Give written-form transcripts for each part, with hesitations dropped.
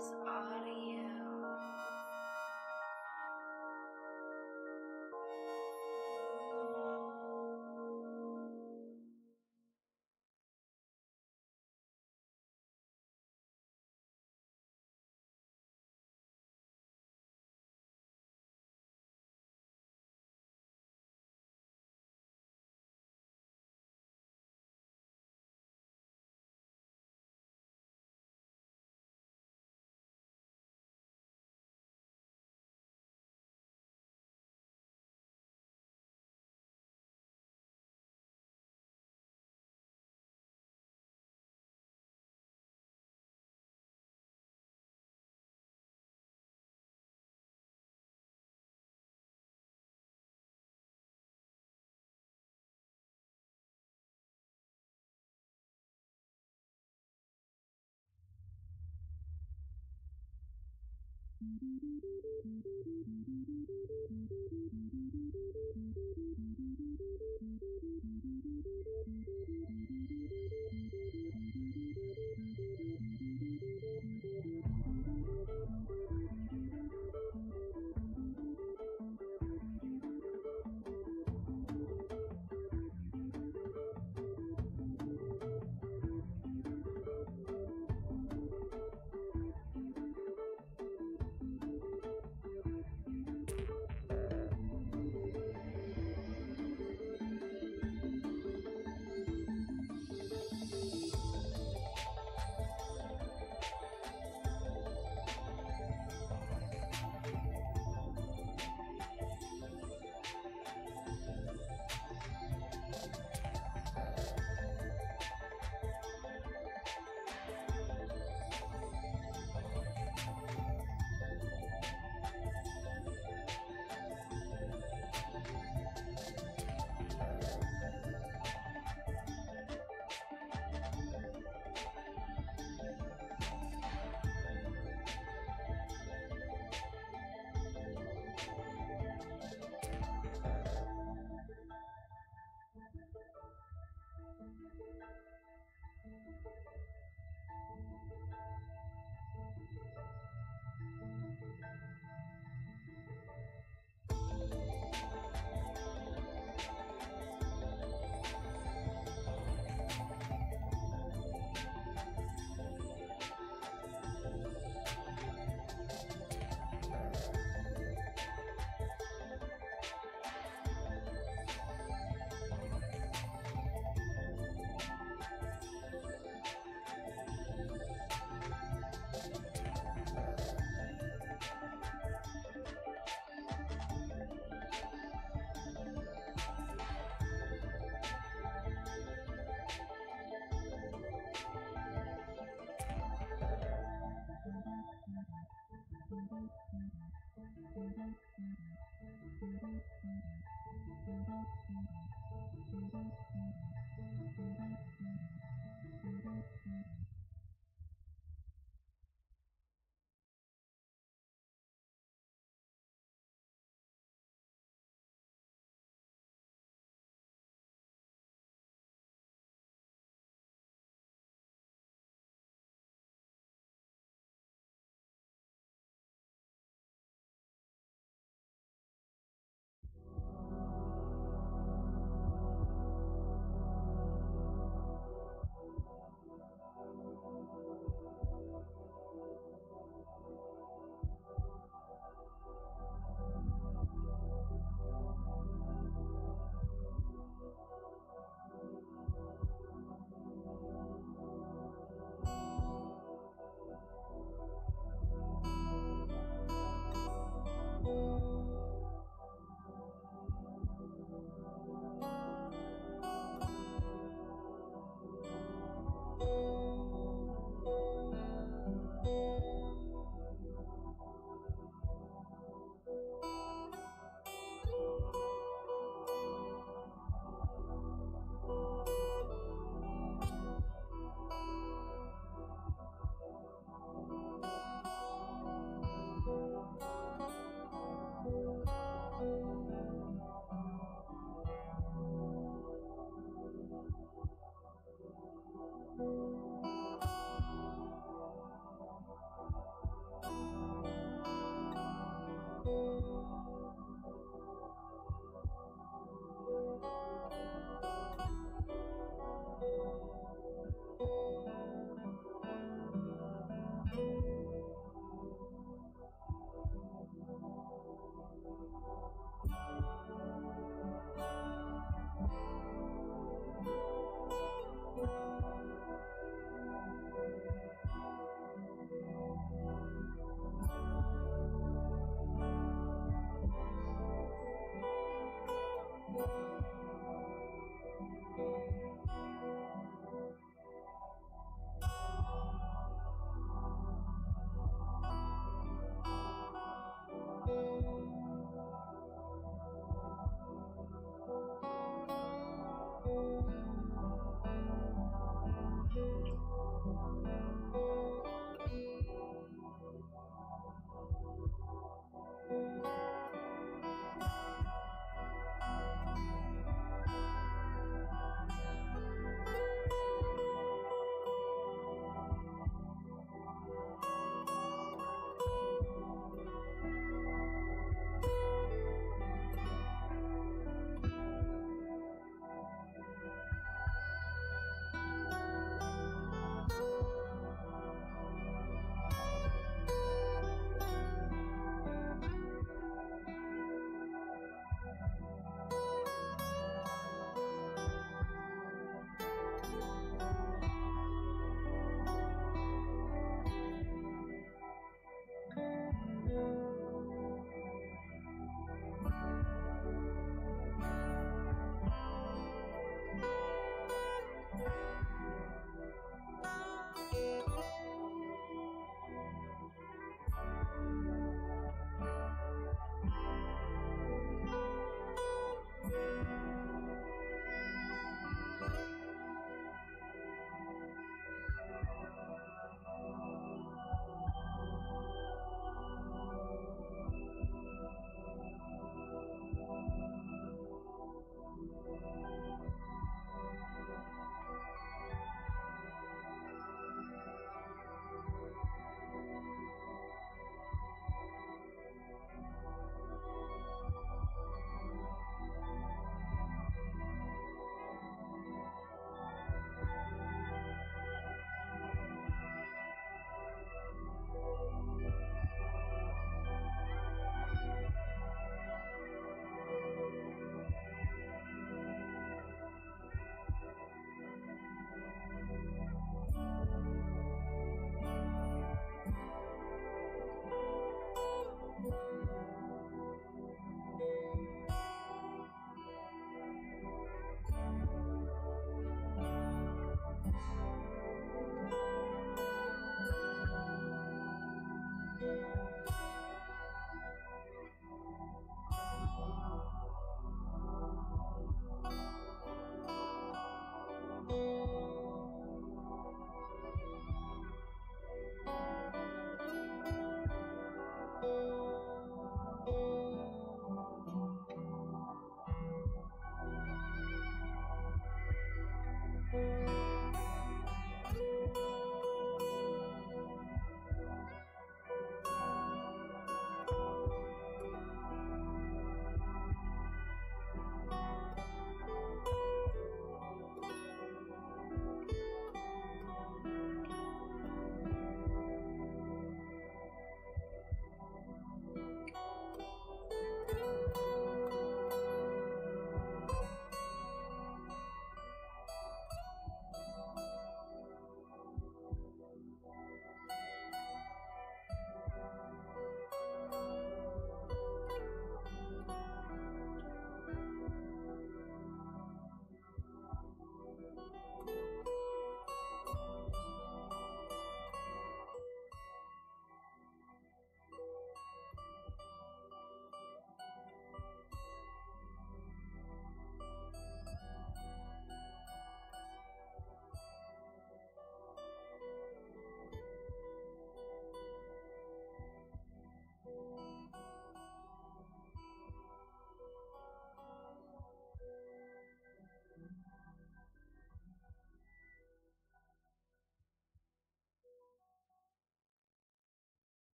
loves audio.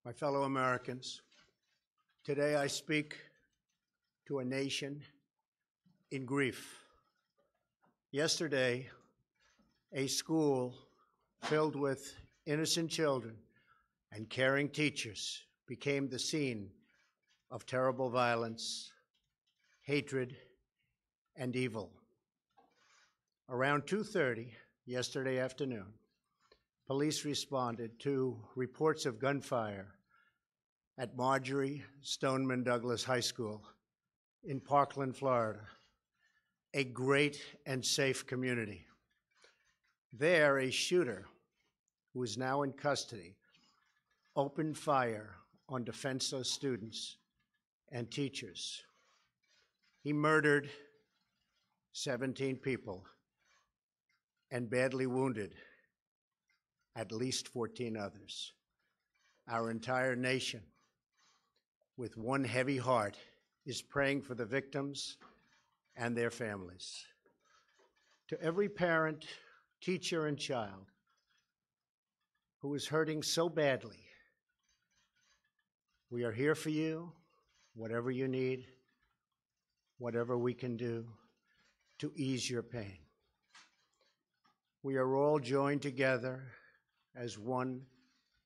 My fellow Americans, today I speak to a nation in grief. Yesterday, a school filled with innocent children and caring teachers became the scene of terrible violence, hatred, and evil. Around 2:30 yesterday afternoon, police responded to reports of gunfire at Marjory Stoneman High School in Parkland, Florida, a great and safe community. There, a shooter, who is now in custody, opened fire on defenseless students and teachers. He murdered 17 people and badly wounded at least 14 others. Our entire nation, with one heavy heart, is praying for the victims and their families. To every parent, teacher, and child who is hurting so badly, we are here for you, whatever you need, whatever we can do to ease your pain. We are all joined together as one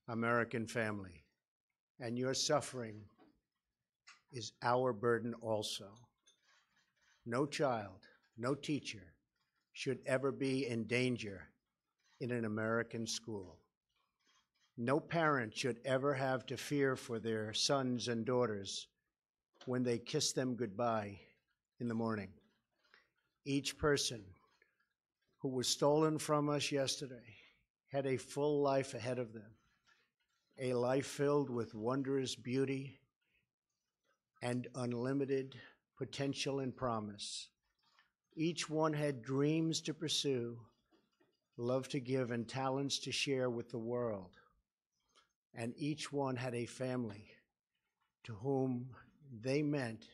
American family, and your suffering is our burden also. No child, no teacher should ever be in danger in an American school. No parent should ever have to fear for their sons and daughters when they kiss them goodbye in the morning. Each person who was stolen from us yesterday had a full life ahead of them, a life filled with wondrous beauty and unlimited potential and promise. Each one had dreams to pursue, love to give, and talents to share with the world. And each one had a family to whom they meant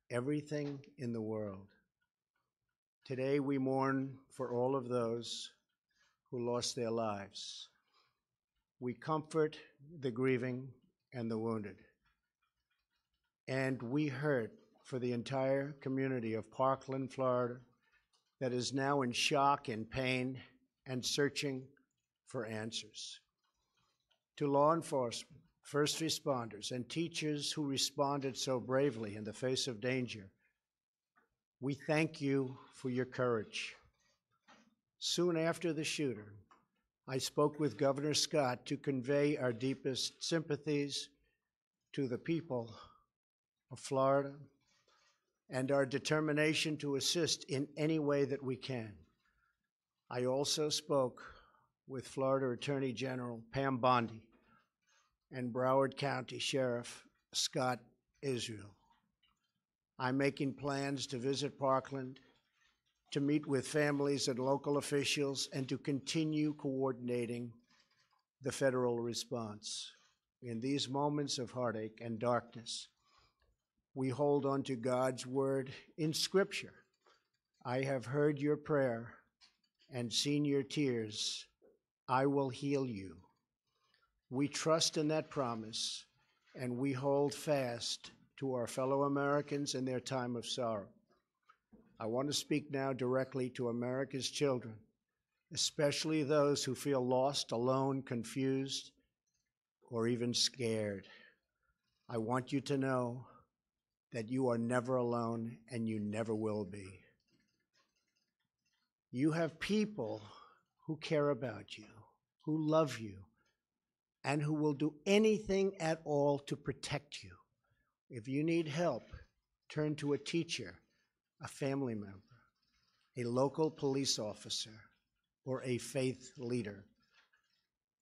everything in the world. Today we mourn for all of those who lost their lives. We comfort the grieving and the wounded. And we hurt for the entire community of Parkland, Florida, that is now in shock and pain and searching for answers. To law enforcement, first responders, and teachers who responded so bravely in the face of danger, we thank you for your courage. Soon after the shooter, I spoke with Governor Scott to convey our deepest sympathies to the people of Florida and our determination to assist in any way that we can. I also spoke with Florida Attorney General Pam Bondi and Broward County Sheriff Scott Israel. I'm making plans to visit Parkland, to meet with families and local officials, and to continue coordinating the federal response. In these moments of heartache and darkness, we hold on to God's word in Scripture. I have heard your prayer and seen your tears. I will heal you. We trust in that promise, and we hold fast to our fellow Americans in their time of sorrow. I want to speak now directly to America's children, especially those who feel lost, alone, confused, or even scared. I want you to know that you are never alone and you never will be. You have people who care about you, who love you, and who will do anything at all to protect you. If you need help, turn to a teacher, a family member, a local police officer, or a faith leader.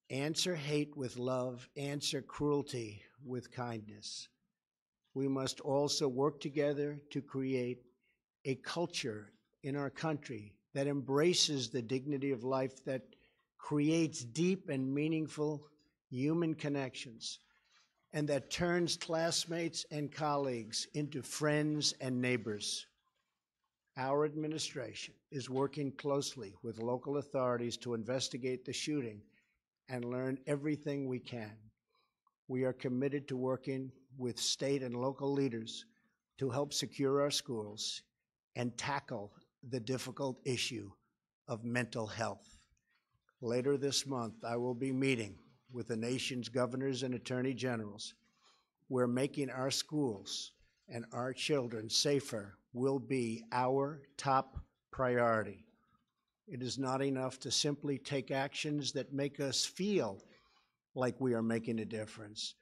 Answer hate with love, answer cruelty with kindness. We must also work together to create a culture in our country that embraces the dignity of life, that creates deep and meaningful human connections, and that turns classmates and colleagues into friends and neighbors. Our administration is working closely with local authorities to investigate the shooting and learn everything we can. We are committed to working with state and local leaders to help secure our schools and tackle the difficult issue of mental health. Later this month, I will be meeting with the nation's governors and attorney generals. We're making our schools and our children safer will be our top priority. It is not enough to simply take actions that make us feel like we are making a difference.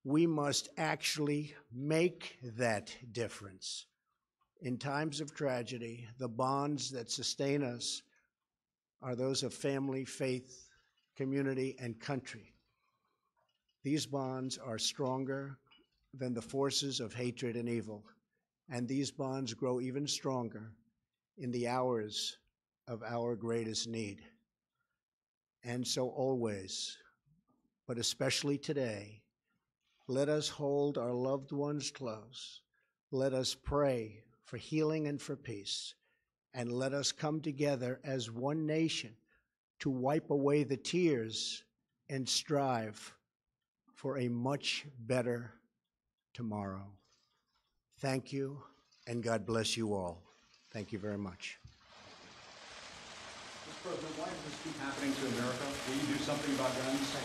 We must actually make that difference. In times of tragedy, the bonds that sustain us are those of family, faith, community, and country. These bonds are stronger than the forces of hatred and evil, and these bonds grow even stronger in the hours of our greatest need. And so always, but especially today, let us hold our loved ones close. Let us pray for healing and for peace, and let us come together as one nation to wipe away the tears and strive for a much better tomorrow. Thank you, and God bless you all. Thank you very much. Mr. President, why does this keep happening to America? Will you do something about guns?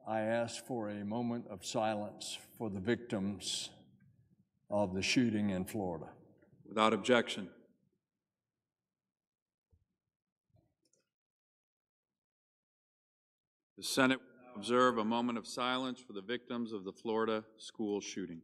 I ask for a moment of silence for the victims of the shooting in Florida. Without objection. The Senate will observe a moment of silence for the victims of the Florida school shooting.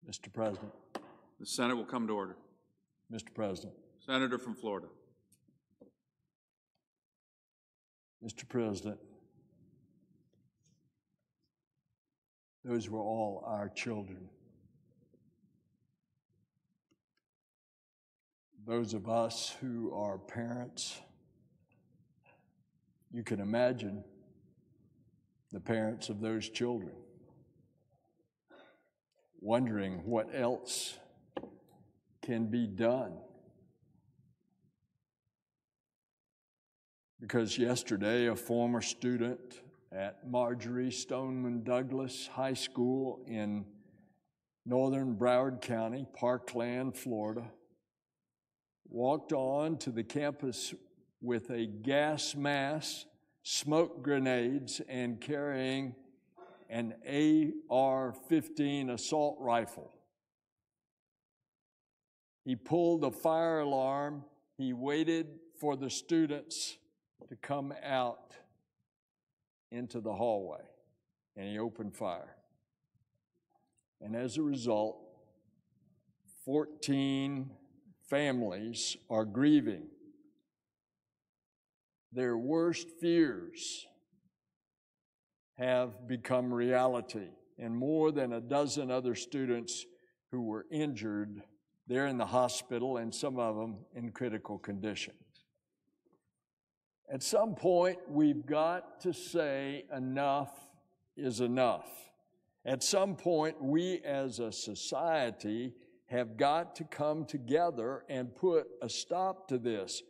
Mr. President. The Senate will come to order. Mr. President. Senator from Florida. Mr. President, those were all our children. Those of us who are parents, you can imagine the parents of those children wondering what else can be done. Because yesterday, a former student at Marjory Stoneman High School in northern Broward County, Parkland, Florida, walked on to the campus with a gas mask, smoke grenades, and carrying an AR-15 assault rifle. He pulled the fire alarm. He waited for the students to come out into the hallway, and he opened fire. And as a result, 14 families are grieving. Their worst fears have become reality, and more than a dozen other students who were injured, they're in the hospital, and some of them in critical condition. At some point, we've got to say enough is enough. At some point, we as a society have got to come together and put a stop to this.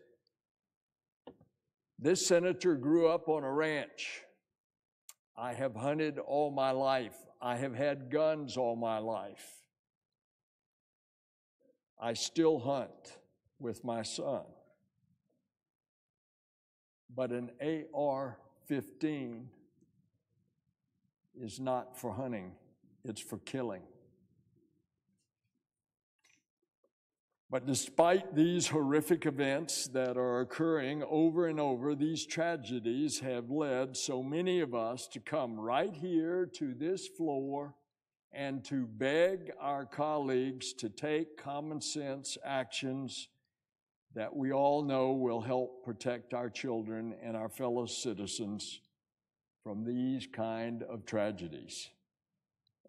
This senator grew up on a ranch. I have hunted all my life. I have had guns all my life. I still hunt with my son. But an AR-15 is not for hunting, it's for killing. But despite these horrific events that are occurring over and over, these tragedies have led so many of us to come right here to this floor and to beg our colleagues to take common sense actions that we all know will help protect our children and our fellow citizens from these kind of tragedies.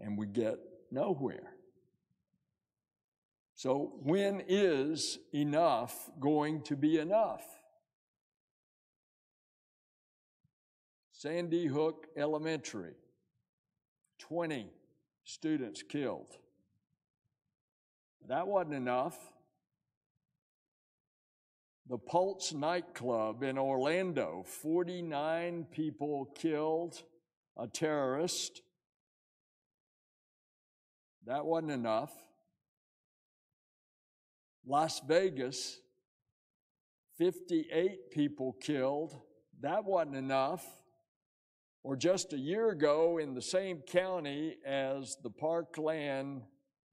And we get nowhere. So when is enough going to be enough? Sandy Hook Elementary, 20 students killed. That wasn't enough. The Pulse nightclub in Orlando, 49 people killed, a terrorist. That wasn't enough. Las Vegas, 58 people killed. That wasn't enough. Or just a year ago in the same county as the Parkland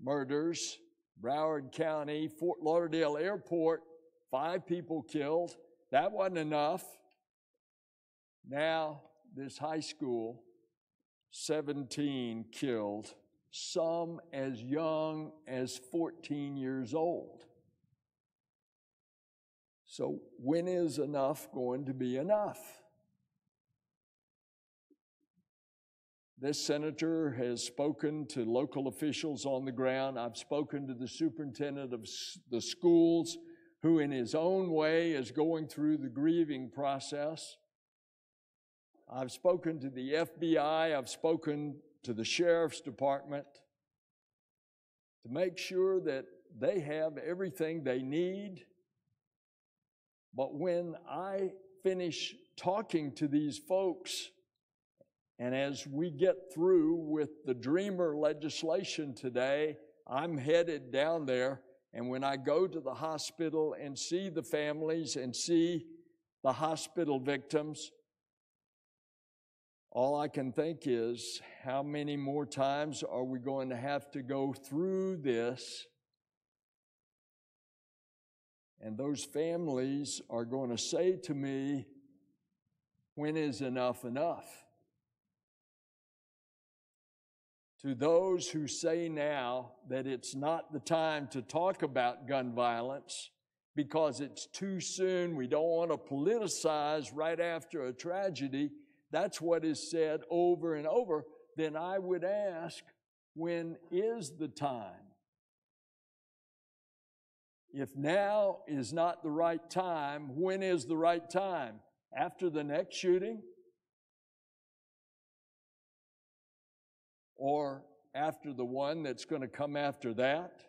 murders, Broward County, Fort Lauderdale Airport, 5 people killed. That wasn't enough. Now, this high school, 17 killed, some as young as 14 years old. So when is enough going to be enough? This senator has spoken to local officials on the ground. I've spoken to the superintendent of the schools, who in his own way is going through the grieving process. I've spoken to the FBI, I've spoken to the Sheriff's Department to make sure that they have everything they need. But when I finish talking to these folks, and as we get through with the Dreamer legislation today, I'm headed down there, and when I go to the hospital and see the families and see the hospital victims, all I can think is, how many more times are we going to have to go through this? And those families are going to say to me, when is enough enough? To those who say now that it's not the time to talk about gun violence because it's too soon, we don't want to politicize right after a tragedy, that's what is said over and over, then I would ask, when is the time? If now is not the right time, when is the right time? After the next shooting? Or after the one that's going to come after that?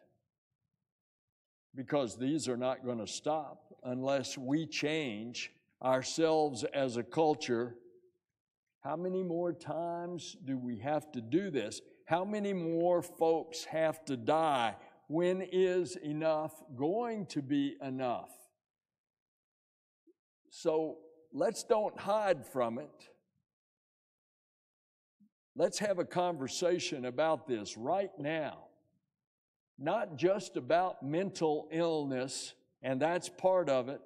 Because these are not going to stop unless we change ourselves as a culture. How many more times do we have to do this? How many more folks have to die? When is enough going to be enough? So let's don't hide from it. Let's have a conversation about this right now. Not just about mental illness, and that's part of it.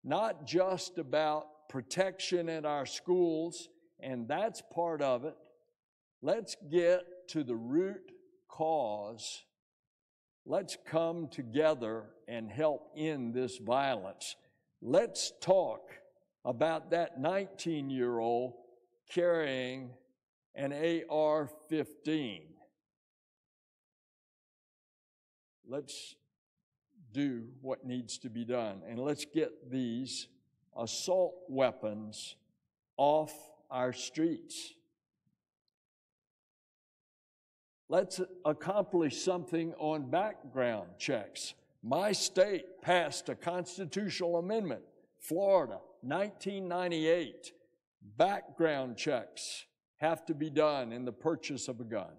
Not just about protection in our schools, and that's part of it. Let's get to the root cause. Let's come together and help end this violence. Let's talk about that 19-year-old carrying an AR-15. Let's do what needs to be done, and let's get these assault weapons off our streets. Let's accomplish something on background checks. My state passed a constitutional amendment, Florida, 1998. Background checks have to be done in the purchase of a gun.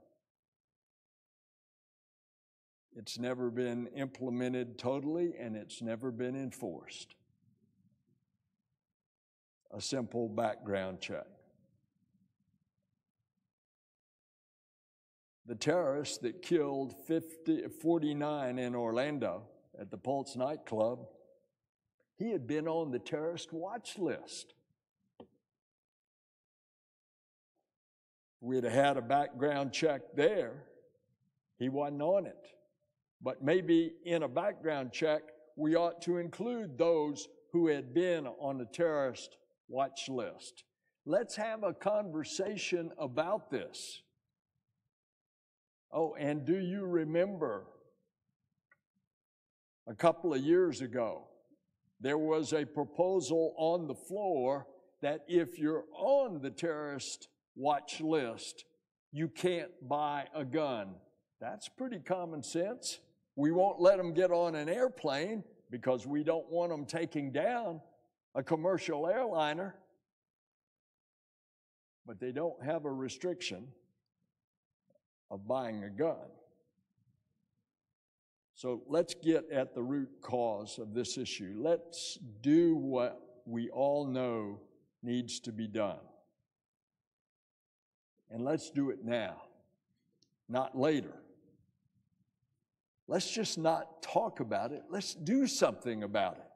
It's never been implemented totally, and it's never been enforced. A simple background check. The terrorist that killed 49 in Orlando at the Pulse nightclub, he had been on the terrorist watch list. We'd have had a background check there. He wasn't on it. But maybe in a background check, we ought to include those who had been on the terrorist watch list. Let's have a conversation about this. Oh, and do you remember a couple of years ago, there was a proposal on the floor that if you're on the terrorist watch list, you can't buy a gun. That's pretty common sense. We won't let them get on an airplane because we don't want them taking down a commercial airliner. But they don't have a restriction of buying a gun. So let's get at the root cause of this issue. Let's do what we all know needs to be done. And let's do it now, not later. Let's just not talk about it. Let's do something about it.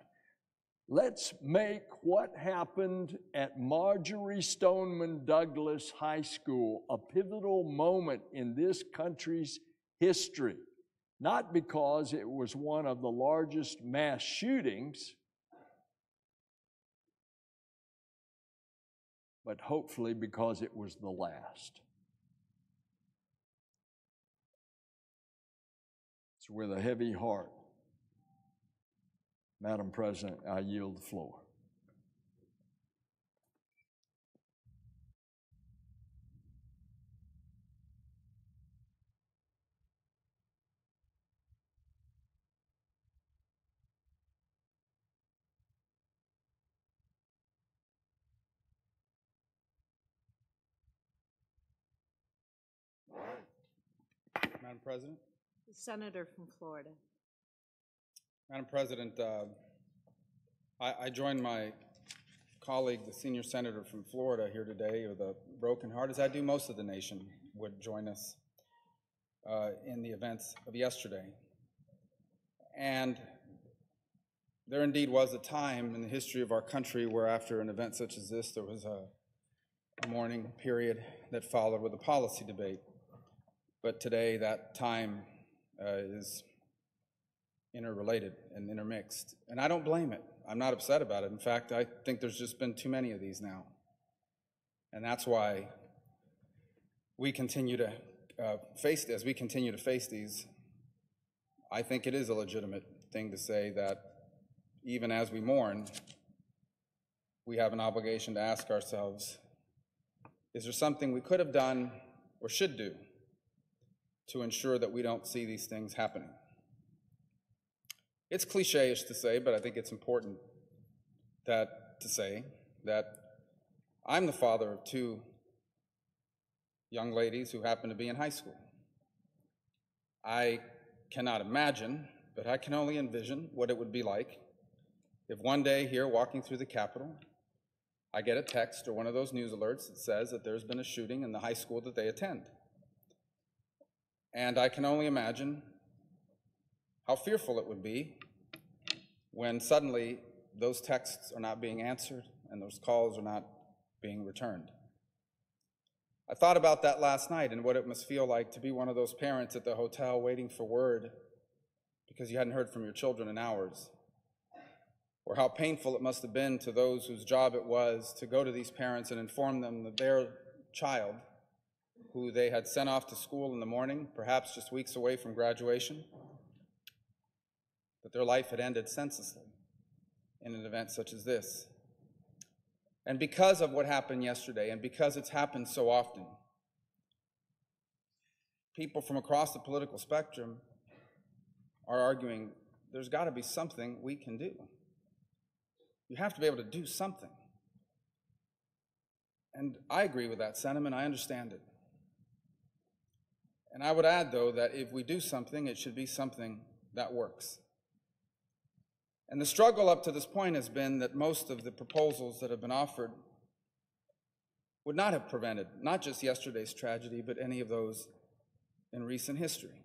Let's make what happened at Marjory Stoneman High School a pivotal moment in this country's history. Not because it was one of the largest mass shootings, but hopefully because it was the last. So with a heavy heart, Madam President, I yield the floor. Madam President. The senator from Florida. Madam President, I join my colleague, the senior senator from Florida here today with a broken heart, as I do most of the nation would join us in the events of yesterday. And there indeed was a time in the history of our country where after an event such as this, there was a mourning period that followed with a policy debate. But today that time is interrelated and intermixed. And I don't blame it. I'm not upset about it. In fact, I think there's just been too many of these now. And that's why we continue to face these. I think it is a legitimate thing to say that even as we mourn, we have an obligation to ask ourselves, is there something we could have done or should do to ensure that we don't see these things happening? It's cliche-ish to say, but I think it's important to say that I'm the father of two young ladies who happen to be in high school. I cannot imagine, but I can only envision what it would be like if one day here walking through the Capitol, I get a text or one of those news alerts that says that there's been a shooting in the high school that they attend. And I can only imagine how fearful it would be when suddenly those texts are not being answered and those calls are not being returned. I thought about that last night and what it must feel like to be one of those parents at the hotel waiting for word because you hadn't heard from your children in hours, or how painful it must have been to those whose job it was to go to these parents and inform them that their child, who they had sent off to school in the morning, perhaps just weeks away from graduation, that their life had ended senselessly in an event such as this. And because of what happened yesterday, and because it's happened so often, people from across the political spectrum are arguing there's got to be something we can do. You have to be able to do something. And I agree with that sentiment. I understand it. And I would add, though, that if we do something, it should be something that works. And the struggle up to this point has been that most of the proposals that have been offered would not have prevented not just yesterday's tragedy, but any of those in recent history.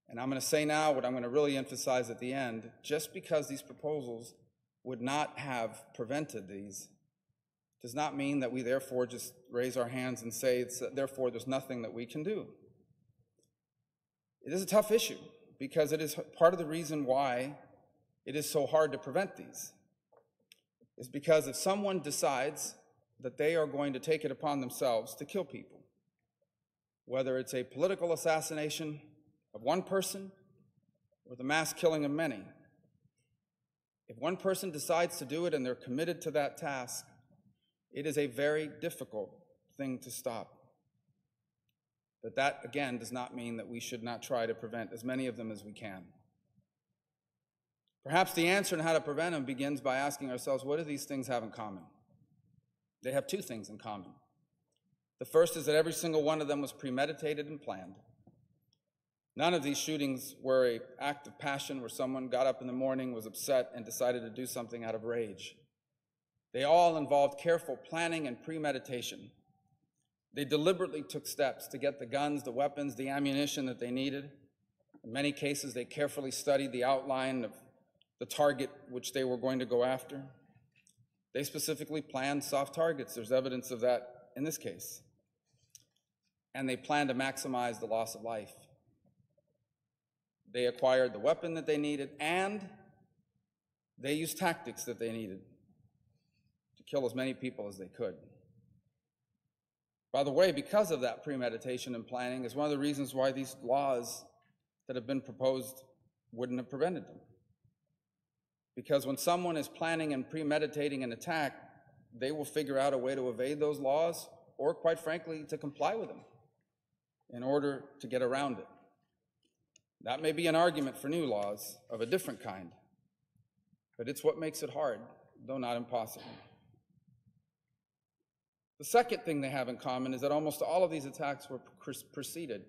And I'm going to say now what I'm going to really emphasize at the end: just because these proposals would not have prevented these does not mean that we therefore just raise our hands and say, therefore there's nothing that we can do. It is a tough issue because it is part of the reason why it is so hard to prevent these. Is because if someone decides that they are going to take it upon themselves to kill people, whether it's a political assassination of one person or the mass killing of many, if one person decides to do it and they're committed to that task, it is a very difficult thing to stop. But that, again, does not mean that we should not try to prevent as many of them as we can. Perhaps the answer on how to prevent them begins by asking ourselves, what do these things have in common? They have two things in common. The first is that every single one of them was premeditated and planned. None of these shootings were an act of passion where someone got up in the morning, was upset, and decided to do something out of rage. They all involved careful planning and premeditation. They deliberately took steps to get the guns, the weapons, the ammunition that they needed. In many cases, they carefully studied the outline of the target which they were going to go after. They specifically planned soft targets. There's evidence of that in this case. And they planned to maximize the loss of life. They acquired the weapon that they needed, and they used tactics that they needed to kill as many people as they could. By the way, because of that premeditation and planning is one of the reasons why these laws that have been proposed wouldn't have prevented them. Because when someone is planning and premeditating an attack, they will figure out a way to evade those laws, or quite frankly, to comply with them in order to get around it. That may be an argument for new laws of a different kind, but it's what makes it hard, though not impossible. The second thing they have in common is that almost all of these attacks were preceded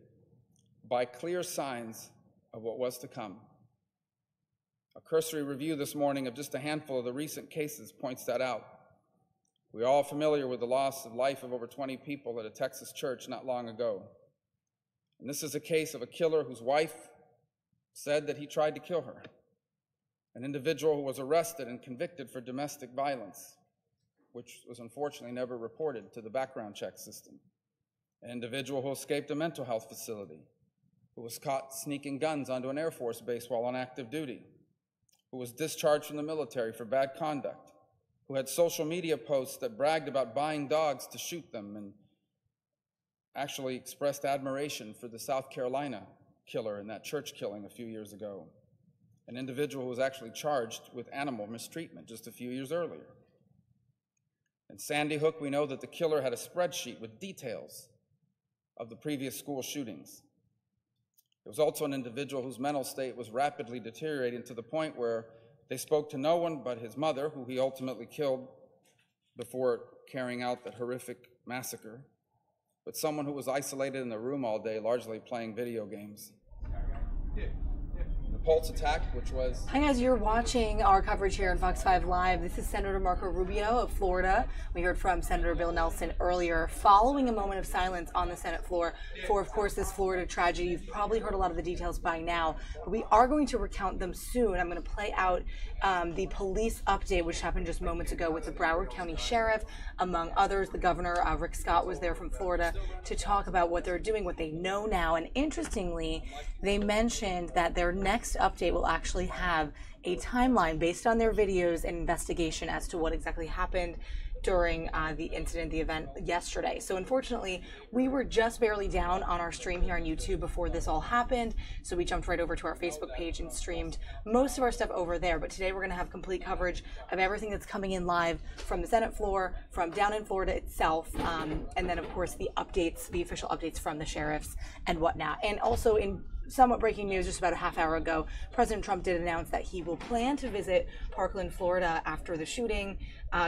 by clear signs of what was to come. A cursory review this morning of just a handful of the recent cases points that out. We're all familiar with the loss of life of over 20 people at a Texas church not long ago. And this is a case of a killer whose wife said that he tried to kill her, an individual who was arrested and convicted for domestic violence, which was unfortunately never reported to the background check system, an individual who escaped a mental health facility, who was caught sneaking guns onto an Air Force base while on active duty, who was discharged from the military for bad conduct, who had social media posts that bragged about buying dogs to shoot them and actually expressed admiration for the South Carolina killer in that church killing a few years ago, an individual who was actually charged with animal mistreatment just a few years earlier. In Sandy Hook, we know that the killer had a spreadsheet with details of the previous school shootings. There was also an individual whose mental state was rapidly deteriorating to the point where they spoke to no one but his mother, who he ultimately killed before carrying out the horrific massacre, but someone who was isolated in the room all day, largely playing video games. The Pulse attack, which was... Hi guys, you're watching our coverage here on Fox 5 Live. This is Senator Marco Rubio of Florida. We heard from Senator Bill Nelson earlier, following a moment of silence on the Senate floor for, of course, this Florida tragedy. You've probably heard a lot of the details by now, but we are going to recount them soon. I'm going to play out the police update, which happened just moments ago with the Broward County Sheriff, among others. The governor, Rick Scott, was there from Florida to talk about what they're doing, what they know now. And interestingly, they mentioned that their next update will actually have a timeline based on their videos and investigation as to what exactly happened during the incident, the event yesterday. So unfortunately, we were just barely down on our stream here on YouTube before this all happened. So we jumped right over to our Facebook page and streamed most of our stuff over there. But today we're going to have complete coverage of everything that's coming in live from the Senate floor, from down in Florida itself, and then of course the updates, the official updates from the sheriffs and whatnot. And also in somewhat breaking news just about a half hour ago, President Trump did announce that he will plan to visit Parkland, Florida after the shooting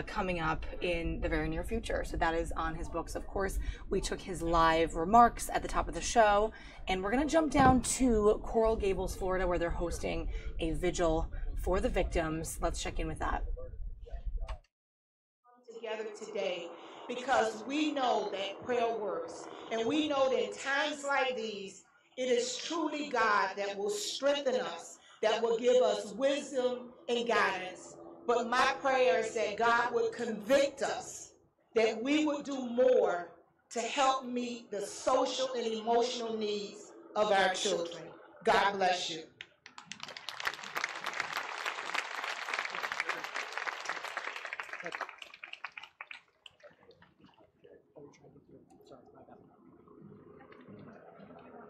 coming up in the very near future. So that is on his books. Of course, we took his live remarks at the top of the show, and we're going to jump down to Coral Gables, Florida, where they're hosting a vigil for the victims. Let's check in with that. Together today because we know that prayer works, and we know that in times like these, it is truly God that will strengthen us, that will give us wisdom and guidance. But my prayer is that God would convict us, that we would do more to help meet the social and emotional needs of our children. God bless you.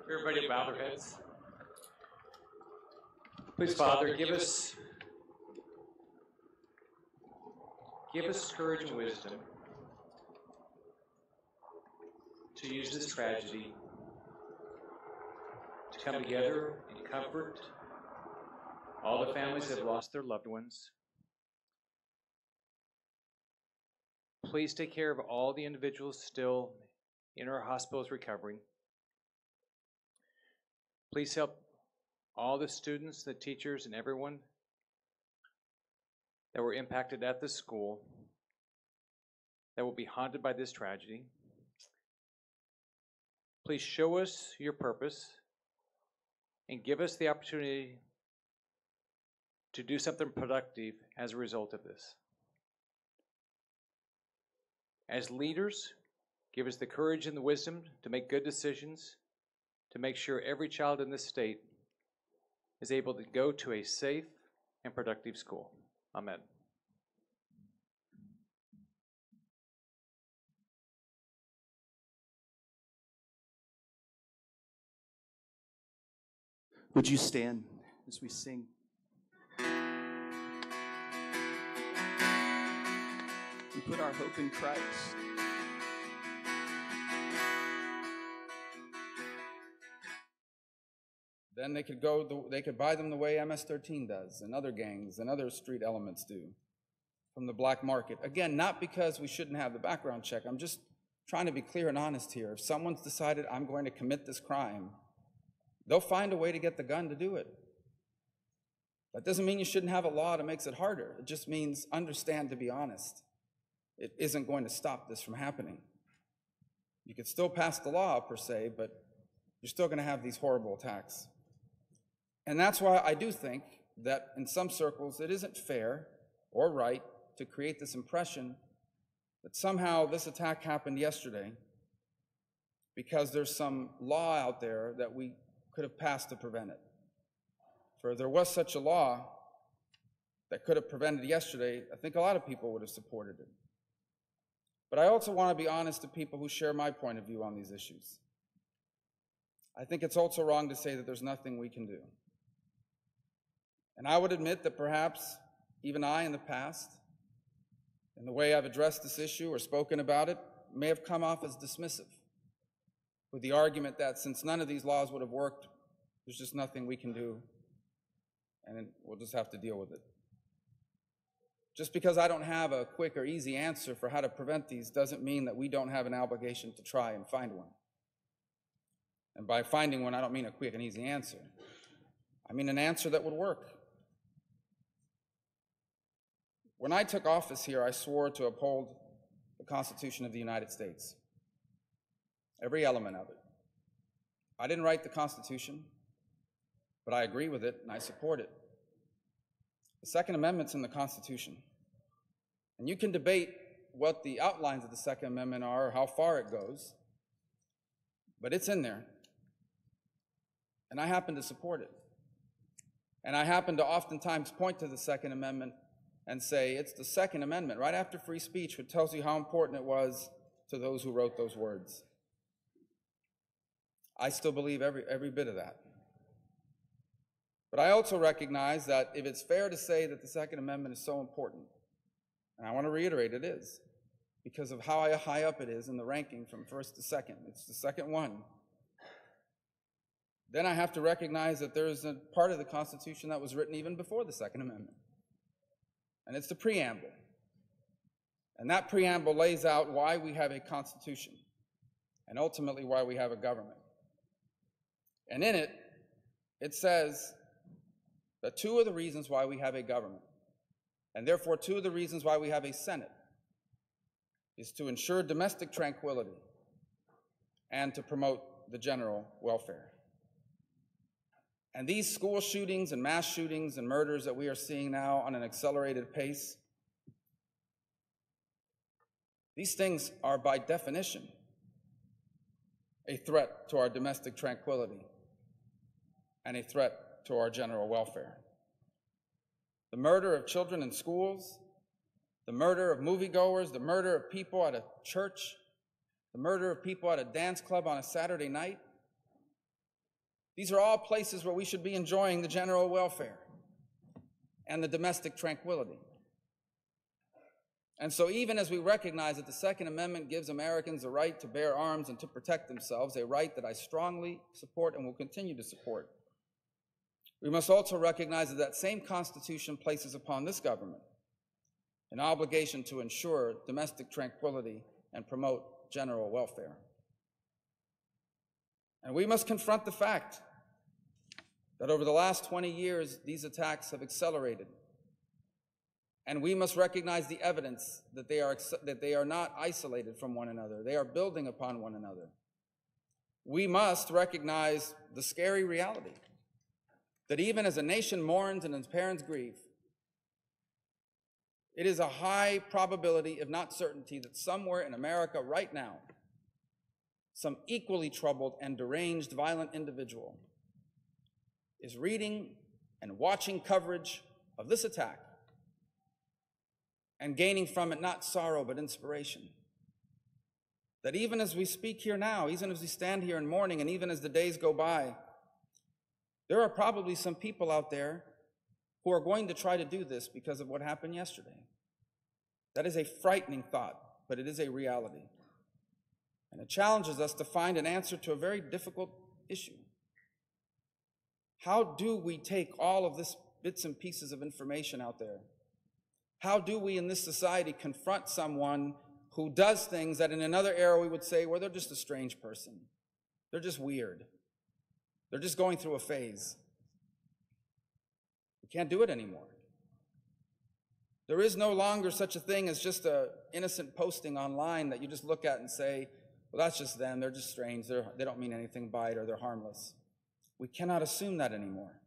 Everybody bow their heads. Please, Father, give us courage and wisdom to use this tragedy to come together and comfort all the families that have lost their loved ones. Please take care of all the individuals still in our hospitals recovering. Please help all the students, the teachers, and everyone that were impacted at the school that will be haunted by this tragedy. Please show us your purpose and give us the opportunity to do something productive as a result of this. As leaders, give us the courage and the wisdom to make good decisions, to make sure every child in this state is able to go to a safe and productive school. Amen. Would you stand as we sing? We put our hope in Christ. Then they could buy them the way MS-13 does, and other gangs and other street elements do, from the black market. Again, not because we shouldn't have the background check. I'm just trying to be clear and honest here. If someone's decided I'm going to commit this crime, they'll find a way to get the gun to do it. That doesn't mean you shouldn't have a law that makes it harder. It just means understand, to be honest, it isn't going to stop this from happening. You could still pass the law, per se, but you're still going to have these horrible attacks. And that's why I do think that in some circles it isn't fair or right to create this impression that somehow this attack happened yesterday because there's some law out there that we could have passed to prevent it. For if there was such a law that could have prevented yesterday, I think a lot of people would have supported it. But I also want to be honest to people who share my point of view on these issues. I think it's also wrong to say that there's nothing we can do. And I would admit that perhaps even I in the past, in the way I've addressed this issue or spoken about it, may have come off as dismissive, with the argument that since none of these laws would have worked, there's just nothing we can do, and we'll just have to deal with it. Just because I don't have a quick or easy answer for how to prevent these doesn't mean that we don't have an obligation to try and find one. And by finding one, I don't mean a quick and easy answer. I mean an answer that would work. When I took office here, I swore to uphold the Constitution of the United States, every element of it. I didn't write the Constitution, but I agree with it and I support it. The Second Amendment's in the Constitution, and you can debate what the outlines of the Second Amendment are or how far it goes, but it's in there, and I happen to support it. And I happen to oftentimes point to the Second Amendment and say it's the Second Amendment, right after free speech, which tells you how important it was to those who wrote those words. I still believe every bit of that. But I also recognize that if it's fair to say that the Second Amendment is so important, and I want to reiterate it is, because of how high up it is in the ranking from first to second, it's the second one, then I have to recognize that there is a part of the Constitution that was written even before the Second Amendment, and it's the preamble. And that preamble lays out why we have a Constitution, and ultimately why we have a government. And in it, it says that two of the reasons why we have a government, and therefore two of the reasons why we have a Senate, is to ensure domestic tranquility and to promote the general welfare. And these school shootings and mass shootings and murders that we are seeing now on an accelerated pace, these things are by definition a threat to our domestic tranquility and a threat to our general welfare. The murder of children in schools, the murder of moviegoers, the murder of people at a church, the murder of people at a dance club on a Saturday night, these are all places where we should be enjoying the general welfare and the domestic tranquility. And so even as we recognize that the Second Amendment gives Americans the right to bear arms and to protect themselves, a right that I strongly support and will continue to support, we must also recognize that that same Constitution places upon this government an obligation to ensure domestic tranquility and promote general welfare. And we must confront the fact that over the last 20 years, these attacks have accelerated. And we must recognize the evidence that they are not isolated from one another. They are building upon one another. We must recognize the scary reality that even as a nation mourns and as parents grieve, it is a high probability, if not certainty, that somewhere in America right now, some equally troubled and deranged violent individual is reading and watching coverage of this attack and gaining from it not sorrow but inspiration. That even as we speak here now, even as we stand here in mourning, and even as the days go by, there are probably some people out there who are going to try to do this because of what happened yesterday. That is a frightening thought, but it is a reality. And it challenges us to find an answer to a very difficult issue. How do we take all of this bits and pieces of information out there? How do we in this society confront someone who does things that in another era we would say, well, they're just a strange person. They're just weird. They're just going through a phase. We can't do it anymore. There is no longer such a thing as just an innocent posting online that you just look at and say, well, that's just them, they're just strange, they don't mean anything by it, or they're harmless. We cannot assume that anymore.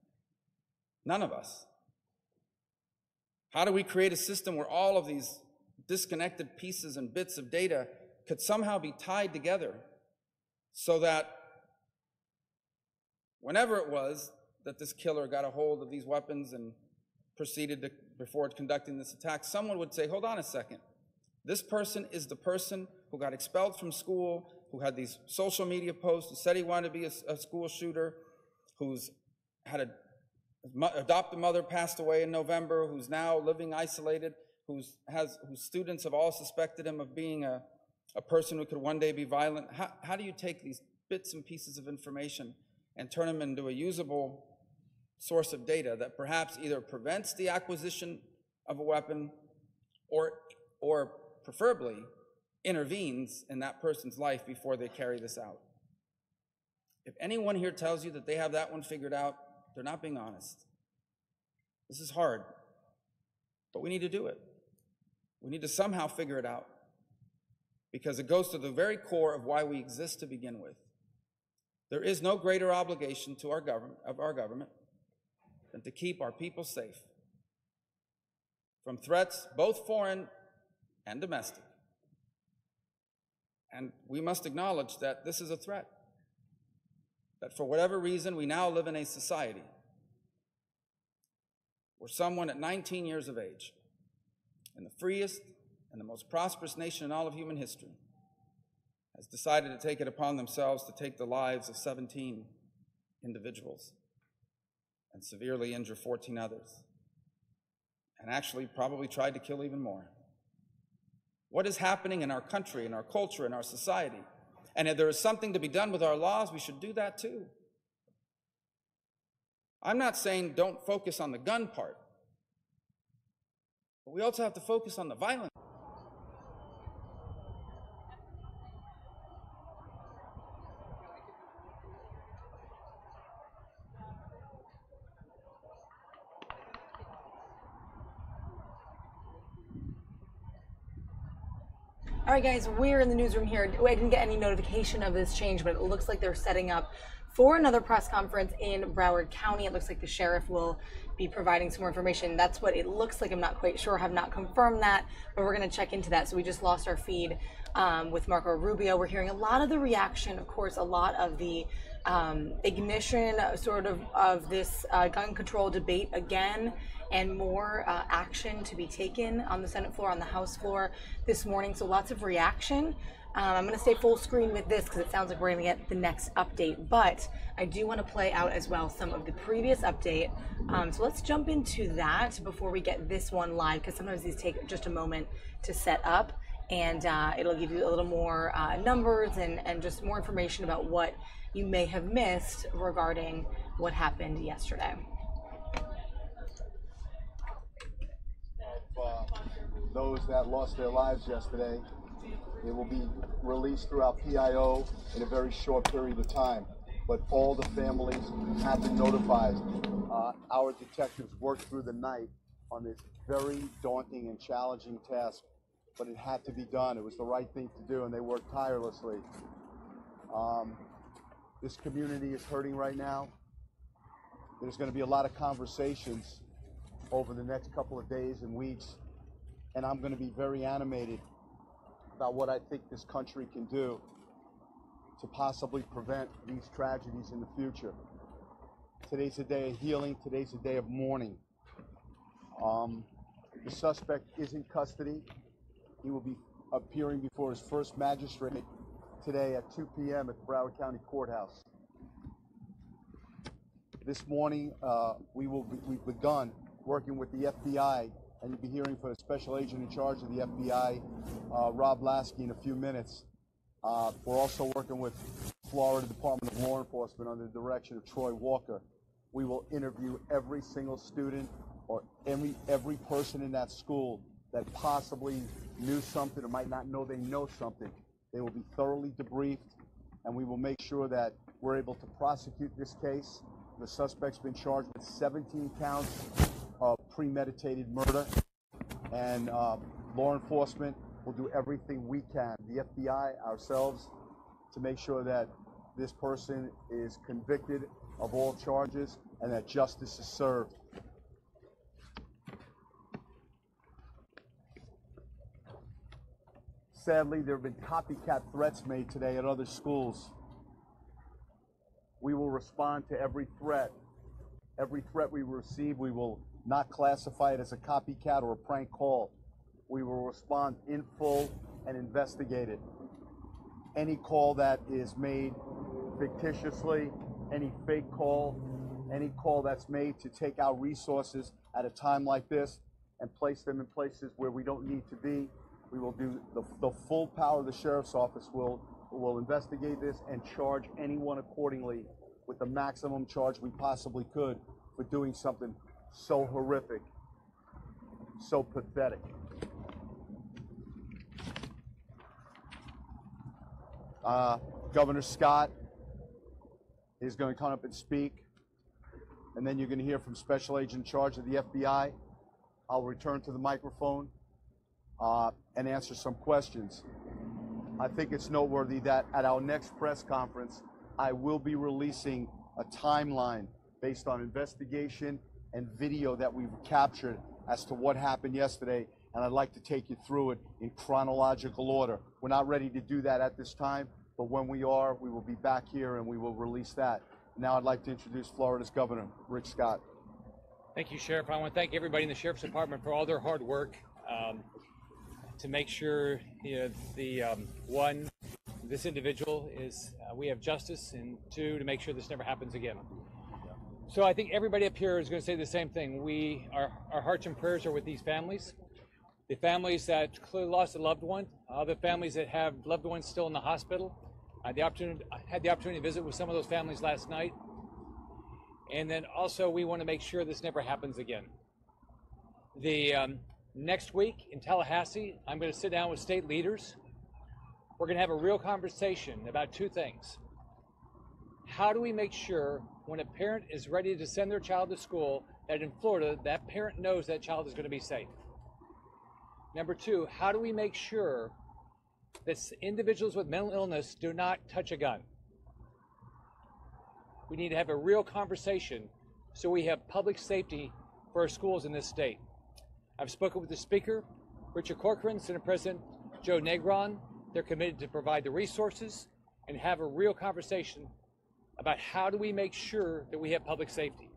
None of us. How do we create a system where all of these disconnected pieces and bits of data could somehow be tied together so that whenever it was that this killer got a hold of these weapons and proceeded to, before conducting this attack, someone would say, hold on a second. This person is the person who got expelled from school, who had these social media posts, who said he wanted to be a school shooter, who's had a adopted mother passed away in November, who's now living isolated, whose students have all suspected him of being a person who could one day be violent. How do you take these bits and pieces of information and turn them into a usable source of data that perhaps either prevents the acquisition of a weapon or preferably intervenes in that person's life before they carry this out? If anyone here tells you that they have that one figured out, they're not being honest. This is hard, but we need to do it. We need to somehow figure it out, because it goes to the very core of why we exist to begin with. There is no greater obligation to our government than to keep our people safe from threats, both foreign and domestic. And we must acknowledge that this is a threat, that for whatever reason, we now live in a society where someone at 19 years of age, in the freest and the most prosperous nation in all of human history, has decided to take it upon themselves to take the lives of 17 individuals and severely injure 14 others, and actually probably tried to kill even more. What is happening in our country, in our culture, in our society? And if there is something to be done with our laws, we should do that too. I'm not saying don't focus on the gun part, but we also have to focus on the violence. All right, guys, we're in the newsroom here. I didn't get any notification of this change, but it looks like they're setting up for another press conference in Broward County. It looks like the sheriff will be providing some more information. That's what it looks like. I'm not quite sure, have not confirmed that, but we're going to check into that. So we just lost our feed with Marco Rubio. We're hearing a lot of the reaction, of course, a lot of the ignition sort of this gun control debate again, and more action to be taken on the Senate floor, on the House floor this morning. So lots of reaction. I'm going to stay full screen with this because it sounds like we're going to get the next update, but I do want to play out as well some of the previous update. So let's jump into that before we get this one live, because sometimes these take just a moment to set up, and it'll give you a little more numbers and just more information about what you may have missed regarding what happened yesterday. Those that lost their lives yesterday, they will be released throughout PIO in a very short period of time. But all the families have been notified. Our detectives worked through the night on this very daunting and challenging task, but it had to be done. It was the right thing to do, and they worked tirelessly. This community is hurting right now. There's going to be a lot of conversations over the next couple of days and weeks, and I'm going to be very animated about what I think this country can do to possibly prevent these tragedies in the future. Today's a day of healing. Today's a day of mourning. The suspect is in custody. He will be appearing before his first magistrate today at 2 p.m. at the Broward County Courthouse. This morning, we've begun working with the FBI, and you'll be hearing from the special agent in charge of the FBI, Rob Lasky, in a few minutes. We're also working with Florida Department of Law Enforcement under the direction of Troy Walker. We will interview every single student or every person in that school that possibly knew something or might not know they know something. They will be thoroughly debriefed, and we will make sure that we're able to prosecute this case. The suspect's been charged with 17 counts of premeditated murder, and law enforcement will do everything we can, the FBI, ourselves, to make sure that this person is convicted of all charges and that justice is served. Sadly, there have been copycat threats made today at other schools. We will respond to every threat. Every threat we receive, we will not classify it as a copycat or a prank call. We will respond in full and investigate it. Any call that is made fictitiously, any fake call, any call that's made to take our resources at a time like this and place them in places where we don't need to be, we will do the full power of the sheriff's office will investigate this and charge anyone accordingly with the maximum charge we possibly could for doing something so horrific, so pathetic. Governor Scott is going to come up and speak, and then you're going to hear from Special Agent in charge of the FBI. I'll return to the microphone and answer some questions. I think it's noteworthy that at our next press conference, I will be releasing a timeline based on investigation and video that we've captured as to what happened yesterday, and I'd like to take you through it in chronological order. We're not ready to do that at this time, but when we are, we will be back here and we will release that. Now I'd like to introduce Florida's Governor, Rick Scott. Thank you, Sheriff. I want to thank everybody in the Sheriff's Department for all their hard work to make sure one, this individual is, we have justice, and two, to make sure this never happens again. So I think everybody up here is going to say the same thing. Our hearts and prayers are with these families, the families that clearly lost a loved one, other families that have loved ones still in the hospital. I had the opportunity to visit with some of those families last night. And then also we want to make sure this never happens again. Next week in Tallahassee, I'm going to sit down with state leaders. We're going to have a real conversation about two things. How do we make sure when a parent is ready to send their child to school that in Florida, that parent knows that child is going to be safe? Number two, how do we make sure that individuals with mental illness do not touch a gun? We need to have a real conversation so we have public safety for our schools in this state. I've spoken with the Speaker, Richard Corcoran, Senate President Joe Negron. They're committed to provide the resources and have a real conversation about how do we make sure that we have public safety.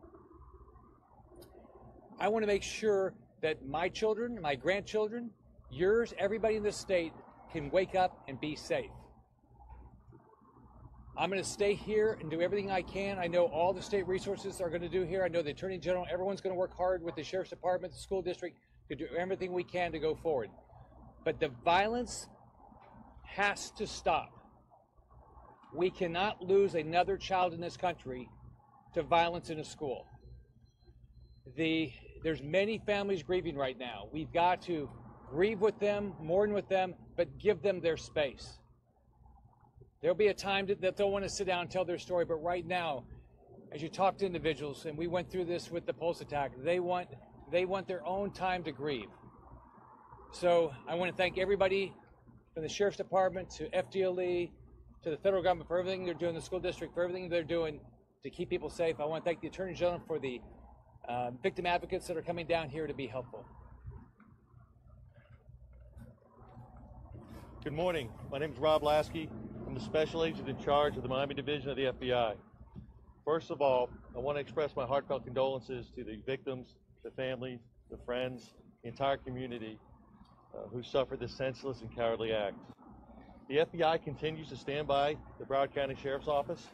I want to make sure that my children, my grandchildren, yours, everybody in this state can wake up and be safe. I'm going to stay here and do everything I can. I know all the state resources are going to do here. I know the Attorney General, everyone's going to work hard with the Sheriff's Department, the school district, to do everything we can to go forward. But the violence has to stop. We cannot lose another child in this country to violence in a school. There's many families grieving right now. We've got to grieve with them, mourn with them, but give them their space. There'll be a time that they'll want to sit down and tell their story, but right now, as you talk to individuals, and we went through this with the Pulse attack, they want their own time to grieve. So I want to thank everybody from the Sheriff's Department to FDLE, to the federal government for everything they're doing, the school district for everything they're doing to keep people safe. I want to thank the Attorney General for the victim advocates that are coming down here to be helpful. Good morning. My name is Rob Lasky. I'm the Special Agent in charge of the Miami Division of the FBI. First of all, I want to express my heartfelt condolences to the victims, the families, the friends, the entire community who suffered this senseless and cowardly act. The FBI continues to stand by the Broward County Sheriff's Office,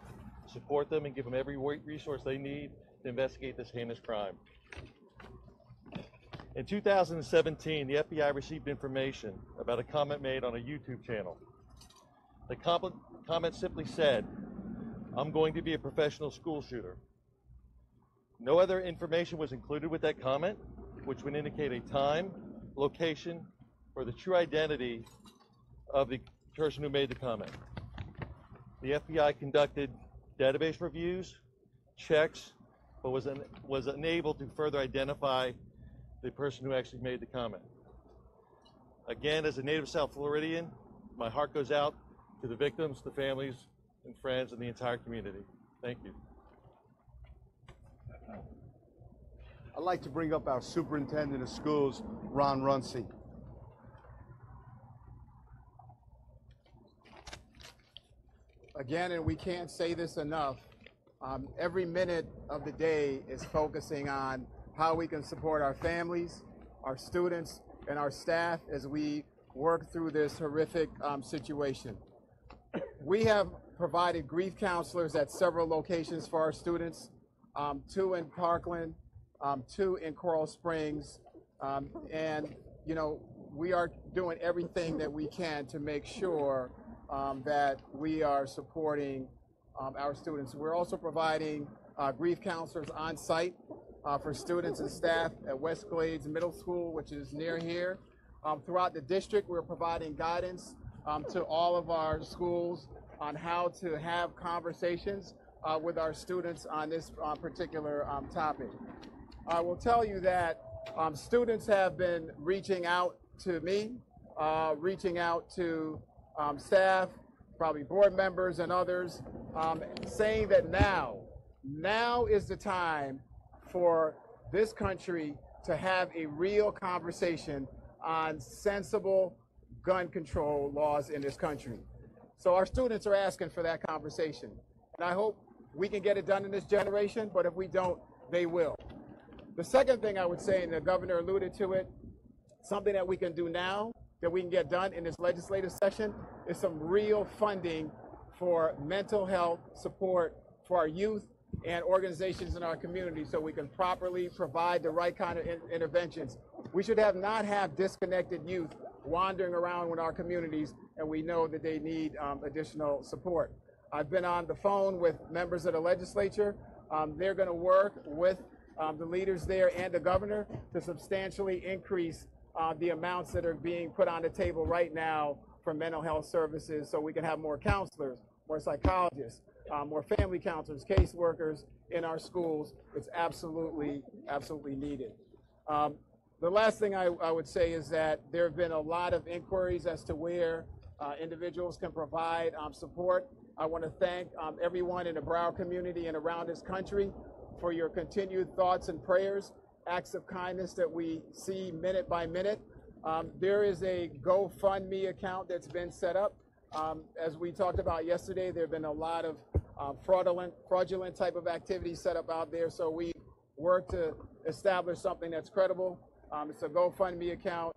support them and give them every resource they need to investigate this heinous crime. In 2017, the FBI received information about a comment made on a YouTube channel. The comment simply said, "I'm going to be a professional school shooter." No other information was included with that comment, which would indicate a time, location, or the true identity of the person who made the comment. The FBI conducted database reviews, checks, but was unable to further identify the person who actually made the comment. Again, as a native South Floridian, my heart goes out to the victims, the families, and friends, and the entire community. Thank you. I'd like to bring up our Superintendent of Schools, Ron Runcie. Again, and we can't say this enough, every minute of the day is focusing on how we can support our families, our students, and our staff as we work through this horrific situation. We have provided grief counselors at several locations for our students, 2 in Parkland, 2 in Coral Springs, and you know, we are doing everything that we can to make sure that we are supporting our students. We're also providing grief counselors on site for students and staff at West Glades Middle School, which is near here. Throughout the district, we're providing guidance to all of our schools on how to have conversations with our students on this particular topic. I will tell you that students have been reaching out to me, reaching out to staff, probably board members and others, saying that now is the time for this country to have a real conversation on sensible gun control laws in this country. So our students are asking for that conversation. And I hope we can get it done in this generation, but if we don't, they will. The second thing I would say, and the governor alluded to it, something that we can do now that we can get done in this legislative session is some real funding for mental health support for our youth and organizations in our community so we can properly provide the right kind of interventions. We should not have disconnected youth wandering around in our communities, and we know that they need additional support. I've been on the phone with members of the legislature. They're going to work with the leaders there and the governor to substantially increase the amounts that are being put on the table right now for mental health services so we can have more counselors, more psychologists, more family counselors, caseworkers in our schools. It's absolutely, absolutely needed. The last thing I would say is that there have been a lot of inquiries as to where individuals can provide support. I want to thank everyone in the Broward community and around this country for your continued thoughts and prayers, acts of kindness that we see minute by minute. There is a GoFundMe account that's been set up. As we talked about yesterday, there have been a lot of fraudulent type of activities set up out there, so we work to establish something that's credible. It's a GoFundMe account,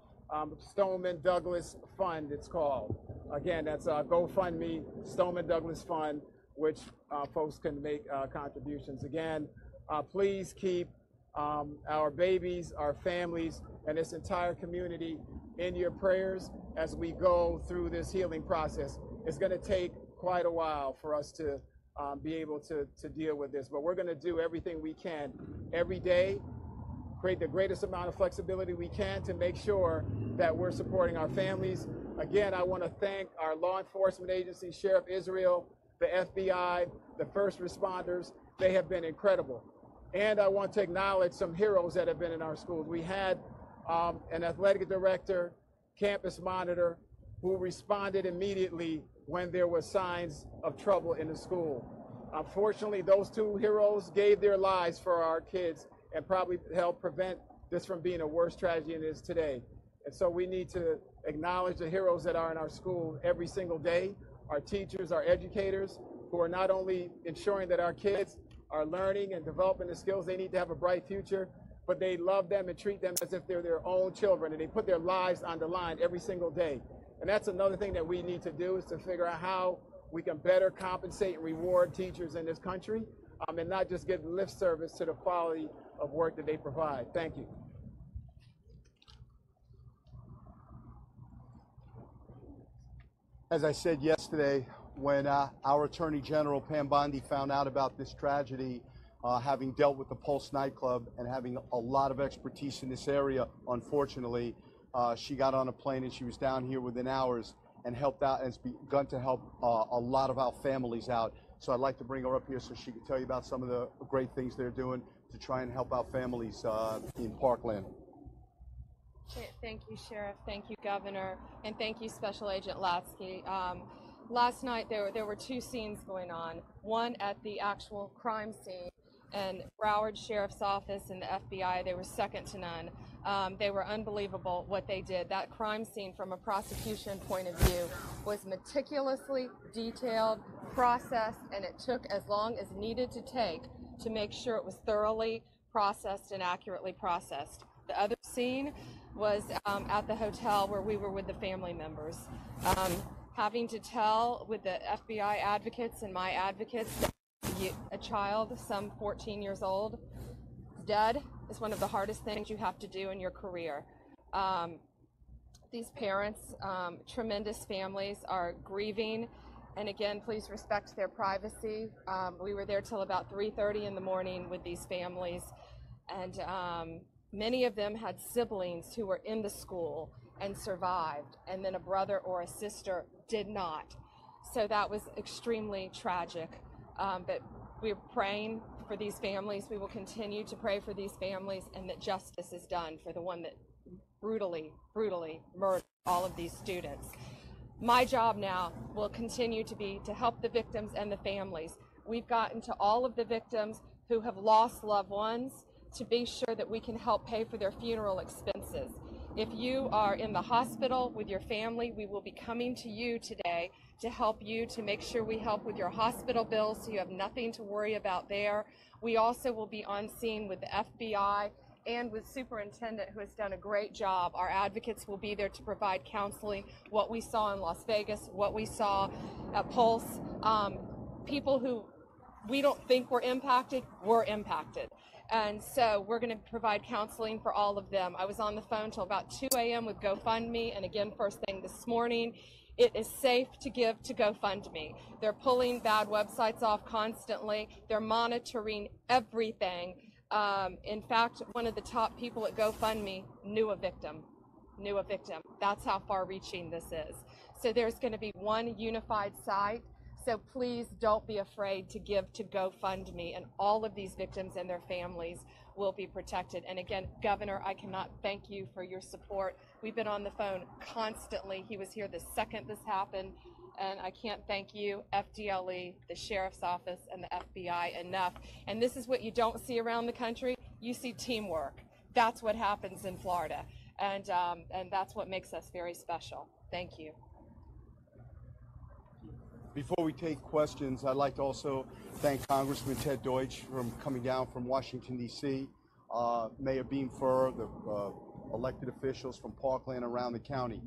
Stoneman Douglas Fund it's called. Again, that's GoFundMe, Stoneman Douglas Fund, which folks can make contributions. Again, please keep our babies, our families, and this entire community in your prayers as we go through this healing process. It's going to take quite a while for us to be able to deal with this, but we're going to do everything we can every day, create the greatest amount of flexibility we can to make sure that we're supporting our families. Again, I want to thank our law enforcement agencies, Sheriff Israel, the FBI, the first responders. They have been incredible. And I want to acknowledge some heroes that have been in our schools. We had an athletic director, campus monitor, who responded immediately when there were signs of trouble in the school. Unfortunately, those 2 heroes gave their lives for our kids and probably helped prevent this from being a worse tragedy than it is today. And so we need to acknowledge the heroes that are in our school every single day, our teachers, our educators, who are not only ensuring that our kids are learning and developing the skills they need to have a bright future, but they love them and treat them as if they're their own children, and they put their lives on the line every single day. And that's another thing that we need to do, is to figure out how we can better compensate and reward teachers in this country, and not just give lip service to the quality of work that they provide. Thank you. As I said yesterday, when our Attorney General, Pam Bondi, found out about this tragedy, having dealt with the Pulse nightclub and having a lot of expertise in this area, unfortunately, she got on a plane and she was down here within hours and helped out and has begun to help a lot of our families out. So I'd like to bring her up here so she can tell you about some of the great things they're doing to try and help out families in Parkland. Thank you, Sheriff. Thank you, Governor. And thank you, Special Agent Lasky. Last night there were two scenes going on. One at the actual crime scene, and Broward Sheriff's Office and the FBI, they were second to none. They were unbelievable what they did. That crime scene, from a prosecution point of view, was meticulously detailed, processed, and it took as long as needed to take to make sure it was thoroughly processed and accurately processed. The other scene was at the hotel where we were with the family members. Having to tell with the FBI advocates and my advocates that a child, some 14 years old, dead is one of the hardest things you have to do in your career. These parents, tremendous families, are grieving, and again, please respect their privacy. We were there till about 3:30 in the morning with these families, and many of them had siblings who were in the school and survived, and then a brother or a sister did not. So that was extremely tragic. But we're praying for these families. We will continue to pray for these families, and that justice is done for the one that brutally murdered all of these students. My job now will continue to be to help the victims and the families. We've gotten to all of the victims who have lost loved ones to be sure that we can help pay for their funeral expenses. If you are in the hospital with your family, we will be coming to you today to help you, to make sure we help with your hospital bills so you have nothing to worry about there. We also will be on scene with the FBI and with Superintendent, who has done a great job. Our advocates will be there to provide counseling. What we saw in Las Vegas, what we saw at Pulse, people who we don't think were impacted, were impacted. And so we're going to provide counseling for all of them. I was on the phone till about 2 a.m. with GoFundMe, and again first thing this morning. It is safe to give to GoFundMe. They're pulling bad websites off constantly. They're monitoring everything. In fact, one of the top people at GoFundMe knew a victim. That's how far-reaching this is. So there's going to be one unified site. So please don't be afraid to give to GoFundMe, and all of these victims and their families will be protected. And again, Governor, I cannot thank you for your support. We've been on the phone constantly. He was here the second this happened, and I can't thank you, FDLE, the Sheriff's Office, and the FBI enough. And this is what you don't see around the country. You see teamwork. That's what happens in Florida, and that's what makes us very special. Thank you. Before we take questions, I'd like to also thank Congressman Ted Deutsch for coming down from Washington, D.C., Mayor Beam Furr, the elected officials from Parkland around the county.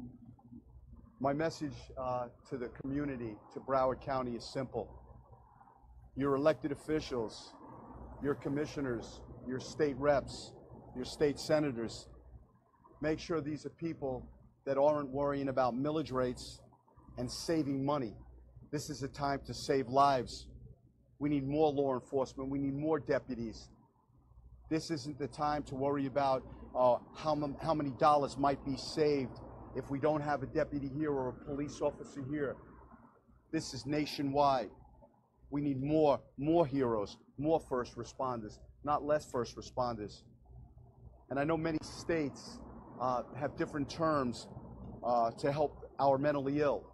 My message to the community, to Broward County, is simple. Your elected officials, your commissioners, your state reps, your state senators, make sure these are people that aren't worrying about millage rates and saving money. This is a time to save lives. We need more law enforcement. We need more deputies. This isn't the time to worry about how many dollars might be saved if we don't have a deputy here or a police officer here. This is nationwide. We need more heroes, more first responders, not less first responders. And I know many states have different terms to help our mentally ill.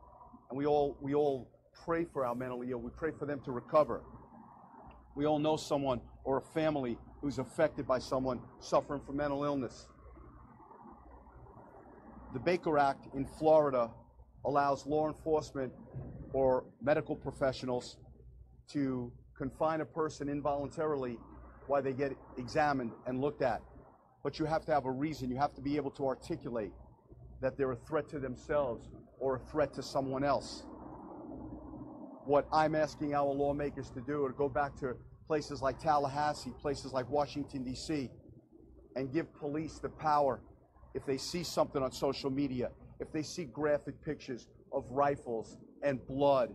And we all pray for our mentally ill. We pray for them to recover. We all know someone or a family who's affected by someone suffering from mental illness. The Baker Act in Florida allows law enforcement or medical professionals to confine a person involuntarily while they get examined and looked at. But you have to have a reason. You have to be able to articulate that they're a threat to themselves or a threat to someone else. What I'm asking our lawmakers to do is go back to places like Tallahassee, places like Washington, D.C., and give police the power, if they see something on social media, if they see graphic pictures of rifles and blood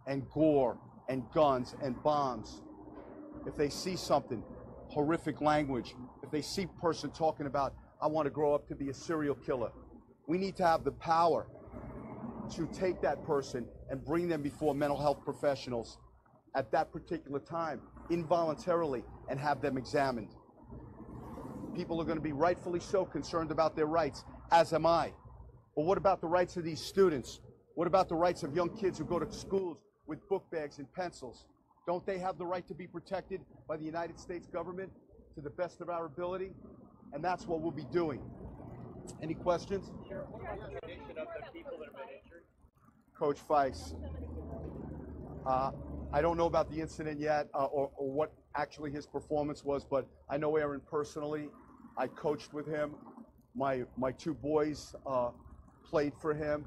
and gore and guns and bombs, if they see something, horrific language, if they see a person talking about, I want to grow up to be a serial killer, we need to have the power to take that person and bring them before mental health professionals at that particular time involuntarily and have them examined. People are going to be rightfully so concerned about their rights, as am I. But what about the rights of these students? What about the rights of young kids who go to schools with book bags and pencils? Don't they have the right to be protected by the United States government to the best of our ability? And that's what we'll be doing. Any questions? Sheriff, what about the condition of the people that have been injured? Coach Fikes, I don't know about the incident yet or what actually his performance was, but I know Aaron personally. I coached with him. My two boys played for him.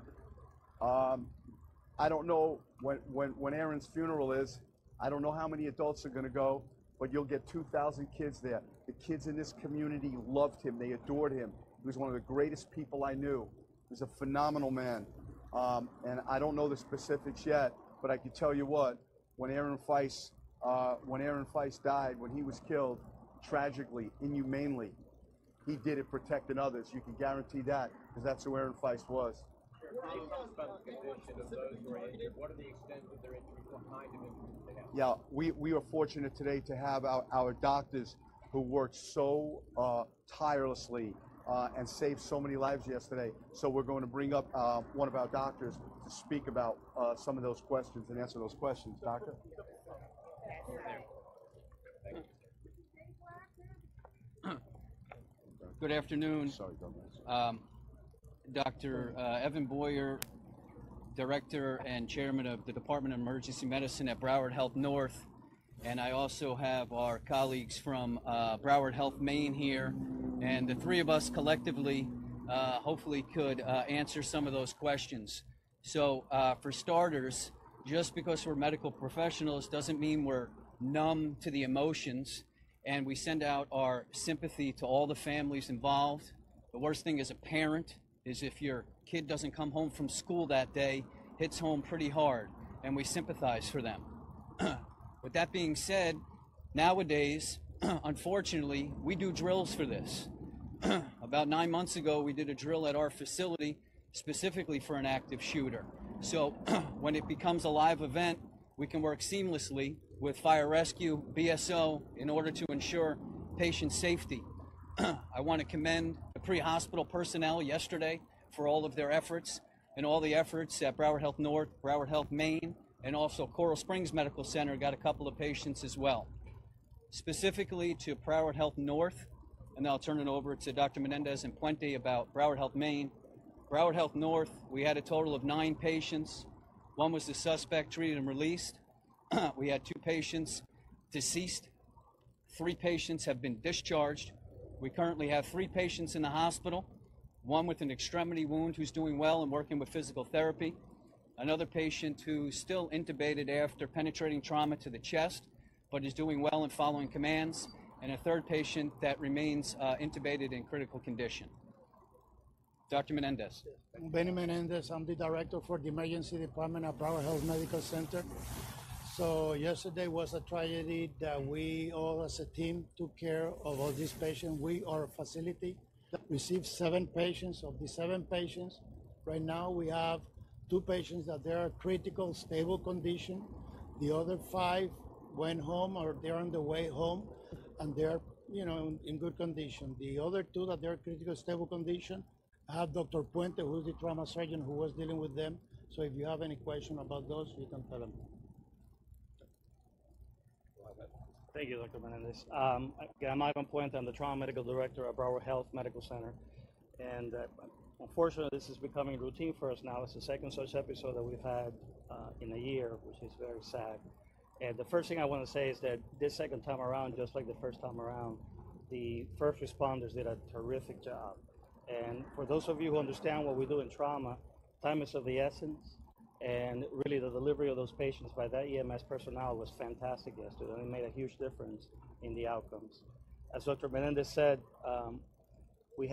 I don't know when Aaron's funeral is. I don't know how many adults are going to go, but you'll get 2,000 kids there. The kids in this community loved him. They adored him. He was one of the greatest people I knew. He was a phenomenal man. And I don't know the specifics yet, but I can tell you what, when Aaron Feist died, when he was killed, tragically, inhumanely, he did it protecting others. You can guarantee that, because that's who Aaron Feist was. Can you tell us about the condition of those who are injured? What are the extent of their injuries? What kind of injuries they have? Yeah, we are fortunate today to have our doctors who worked so tirelessly and saved so many lives yesterday. So we're going to bring up one of our doctors to speak about some of those questions and answer those questions. Doctor? Good afternoon. Sorry, Dr. Evan Boyer, Director and Chairman of the Department of Emergency Medicine at Broward Health North. And I also have our colleagues from Broward Health Maine here. And the three of us collectively hopefully could answer some of those questions. So for starters, just because we're medical professionals doesn't mean we're numb to the emotions. And we send out our sympathy to all the families involved. The worst thing as a parent is if your kid doesn't come home from school that day, hits home pretty hard, and we sympathize for them. With that being said, nowadays, unfortunately, we do drills for this. About 9 months ago, we did a drill at our facility specifically for an active shooter. So when it becomes a live event, we can work seamlessly with fire rescue, BSO, in order to ensure patient safety. I want to commend the pre-hospital personnel yesterday for all of their efforts and all the efforts at Broward Health North, Broward Health Maine, and also Coral Springs Medical Center got a couple of patients as well. Specifically to Broward Health North, and then I'll turn it over to Dr. Menendez and Puente about Broward Health Maine. Broward Health North, we had a total of 9 patients. One was the suspect treated and released. We had 2 patients deceased. 3 patients have been discharged. We currently have 3 patients in the hospital, one with an extremity wound who's doing well and working with physical therapy, another patient who's still intubated after penetrating trauma to the chest, but is doing well and following commands, and a third patient that remains intubated in critical condition. Dr. Menendez. Benny Menendez, I'm the director for the emergency department at Broward Health Medical Center. So yesterday was a tragedy that we all as a team took care of all these patients. We, our facility, received 7 patients. Of the 7 patients, right now we have 2 patients that they are critical, stable condition. The other 5 went home or they're on the way home and they're, in good condition. The other 2 that they're critical, stable condition, I have Dr. Puente, who's the trauma surgeon who was dealing with them. So if you have any question about those, you can tell them. Thank you, Dr. Menendez. Again, I'm Ivan Puente. I'm the Trauma Medical Director at Broward Health Medical Center. And unfortunately, this is becoming routine for us now. It's the second such episode that we've had in a year, which is very sad. And the first thing I want to say is that this second time around, just like the first time around, the first responders did a terrific job. And for those of you who understand what we do in trauma, time is of the essence. And really the delivery of those patients by that EMS personnel was fantastic yesterday, and it made a huge difference in the outcomes. As Dr. Menendez said, we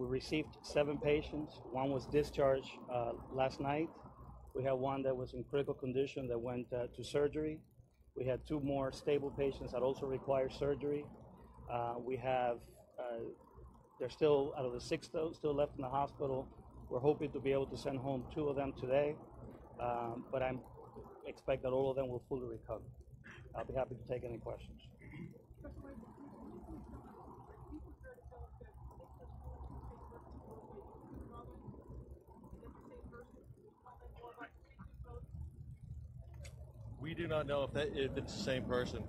received 7 patients. 1 was discharged last night. We had 1 that was in critical condition that went to surgery. We had 2 more stable patients that also require surgery. There's still, out of the 6 still left in the hospital, we're hoping to be able to send home 2 of them today. But I expect that all of them will fully recover. I'll be happy to take any questions. We do not know if it's the same person.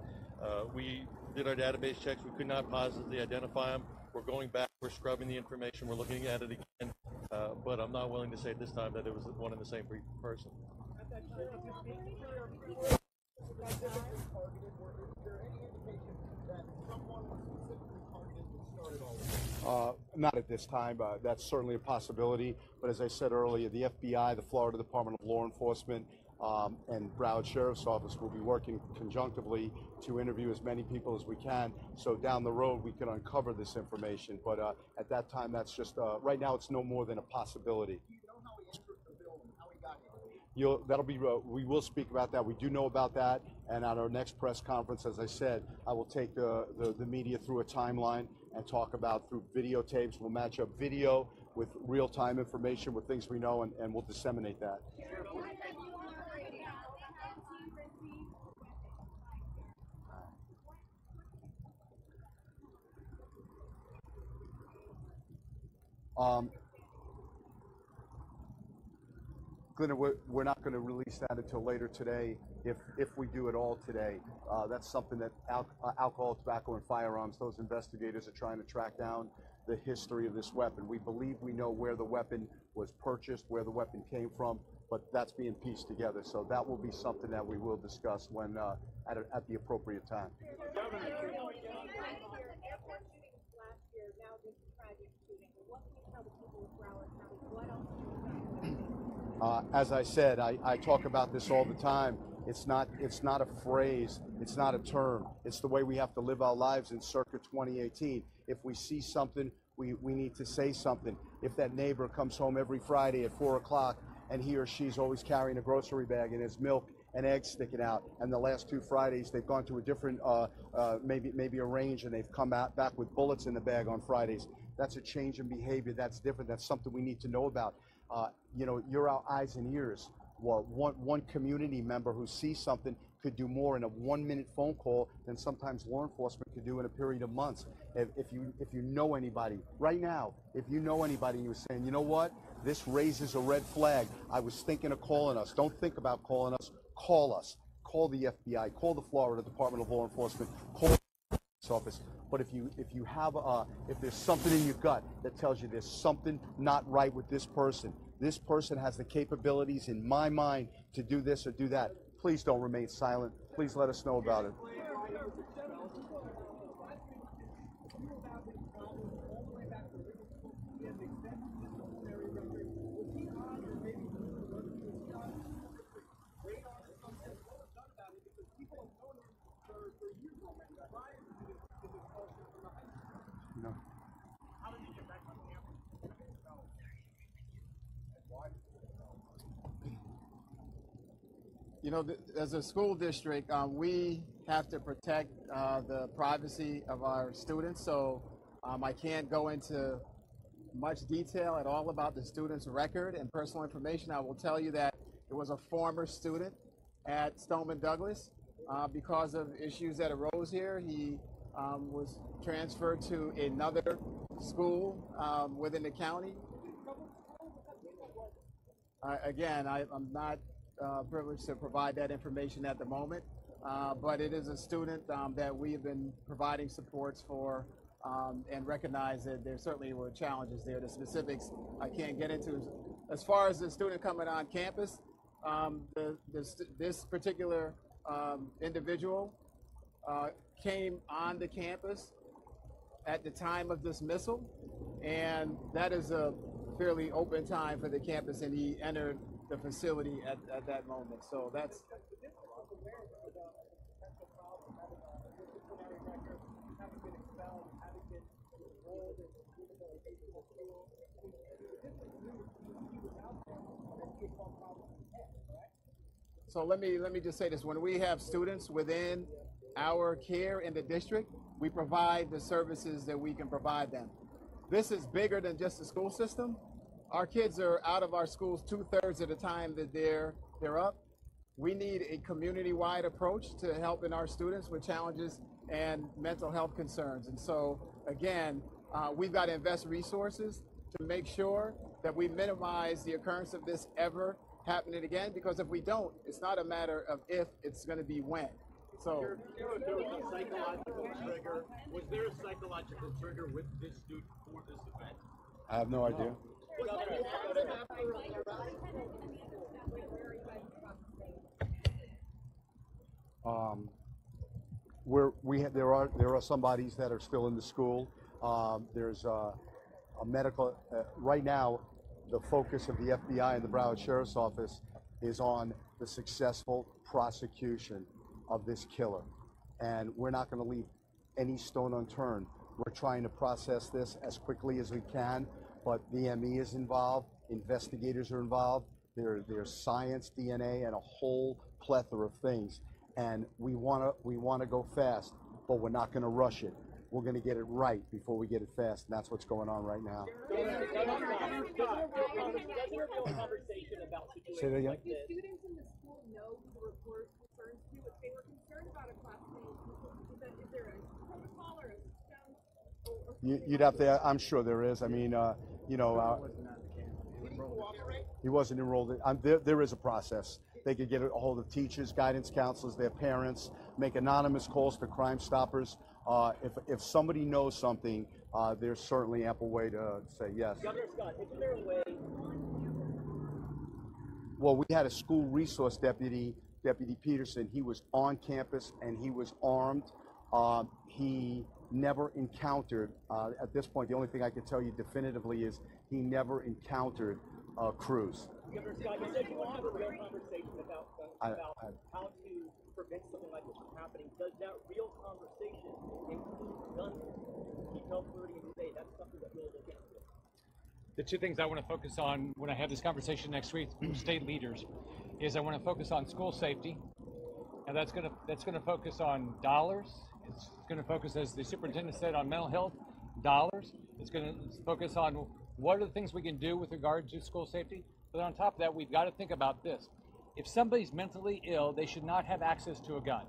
We did our database checks. We could not positively identify him. We're going back. We're scrubbing the information. We're looking at it again. But I'm not willing to say at this time that it was one and the same person. Not at this time. That's certainly a possibility. But as I said earlier, the FBI, the Florida Department of Law Enforcement, and Broward Sheriff's Office will be working conjunctively to interview as many people as we can. So down the road, we can uncover this information. But at that time, that's just, right now, it's no more than a possibility. That'll be, we will speak about that. We do know about that. And at our next press conference, as I said, I will take the media through a timeline and talk about through videotapes. We'll match up video with real-time information with things we know, and we'll disseminate that. Glenna, we're not going to release that until later today, if we do it all today. That's something that alcohol, tobacco, and firearms, those investigators are trying to track down the history of this weapon. We believe we know where the weapon was purchased, where the weapon came from, but that's being pieced together. So that will be something that we will discuss when at the appropriate time. As I said, I talk about this all the time. It's not a phrase, it's not a term. It's the way we have to live our lives in circa 2018. If we see something, we need to say something. If that neighbor comes home every Friday at 4 o'clock and he or she's always carrying a grocery bag and there's milk and eggs sticking out, and the last 2 Fridays they've gone to a different, maybe a range, and they've come back with bullets in the bag on Fridays, that's a change in behavior. That's different. That's something we need to know about. You know, you're our eyes and ears. Well, one community member who sees something could do more in a 1-minute phone call than sometimes law enforcement could do in a period of months. If you know anybody right now, if you know anybody and you're saying, you know what, this raises a red flag, I was thinking of calling us. Don't think about calling us. Call us. Call the FBI. Call the Florida Department of Law Enforcement. Call the office. But if there's something in your gut that tells you there's something not right with this person has the capabilities in my mind to do this or do that, please don't remain silent. Please let us know about it. No. You know, as a school district, we have to protect the privacy of our students, so I can't go into much detail at all about the student's record and personal information. I will tell you that it was a former student at Stoneman Douglas. Because of issues that arose here, he was transferred to another school within the county. Again, I'm not privileged to provide that information at the moment, but it is a student that we have been providing supports for, and recognize that there certainly were challenges there. The specifics I can't get into. As far as the student coming on campus, this particular individual came on the campus at the time of dismissal, and that is a fairly open time for the campus, and he entered the facility at that moment. So that's so let me just say this. When we have students within our care in the district, we provide the services that we can provide them. This is bigger than just the school system. Our kids are out of our schools 2/3 of the time that they're up. we need a community-wide approach to helping our students with challenges and mental health concerns. And so, again, we've got to invest resources to make sure that we minimize the occurrence of this ever happening again, because if we don't, it's not a matter of if, it's going to be when. So, There was a psychological trigger. Was there a psychological trigger with this student for this event? I have no idea. There are some bodies that are still in the school. There's a medical right now. The focus of the FBI and the Broward Sheriff's Office is on the successful prosecution of this killer, and we're not going to leave any stone unturned. We're trying to process this as quickly as we can, but the ME is involved, investigators are involved, there's science, DNA, and a whole plethora of things. And we want to go fast, but we're not going to rush it. We're going to get it right before we get it fast, and that's what's going on right now. Say that again? Do students in the school know who the report concerns to? If they were concerned about a classmate, is there a protocol or a system? You'd have to. I'm sure there is. I mean, you know, he wasn't enrolled. There is a process. They could get a hold of teachers, guidance counselors, their parents, make anonymous calls to Crime Stoppers. If somebody knows something, there's certainly ample way to say yes. Governor Scott, isn't there a way? Well, we had a school resource deputy, Deputy Peterson. He was on campus and he was armed. He never encountered, at this point, the only thing I can tell you definitively is he never encountered Cruz. Governor Scott, you said you want to have a real conversation about how to prevent something like this from happening. Does that real conversation include gun detail 30 and today? That's something that we'll look into. The two things I want to focus on when I have this conversation next week with state leaders is I want to focus on school safety, and that's going to focus on dollars. It's going to focus, as the superintendent said, on mental health dollars. It's going to focus on what are the things we can do with regard to school safety. But on top of that, we've got to think about this. If somebody's mentally ill, they should not have access to a gun.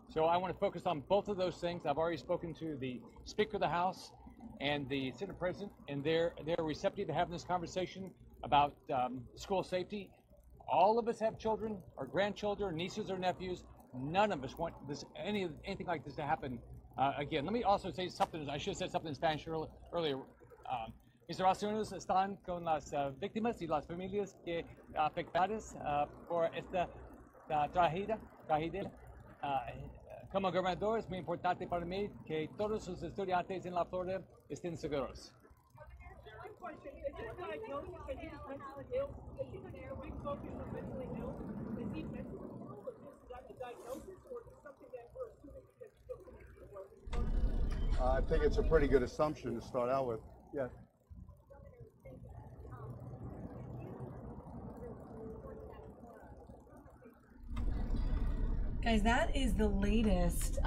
So I want to focus on both of those things. I've already spoken to the Speaker of the House and the Senate President, and they're receptive to having this conversation about school safety. All of us have children, or grandchildren, nieces or nephews. None of us want anything like this to happen again. Let me also say something. I should have said something in Spanish earlier. Mis oraciones están con las víctimas y las familias que afectadas por esta tragedia. Como gobernador es muy importante para mí que todos los estudiantes en la Florida estén seguros. I think it's a pretty good assumption to start out with. Yeah. Guys, that is the latest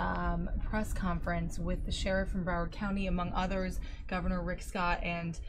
press conference with the sheriff from Broward County, among others, Governor Rick Scott and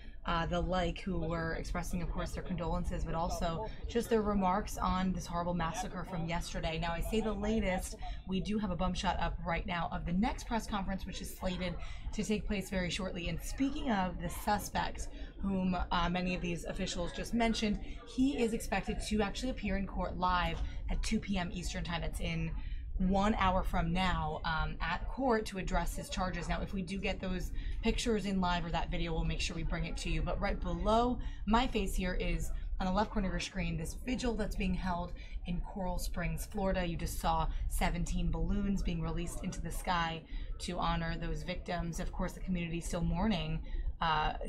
the like, who were expressing, of course, their condolences, but also just their remarks on this horrible massacre from yesterday. Now, I say the latest, we do have a bump shot up right now of the next press conference, which is slated to take place very shortly. And speaking of the suspect, whom many of these officials just mentioned, he is expected to actually appear in court live at 2 p.m. Eastern Time. That's in 1 hour from now at court to address his charges. Now, if we do get those pictures in live or that video, we'll make sure we bring it to you. But right below my face here is, on the left corner of your screen, this vigil that's being held in Coral Springs, Florida. You just saw 17 balloons being released into the sky to honor those victims. Of course, the community still mourning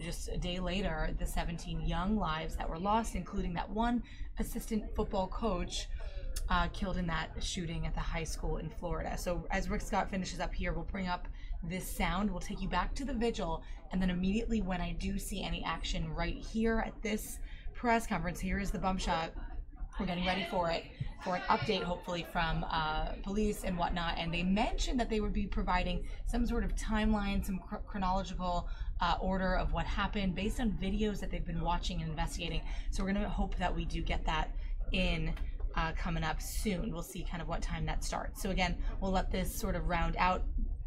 just a day later the 17 young lives that were lost, including that one assistant football coach killed in that shooting at the high school in Florida. So as Rick Scott finishes up here, we'll bring up this sound. We'll take you back to the vigil, and then immediately when I do see any action right here at this press conference, here is the bump shot. We're getting ready for it, for an update hopefully from police and whatnot. And they mentioned that they would be providing some sort of timeline, some chronological order of what happened based on videos that they've been watching and investigating. So we're going to hope that we do get that in coming up soon. We'll see kind of what time that starts. So again, we'll let this sort of round out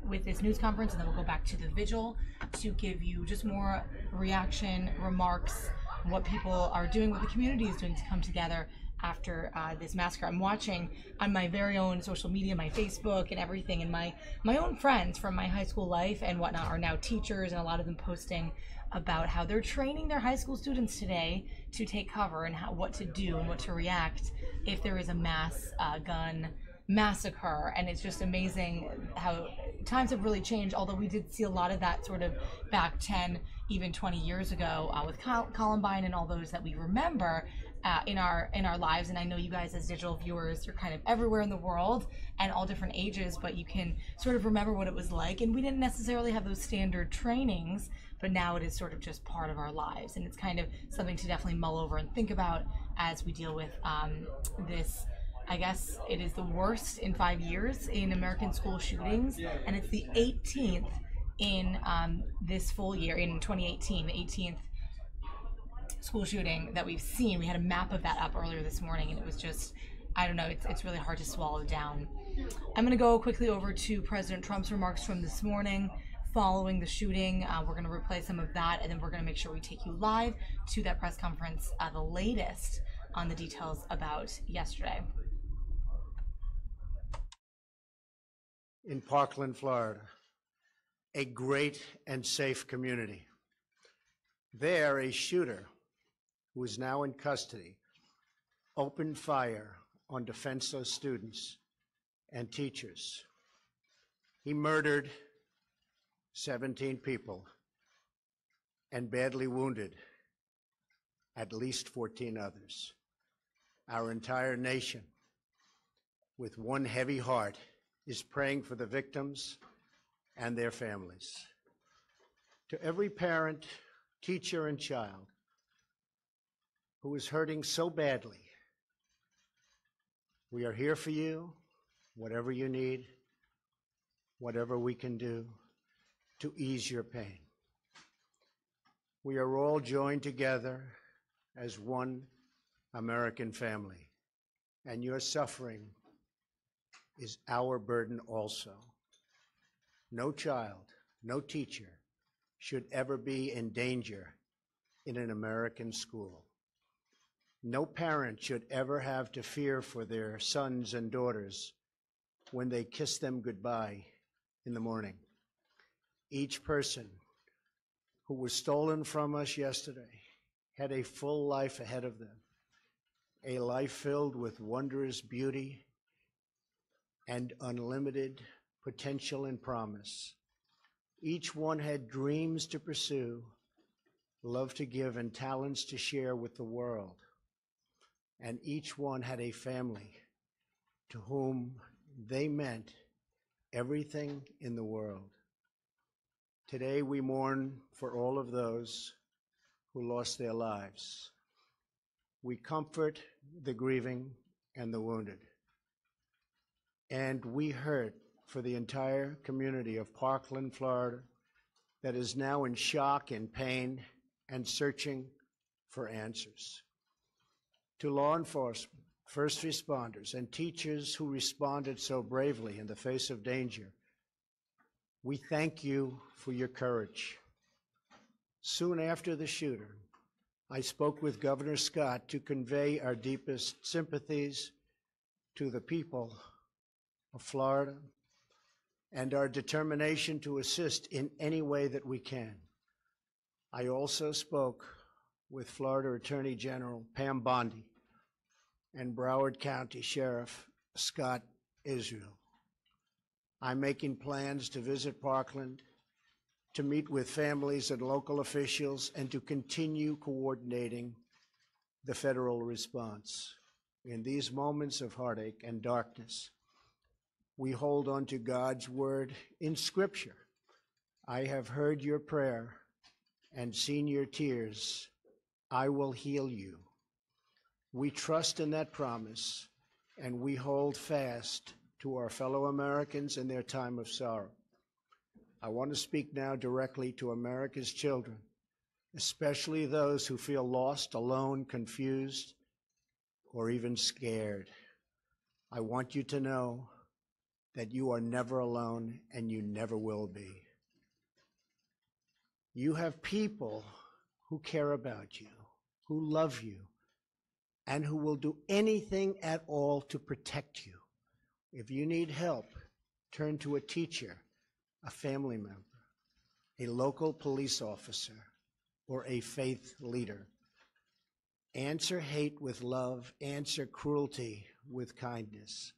with this news conference, and then we'll go back to the vigil to give you just more reaction, remarks, what people are doing, what the community is doing to come together after this massacre. I'm watching on my very own social media, my Facebook and everything, and my own friends from my high school life and whatnot are now teachers, and a lot of them posting about how they're training their high school students today to take cover and what to do and what to react if there is a mass gun massacre. And it's just amazing how times have really changed, although we did see a lot of that sort of back 10, even 20 years ago with Columbine and all those that we remember in our lives. And I know you guys as digital viewers, you're kind of everywhere in the world and all different ages, but you can sort of remember what it was like. And we didn't necessarily have those standard trainings, but now it is sort of just part of our lives. And it's kind of something to definitely mull over and think about as we deal with this. I guess it is the worst in 5 years in American school shootings, and it's the 18th in this full year, in 2018, the 18th school shooting that we've seen. We had a map of that up earlier this morning, and it was just, I don't know, it's really hard to swallow down. I'm going to go quickly over to President Trump's remarks from this morning following the shooting. We're going to replay some of that, and then we're going to make sure we take you live to that press conference, the latest on the details about yesterday. In Parkland, Florida, a great and safe community. There, a shooter who is now in custody opened fire on defenseless students and teachers. He murdered 17 people and badly wounded at least 14 others. Our entire nation, with one heavy heart, is praying for the victims and their families. To every parent, teacher, and child who is hurting so badly, we are here for you, whatever you need, whatever we can do to ease your pain. We are all joined together as one American family, and your suffering is our burden also. No child, no teacher should ever be in danger in an American school. No parent should ever have to fear for their sons and daughters when they kiss them goodbye in the morning. Each person who was stolen from us yesterday had a full life ahead of them, a life filled with wondrous beauty and unlimited potential and promise. Each one had dreams to pursue, love to give, and talents to share with the world. And each one had a family to whom they meant everything in the world. Today we mourn for all of those who lost their lives. We comfort the grieving and the wounded. And we hurt for the entire community of Parkland, Florida, that is now in shock and pain and searching for answers. To law enforcement, first responders, and teachers who responded so bravely in the face of danger, we thank you for your courage. Soon after the shooter, I spoke with Governor Scott to convey our deepest sympathies to the people of Florida and our determination to assist in any way that we can. I also spoke with Florida Attorney General Pam Bondi and Broward County Sheriff Scott Israel. I'm making plans to visit Parkland, to meet with families and local officials, and to continue coordinating the federal response. In these moments of heartache and darkness, we hold on to God's word in Scripture. I have heard your prayer and seen your tears. I will heal you. We trust in that promise, and we hold fast to our fellow Americans in their time of sorrow. I want to speak now directly to America's children, especially those who feel lost, alone, confused, or even scared, I want you to know that you are never alone and you never will be. You have people who care about you, who love you, and who will do anything at all to protect you. If you need help, turn to a teacher, a family member, a local police officer, or a faith leader. Answer hate with love, answer cruelty with kindness.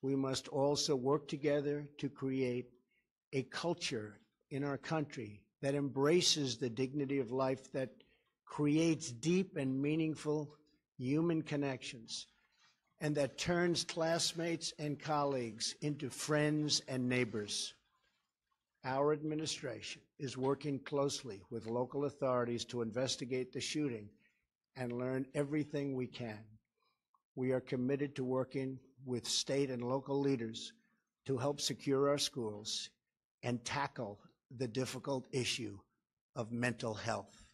We must also work together to create a culture in our country that embraces the dignity of life, that creates deep and meaningful human connections, and that turns classmates and colleagues into friends and neighbors. Our administration is working closely with local authorities to investigate the shooting and learn everything we can. We are committed to working with state and local leaders to help secure our schools and tackle the difficult issue of mental health.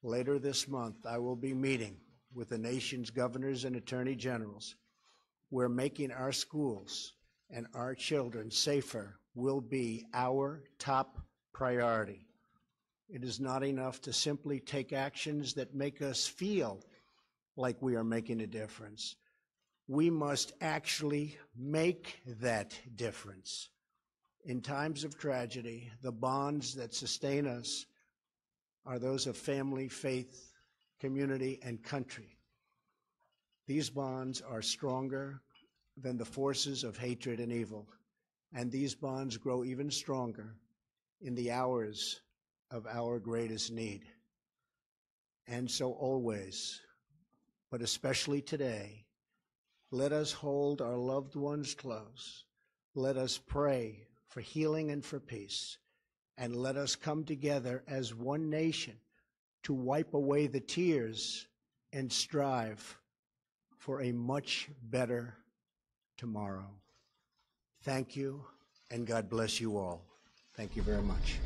Later this month, I will be meeting with the nation's governors and attorney generals, where making our schools and our children safer will be our top priority. It is not enough to simply take actions that make us feel like we are making a difference. We must actually make that difference. In times of tragedy, the bonds that sustain us are those of family, faith, community, and country. These bonds are stronger than the forces of hatred and evil, and these bonds grow even stronger in the hours of our greatest need. And so always, but especially today, let us hold our loved ones close. Let us pray for healing and for peace, and let us come together as one nation to wipe away the tears and strive for a much better tomorrow. Thank you, and God bless you all. Thank you very much.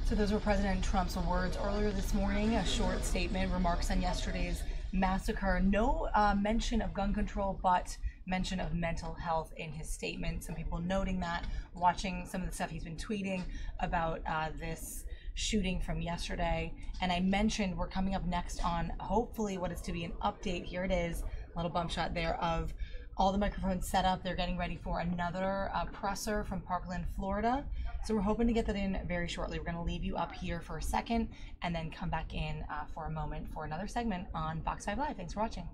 So those were President Trump's words earlier this morning, a short statement, remarks on yesterday's massacre. No mention of gun control, but mention of mental health in his statement. Some people noting that, watching some of the stuff he's been tweeting about this shooting from yesterday. And I mentioned we're coming up next on hopefully what is to be an update. Here it is, a little bump shot there of all the microphones set up. They're getting ready for another presser from Parkland, Florida. So we're hoping to get that in very shortly. We're going to leave you up here for a second and then come back in for a moment for another segment on Fox 5 Live. Thanks for watching.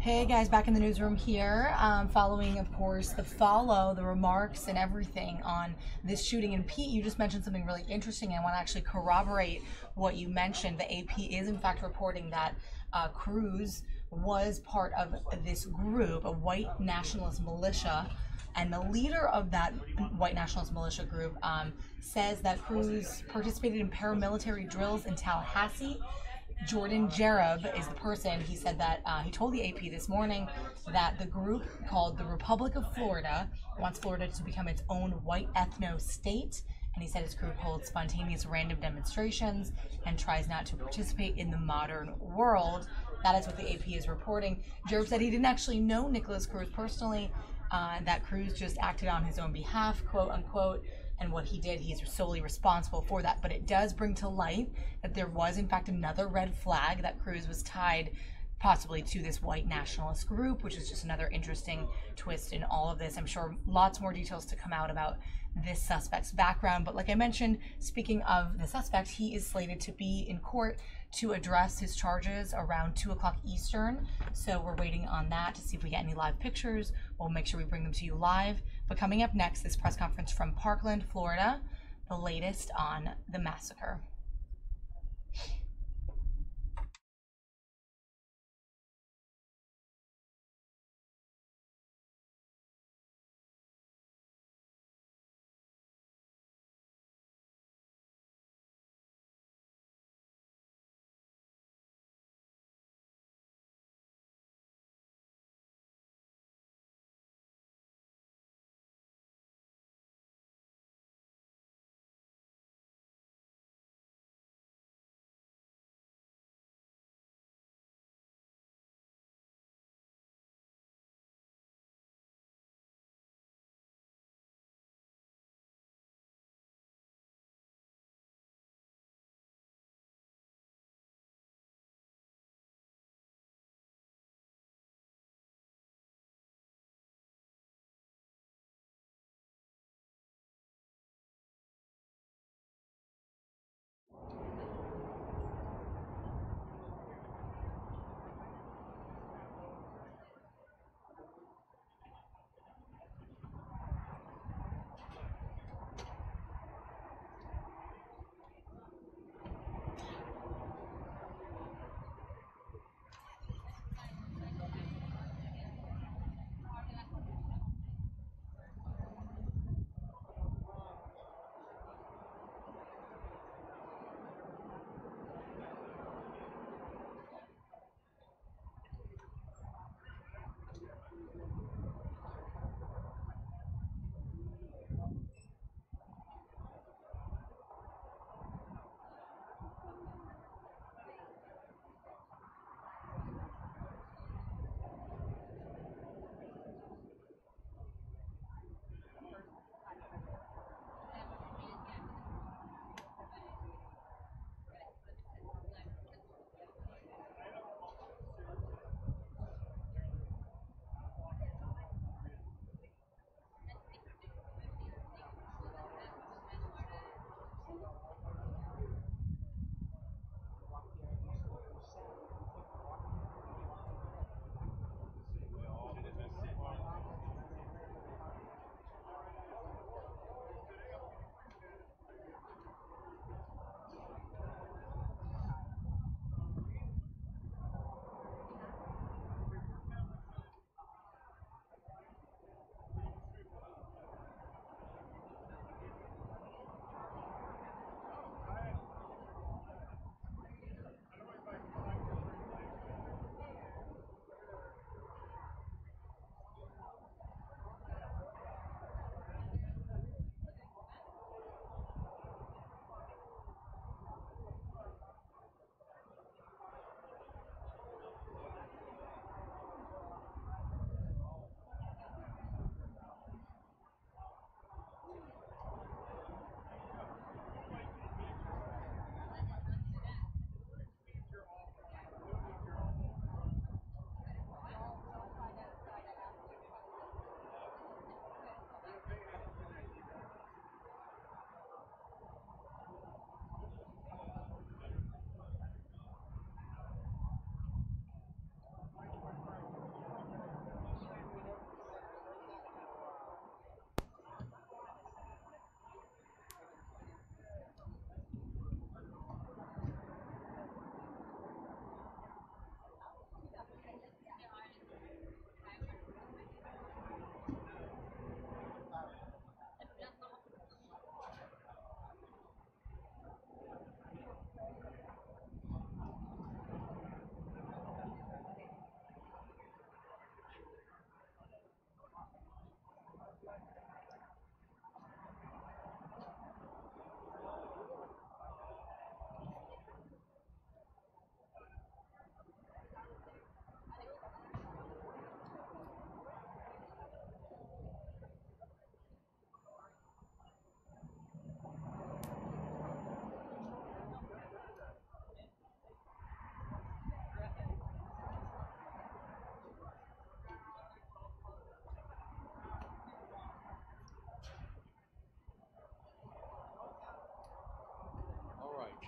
Hey guys, back in the newsroom here, following, of course, the remarks and everything on this shooting. And Pete, you just mentioned something really interesting. I want to actually corroborate what you mentioned. The AP is in fact reporting that Cruz was part of this group, a white nationalist militia, and the leader of that white nationalist militia group says that Cruz participated in paramilitary drills in Tallahassee. Jordan Jareb is the person. He said that he told the AP this morning that the group called the Republic of Florida wants Florida to become its own white ethno state. And he said his group holds spontaneous random demonstrations and tries not to participate in the modern world. That is what the AP is reporting. Jareb said he didn't actually know Nikolas Cruz personally, that Cruz just acted on his own behalf, quote unquote. And what he did, he's solely responsible for that. But it does bring to light that there was, in fact, another red flag, that Cruz was tied possibly to this white nationalist group, which is just another interesting twist in all of this. I'm sure lots more details to come out about this suspect's background. But like I mentioned, speaking of the suspect, he is slated to be in court to address his charges around 2 o'clock Eastern. So we're waiting on that to see if we get any live pictures. We'll make sure we bring them to you live. But coming up next, this press conference from Parkland, Florida, the latest on the massacre.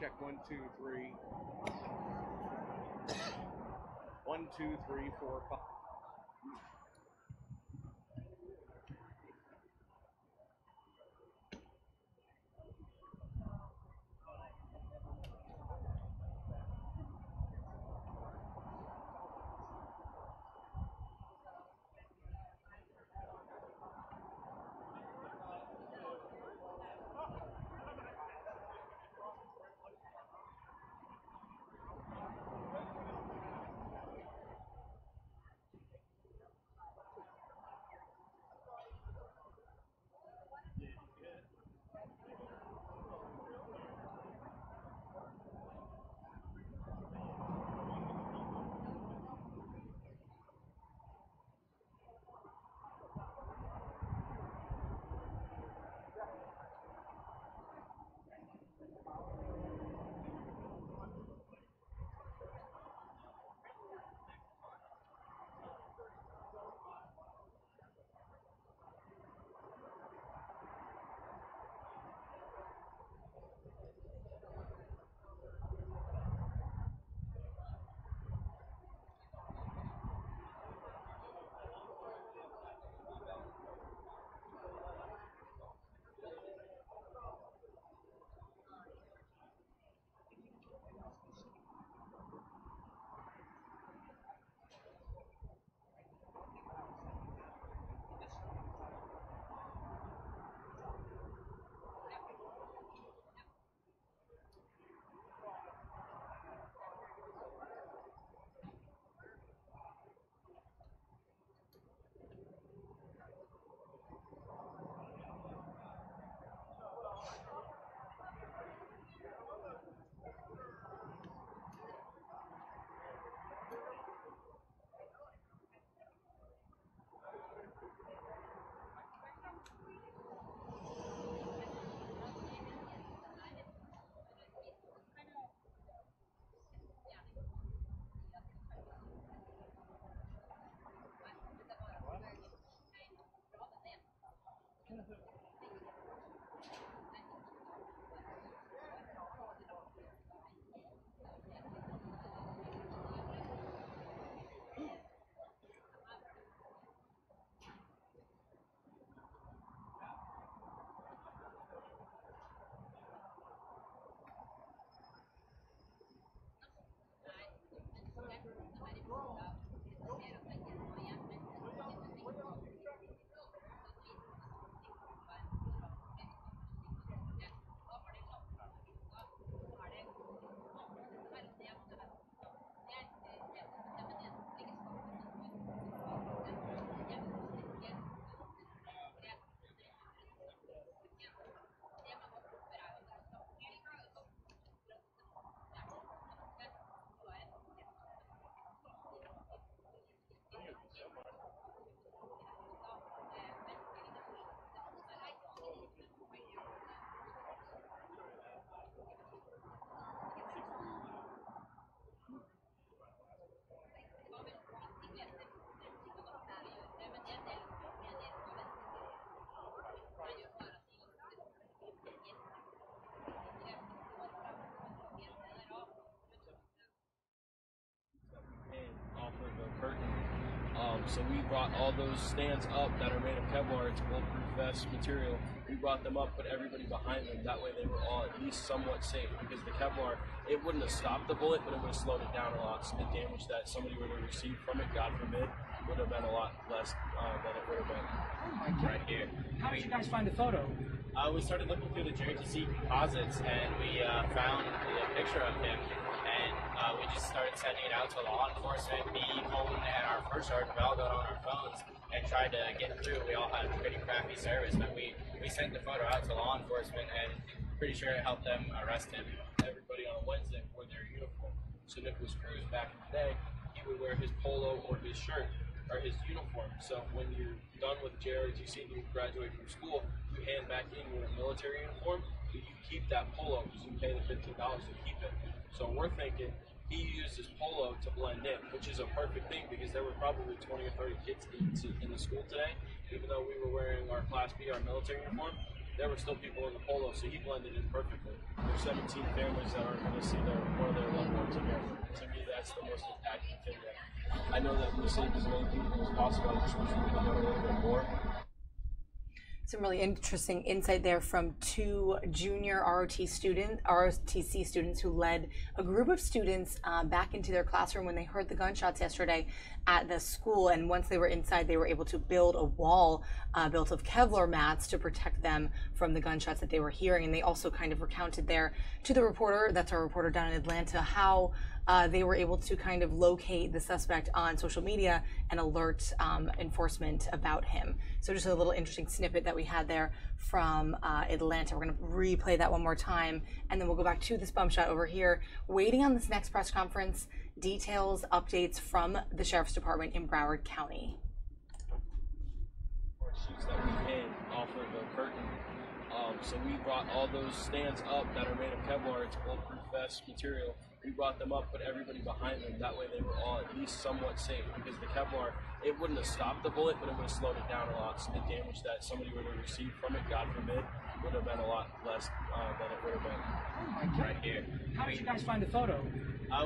check 1, 2, 3. 1, 2, 3, 4, 5. So we brought all those stands up that are made of Kevlar. It's bulletproof vest material. We brought them up, put everybody behind them. That way they were all at least somewhat safe, because the Kevlar, it wouldn't have stopped the bullet, but it would have slowed it down a lot. So the damage that somebody would have received from it, God forbid, would have been a lot less than it would have been right here. How did you guys find the photo? We started looking through the JRTC composites, and we found a picture of him, and we just started sending it out to law enforcement. Me, Colton, and our first sergeant all got on our phones and tried to get through. We all had pretty crappy service, but we sent the photo out to law enforcement, and pretty sure it helped them arrest him. Everybody on Wednesday wore their uniform. So Nikolas Cruz, back in the day, he would wear his polo or his shirt or his uniform. So when you're done with JRTC and you graduate from school, you hand back in your military uniform, but you keep that polo because you pay the $15 to keep it. So we're thinking he used his polo to blend in, which is a perfect thing because there were probably 20 or 30 kids in the school today. Even though we were wearing our Class B, our military uniform, there were still people in the polo, so he blended in perfectly. There's 17 families that aren't going to see one of their loved ones again. To me, that's the most impactful thing. I know that we saved as many people as possible. I just wish we could have done a little bit more. Some really interesting insight there from two junior ROTC students who led a group of students back into their classroom when they heard the gunshots yesterday at the school. And once they were inside, they were able to build a wall built of Kevlar mats to protect them from the gunshots that they were hearing. And they also kind of recounted there to the reporter, that's our reporter down in Atlanta, how they were able to kind of locate the suspect on social media and alert enforcement about him. So just a little interesting snippet that we had there from Atlanta. We're going to replay that one more time, and then we'll go back to this bump shot over here, waiting on this next press conference, details, updates from the Sheriff's Department in Broward County. Sheets that we hang off of the curtain. So we brought all those stands up that are made of Kevlar. It's bulletproof vest material. We brought them up, put everybody behind them. That way they were all at least somewhat safe, because the Kevlar, it wouldn't have stopped the bullet, but it would have slowed it down a lot. So the damage that somebody would have received from it, God forbid, would have been a lot less than it would have been right here. How did you guys find the photo?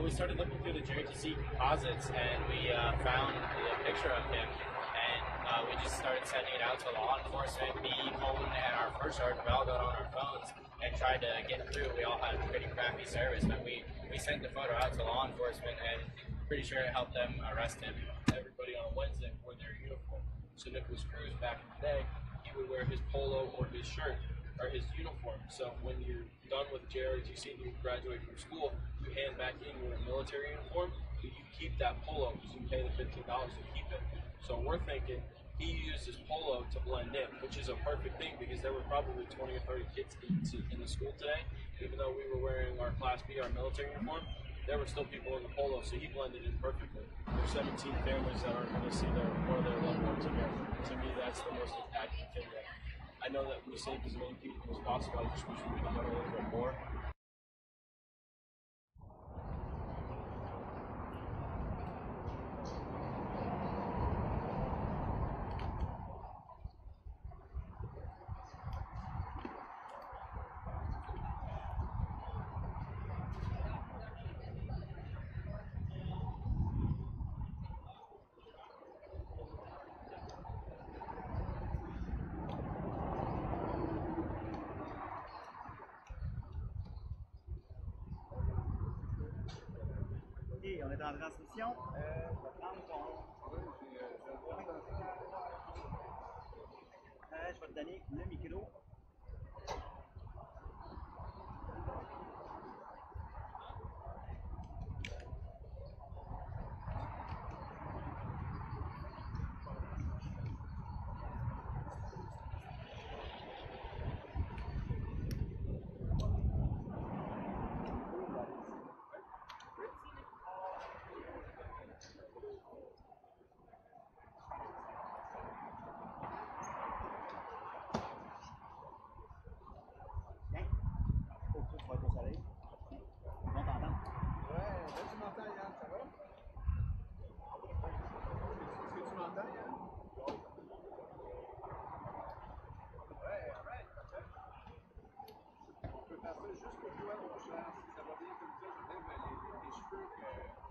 We started looking through the JTC composites, and we found a picture of him. And we just started sending it out to law enforcement. Me, Colton, and our first sergeant, we all got on our phones and tried to get through. We all had pretty crappy service, but we sent the photo out to law enforcement, and pretty sure it helped them arrest him. Everybody on Wednesday wore their uniform. So Nikolas Cruz, back in the day, he would wear his polo or his shirt or his uniform. So when you're done with JROTC and you graduate from school, you hand back in your military uniform, but you keep that polo because you pay the $15 to keep it. So we're thinking he used his polo to blend in, which is a perfect thing because there were probably 20 or 30 kids in the school today. Even though we were wearing our Class B, our military uniform, there were still people in the polo, so he blended in perfectly. There's 17 families that aren't going to see one of their loved ones again. To me, that's the most impactful thing. I know that we saved as many people as possible. I just wish we could have done a little bit more. On est en transmission. Je vais prendre je vais te donner le micro.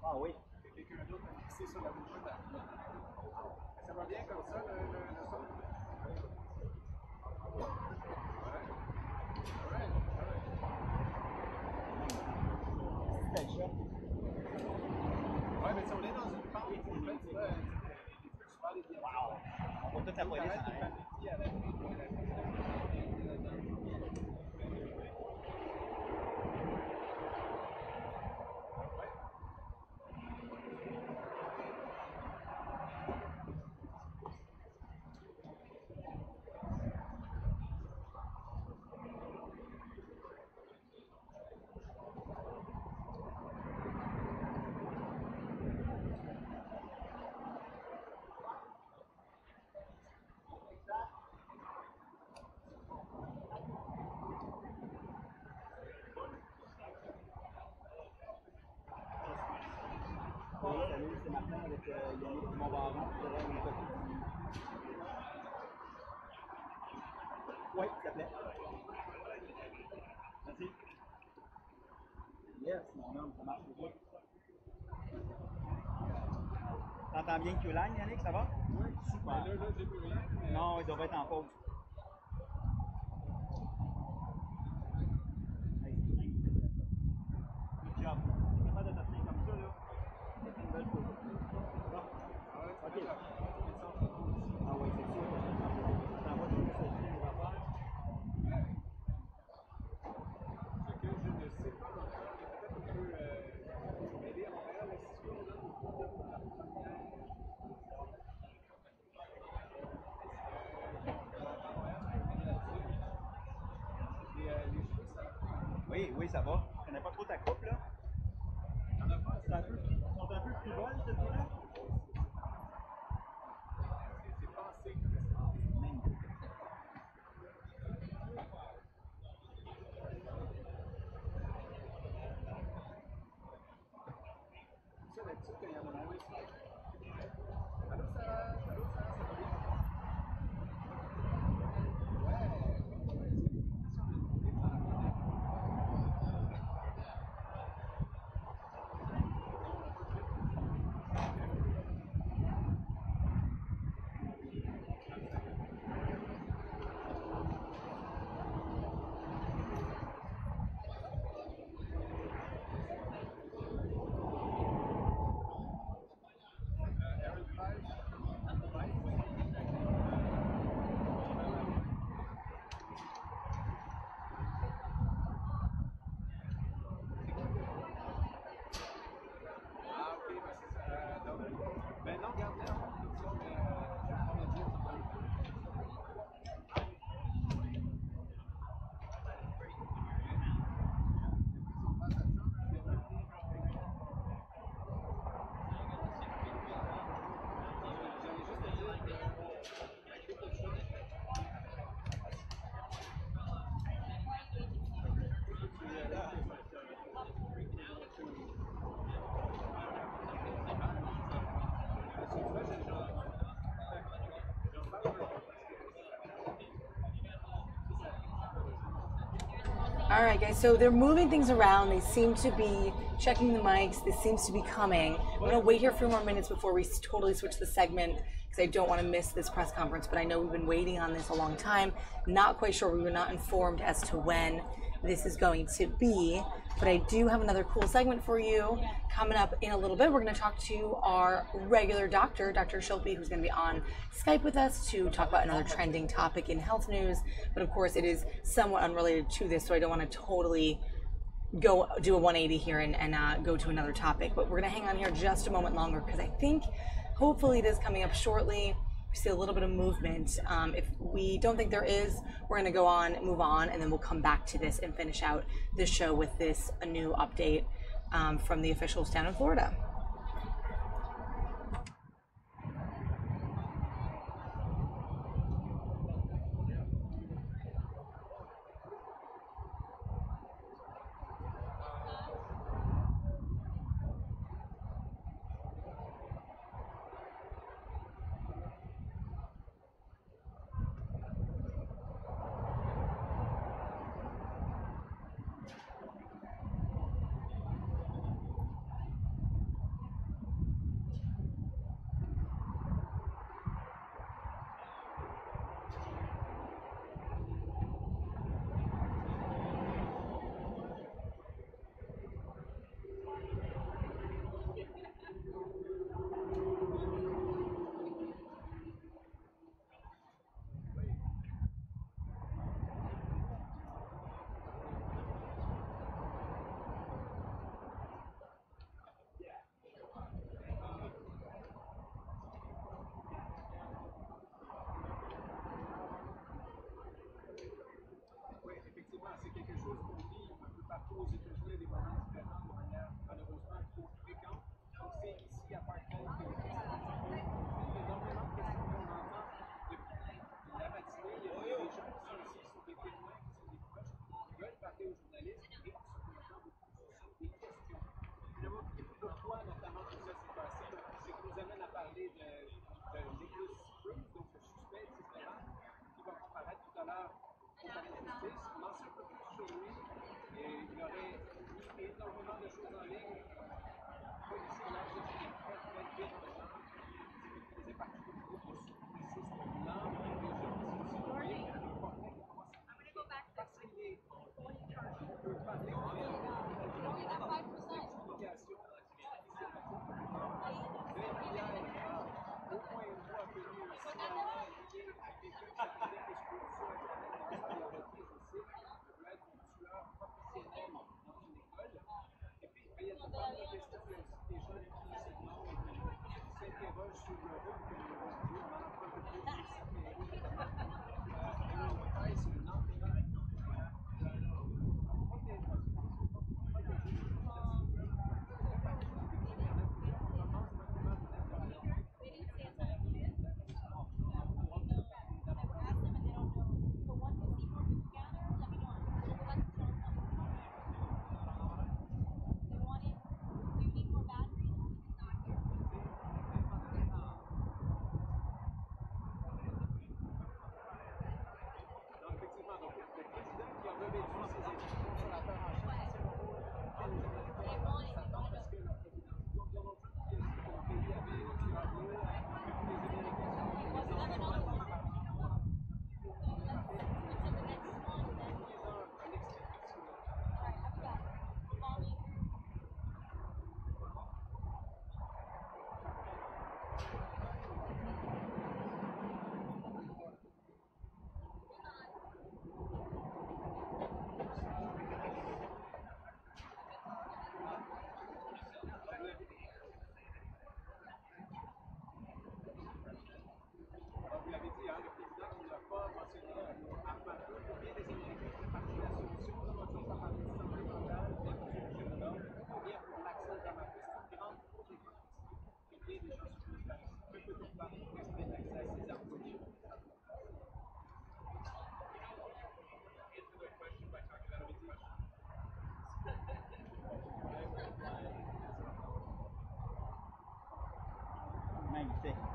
Ah oui. Quelqu'un d'autre a fixé sur la bouche. Ça va bien comme ça, le son? Ouais, mais si on est dans une pente, tu peux super les bien. Wow! On va tout la police en arrière. Salut, c'est Martin avec Yannick Montbaron. Oui, s'il te plaît. T'entends bien que line, Yannick, ça va? Oui, super. Là, j'ai plus rien. Non, il devrait être en pause. Good job. T'es capable de t'appeler comme ça, là? C'est une belle photo. OK. Ah oui, c'est sûr que je t'envoie tout ça, les affaires. Ce que je ne sais pas, peut-être un peu m'aider à Montréal, est-ce que oui, oui, ça va. Tu connais pas trop ta coupe, là? Ils sont un peu frivoles, cette fois-là? C'est passé. Ça, d'habitude, quand il y en a moins, c'est... Allô, Sarah? Allô, Sarah, ça va bien? All right, guys, so they're moving things around. They seem to be checking the mics. This seems to be coming. I'm going to wait here a few more minutes before we totally switch the segment because I don't want to miss this press conference, but I know we've been waiting on this a long time. Not quite sure. We were not informed as to when this is going to be, but I do have another cool segment for you coming up in a little bit. We're going to talk to our regular doctor, Dr. Schulpe, who's going to be on Skype with us to talk about another trending topic in health news. But of course, it is somewhat unrelated to this, so I don't want to totally go do a 180 here and go to another topic. But we're going to hang on here just a moment longer because I think hopefully it is coming up shortly. We see a little bit of movement. If we don't think there is, we're going to go on, move on, and then we'll come back to this and finish out this show with this a new update from the officials down in Florida.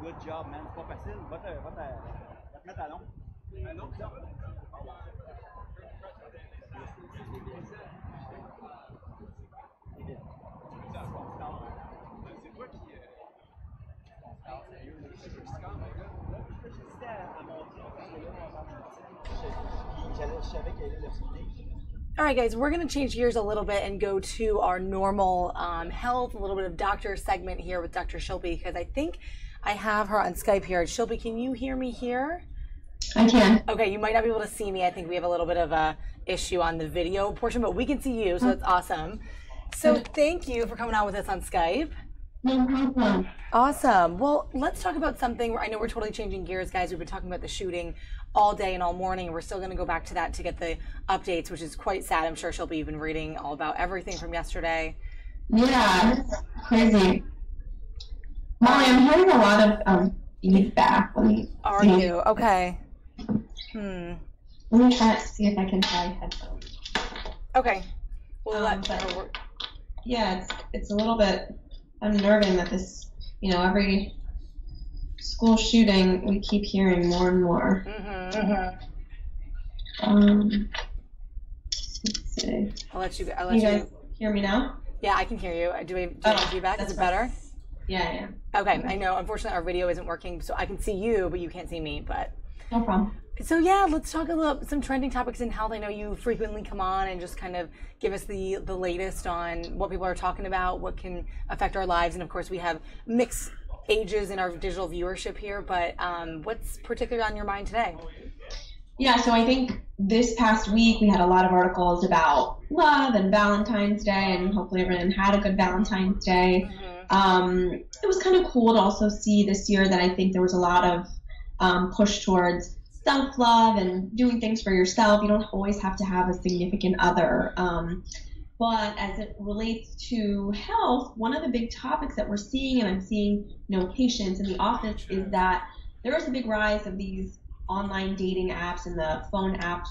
Good job, man. C'est pas facile. Va te mettre à l'ombre. C'est toi qui... All right, guys, we're going to change gears a little bit and go to our normal health, a little bit of doctor segment here with Dr. Shilpi, because I think I have her on Skype here. Shilpi, can you hear me here? I can. Okay, you might not be able to see me. I think we have a little bit of a issue on the video portion, but we can see you, so that's awesome. So thank you for coming on with us on Skype. No problem. Awesome. Well, let's talk about something. I know we're totally changing gears, guys. We've been talking about the shooting all day and all morning, and we're still going to go back to that to get the updates, which is quite sad. I'm sure she'll be even reading all about everything from yesterday. Yeah, it's crazy. Molly, I'm hearing a lot of feedback. Are you? Okay. Let me try to see if I can try headphones. Okay. We'll let her work. Yeah, it's a little bit unnerving that this, every school shooting, we keep hearing more and more. Let's see. I'll let you guys hear me now? Yeah, I can hear you. Do we have feedback? Is it better? Yeah. Okay, I know. Unfortunately, our video isn't working, so I can see you, but you can't see me. But no problem. So yeah, let's talk about some trending topics in health. I know you frequently come on and just kind of give us the latest on what people are talking about, what can affect our lives, and of course we have mixed ages in our digital viewership here. But what's particularly on your mind today? Yeah, so I think this past week we had a lot of articles about love and Valentine's Day, and hopefully everyone had a good Valentine's Day. It was kind of cool to also see this year that I think there was a lot of push towards self-love and doing things for yourself. You don't always have to have a significant other. But as it relates to health, one of the big topics that we're seeing, and I'm seeing patients in the office, is that there is a big rise of these online dating apps and the phone apps,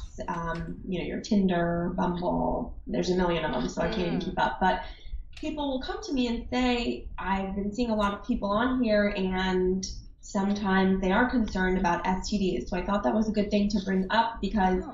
your Tinder, Bumble, there's a million of them, so I can't even keep up. But people will come to me and say, I've been seeing a lot of people on here, and sometimes they are concerned about STDs. So I thought that was a good thing to bring up, because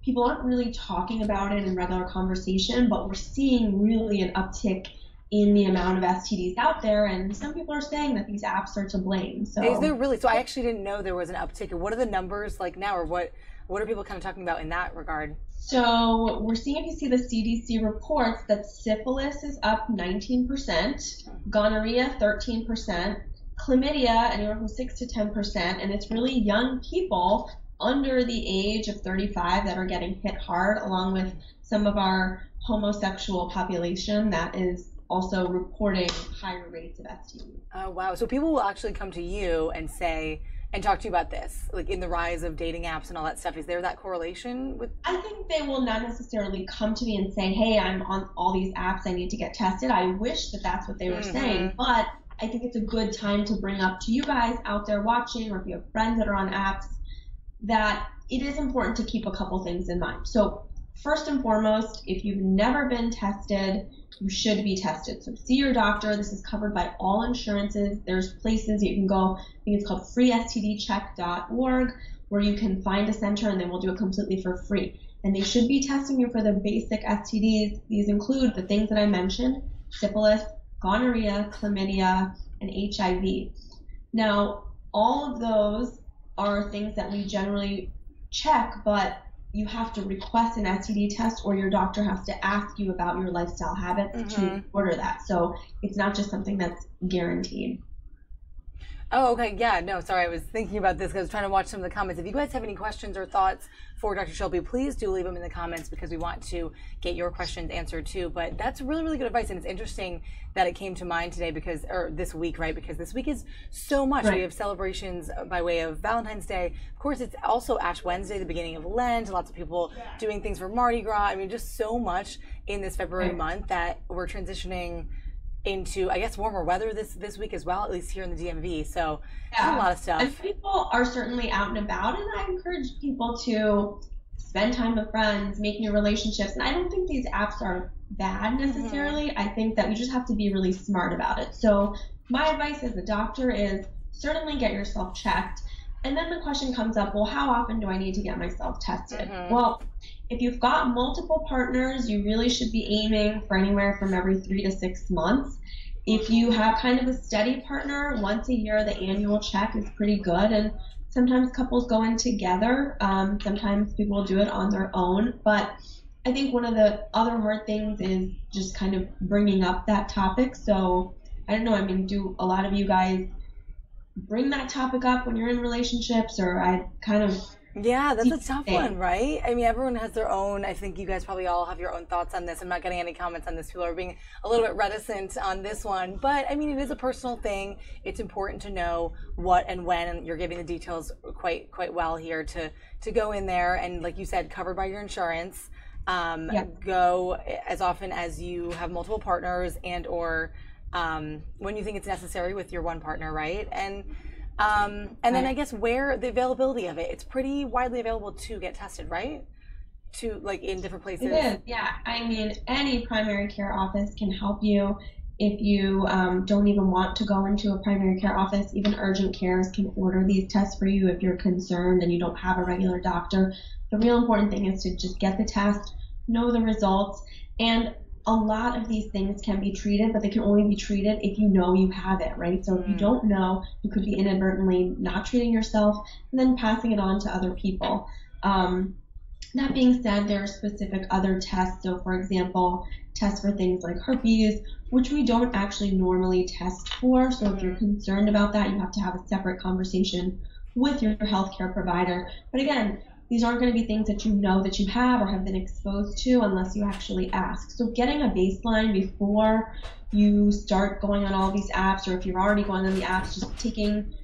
people aren't really talking about it in regular conversation, but we're seeing really an uptick in the amount of STDs out there, and some people are saying that these apps are to blame. So is there really? So I actually didn't know there was an uptick. What are the numbers like now, or what are people kind of talking about in that regard? So we're seeing, if you see the CDC reports, that syphilis is up 19%, gonorrhea 13%, chlamydia anywhere from 6 to 10%, and it's really young people under the age of 35 that are getting hit hard, along with some of our homosexual population that is also reporting higher rates of STD. Oh, wow. So people will actually come to you and say, and talk to you about this, like in the rise of dating apps and all that stuff. Is there that correlation with? I think they will not necessarily come to me and say, hey, I'm on all these apps, I need to get tested. I wish that that's what they were saying, but I think it's a good time to bring up to you guys out there watching, or if you have friends that are on apps, that it is important to keep a couple things in mind. So first and foremost, if you've never been tested, you should be tested. So see your doctor. This is covered by all insurances. There's places you can go. I think it's called freestdcheck.org, where you can find a center and they will do it completely for free. And they should be testing you for the basic STDs. These include the things that I mentioned: syphilis, gonorrhea, chlamydia, and HIV. Now, all of those are things that we generally check, but you have to request an STD test, or your doctor has to ask you about your lifestyle habits to order that. So it's not just something that's guaranteed. Oh, okay. Yeah, no, sorry. I was thinking about this because I was trying to watch some of the comments. If you guys have any questions or thoughts for Dr. Shelby, please do leave them in the comments, because we want to get your questions answered too. But that's really, really good advice. And it's interesting that it came to mind today or this week, right? Because this week is so much. Right. We have celebrations by way of Valentine's Day. Of course, it's also Ash Wednesday, the beginning of Lent. Lots of people doing things for Mardi Gras. I mean, just so much in this February month that we're transitioning into, I guess, warmer weather this week as well, at least here in the DMV. So there's a lot of stuff. And people are certainly out and about, and I encourage people to spend time with friends, make new relationships. And I don't think these apps are bad necessarily. I think that you just have to be really smart about it. So my advice as a doctor is certainly get yourself checked. And then the question comes up, well, how often do I need to get myself tested? Well, if you've got multiple partners, you really should be aiming for anywhere from every 3 to 6 months. If you have kind of a steady partner, once a year, the annual check is pretty good. And sometimes couples go in together. Sometimes people do it on their own. But I think one of the other hard things is just kind of bringing up that topic. So I don't know, I mean, do a lot of you guys bring that topic up when you're in relationships, or I kind of... Yeah, that's a tough one, right? I mean, everyone has their own. I think you guys probably all have your own thoughts on this. I'm not getting any comments on this. People are being a little bit reticent on this one. But, I mean, it is a personal thing. It's important to know what and when, and you're giving the details quite well here to go in there. And like you said, covered by your insurance. Go as often as you have multiple partners, and or when you think it's necessary with your one partner, right? And then I guess where the availability of it, it's pretty widely available to get tested, right? To like in different places. It is, yeah. I mean, any primary care office can help you. If you don't even want to go into a primary care office, even urgent cares can order these tests for you if you're concerned and you don't have a regular doctor. The real important thing is to just get the test, know the results, and a lot of these things can be treated, but they can only be treated if you know you have it, right? So if you don't know, you could be inadvertently not treating yourself and then passing it on to other people. That being said, there are specific other tests. So for example, tests for things like herpes, which we don't actually normally test for. So if you're concerned about that, you have to have a separate conversation with your healthcare provider. But again, these aren't going to be things that you know that you have or have been exposed to unless you actually ask. So getting a baseline before you start going on all these apps, or if you're already going on the apps, just taking,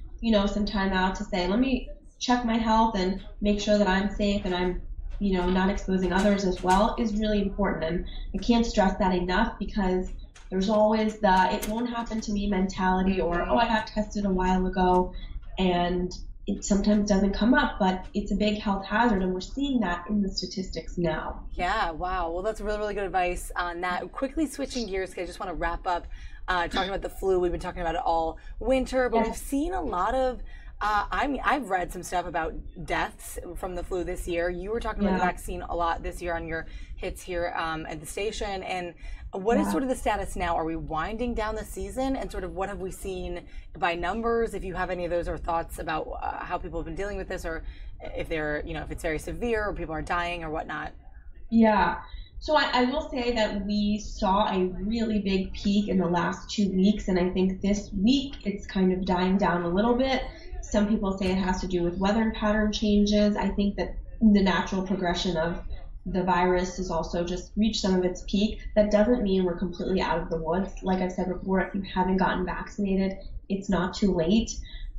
some time out to say, let me check my health and make sure that I'm safe and I'm, not exposing others as well, is really important. And I can't stress that enough, because there's always the it won't happen to me mentality, or, oh, I got tested a while ago, and it sometimes doesn't come up, but it's a big health hazard, and we're seeing that in the statistics now. Yeah, wow. Well, that's really, really good advice on that. Quickly switching gears, because I just want to wrap up talking about the flu. We've been talking about it all winter, but we've seen a lot of, I've read some stuff about deaths from the flu this year. You were talking about the vaccine a lot this year on your hits here at the station. And what is sort of the status now? Are we winding down the season, and sort of what have we seen by numbers? If you have any of those or thoughts about how people have been dealing with this, or if they're, if it's very severe or people are dying or whatnot. Yeah. So I will say that we saw a really big peak in the last 2 weeks, and I think this week it's kind of dying down a little bit. Some people say it has to do with weather pattern changes. I think that the natural progression of the virus has also just reached some of its peak. That doesn't mean we're completely out of the woods. Like I've said before, if you haven't gotten vaccinated, it's not too late.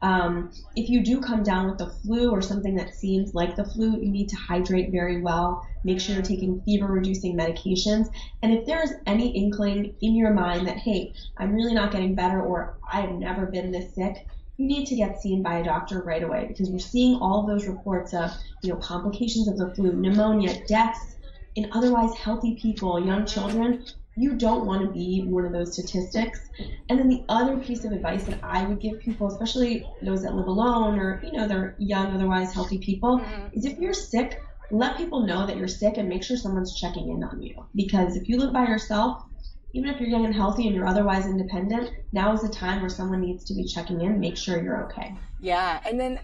If you do come down with the flu or something that seems like the flu, you need to hydrate very well. Make sure you're taking fever-reducing medications. And if there is any inkling in your mind that, hey, I'm really not getting better, or I've never been this sick, you need to get seen by a doctor right away, because we're seeing all of those reports of, complications of the flu, pneumonia, deaths in otherwise healthy people, young children. You don't want to be one of those statistics. And then the other piece of advice that I would give people, especially those that live alone or, they're young, otherwise healthy people, is if you're sick, let people know that you're sick and make sure someone's checking in on you. Because if you live by yourself, even if you're young and healthy and you're otherwise independent, now is the time where someone needs to be checking in, make sure you're okay. Yeah, and then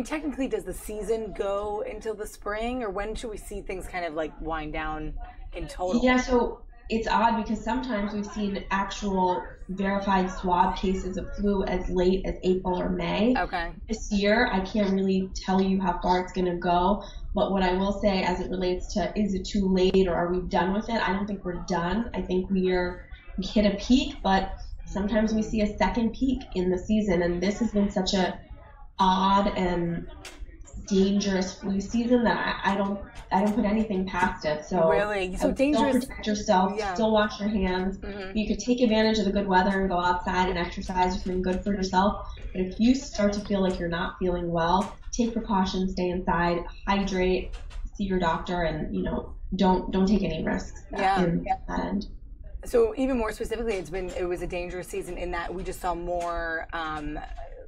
technically does the season go until the spring, or when should we see things kind of like wind down in total? Yeah, so it's odd because sometimes we've seen actual verified swab cases of flu as late as April or May. Okay. This year, I can't really tell you how far it's going to go, but what I will say as it relates to is it too late or are we done with it, I don't think we're done. I think we hit a peak, but sometimes we see a second peak in the season, and this has been such a odd and dangerous flu season that I don't put anything past it. So really, so dangerous. Still protect yourself. Yeah. Still wash your hands. Mm-hmm. You could take advantage of the good weather and go outside and exercise. You're doing good for yourself. But if you start to feel like you're not feeling well, take precautions. Stay inside. Hydrate. See your doctor, and don't take any risks. In that end. So even more specifically, it was a dangerous season in that we just saw more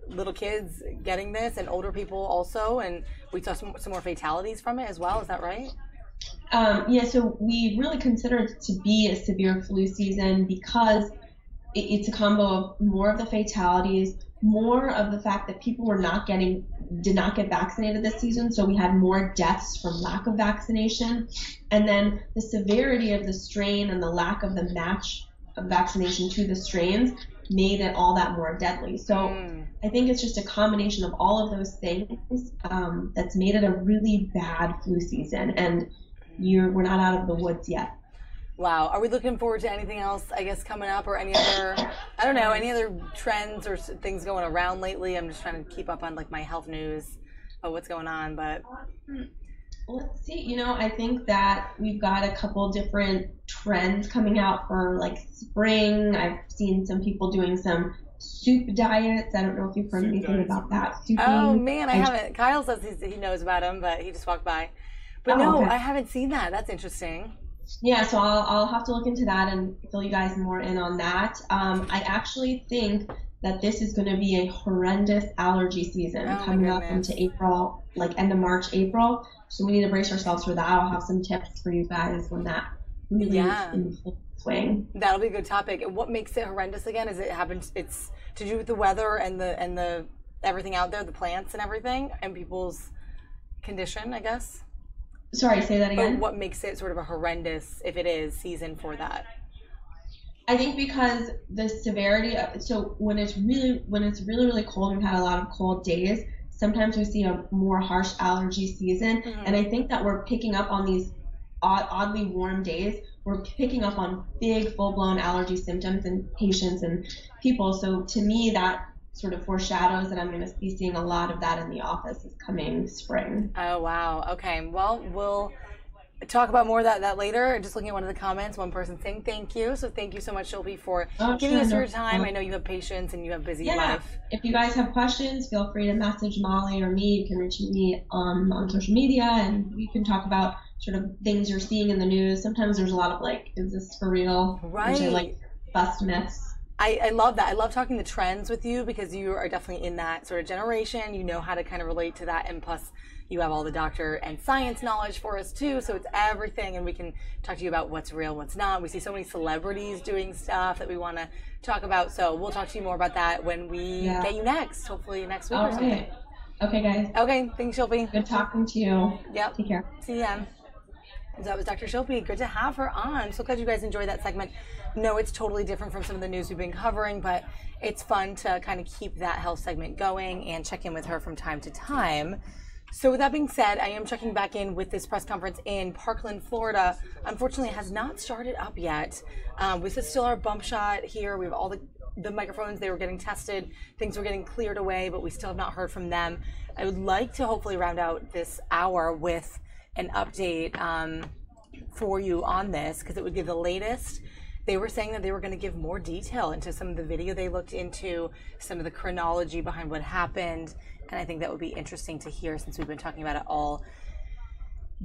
little kids getting this and older people also, and we saw some more fatalities from it as well. Is that right? Yeah, so we really consider it to be a severe flu season because it's a combo of more of the fatalities, more of the fact that people did not get vaccinated this season, so we had more deaths from lack of vaccination, and then the severity of the strain and the lack of the match of vaccination to the strains made it all that more deadly. So I think it's just a combination of all of those things that's made it a really bad flu season, and we're not out of the woods yet. Wow. Are we looking forward to anything else, I guess, coming up, or any other, I don't know, any other trends or things going around lately? I'm just trying to keep up on like my health news of what's going on, but. Let's see, I think that we've got a couple different trends coming out for like spring. I've seen some people doing some soup diets. I don't know if you've heard anything about that. Oh man, I haven't. Kyle says he knows about them, but he just walked by. But no, okay. I haven't seen that. That's interesting. Yeah, so I'll have to look into that and fill you guys more in on that. I actually think that this is going to be a horrendous allergy season coming up into April, like end of March, April. So we need to brace ourselves for that. I'll have some tips for you guys when that really is in full swing. That'll be a good topic. And what makes it horrendous again? Is it's to do with the weather and the everything out there, the plants and everything, and people's condition, I guess? Sorry, say that again. But what makes it sort of a horrendous, if it is, season for that? I think because the severity so when it's really cold, we've had a lot of cold days, sometimes we see a more harsh allergy season. Mm-hmm. And I think that we're picking up on these oddly warm days. We're picking up on big full-blown allergy symptoms in patients and people. So to me, that sort of foreshadows that I'm going to be seeing a lot of that in the office this coming spring. Oh, wow. Okay. Well, we'll talk about more of that later. Just looking at one of the comments, one person saying thank you. So thank you so much, Shilpi, for giving us your time. I know you have patience and you have busy life. If you guys have questions, feel free to message Molly or me. You can reach me on social media, and we can talk about sort of things you're seeing in the news. Sometimes there's a lot of like, is this for real? Right. Which I like bust myths. I love that. I love talking the trends with you because you are definitely in that sort of generation. You know how to kind of relate to that, and plus you have all the doctor and science knowledge for us too, so it's everything, and we can talk to you about what's real, what's not. We see so many celebrities doing stuff that we want to talk about, so we'll talk to you more about that when we get you next, hopefully next week or something. Okay, guys. Okay, thanks, Shilpi. Good talking to you. Yep. Take care. See ya. So that was Dr. Shilpi. Good to have her on. I'm so glad you guys enjoyed that segment. No, it's totally different from some of the news we've been covering, but it's fun to kind of keep that health segment going and check in with her from time to time. So with that being said, I am checking back in with this press conference in Parkland, Florida. Unfortunately, it has not started up yet. This is still our bump shot here. We have all the microphones. They were getting tested. Things were getting cleared away, but we still have not heard from them. I would like to hopefully round out this hour with an update for you on this, because it would give the latest. They were saying that they were going to give more detail into some of the video they looked into, some of the chronology behind what happened, and I think that would be interesting to hear since we've been talking about it all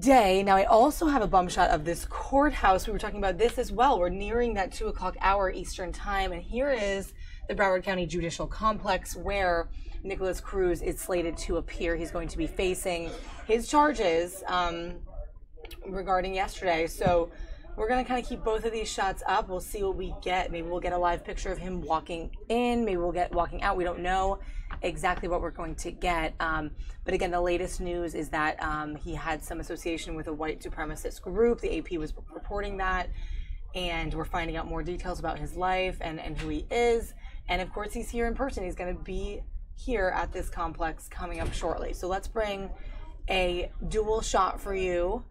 day. Now, I also have a bum shot of this courthouse. We were talking about this as well. We're nearing that 2 o'clock hour Eastern time, and here is the Broward County Judicial Complex where Nikolas Cruz is slated to appear. He's going to be facing his charges regarding yesterday. So we're going to kind of keep both of these shots up. We'll see what we get. Maybe we'll get a live picture of him walking in. Maybe we'll get walking out. We don't know exactly what we're going to get. But again, the latest news is that he had some association with a white supremacist group. The AP was reporting that. And we're finding out more details about his life and who he is. And of course, he's here in person. He's going to be here at this complex coming up shortly. So let's bring a dual shot for you.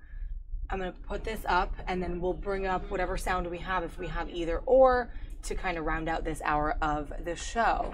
I'm going to put this up, and then we'll bring up whatever sound we have, if we have either or, to kind of round out this hour of the show.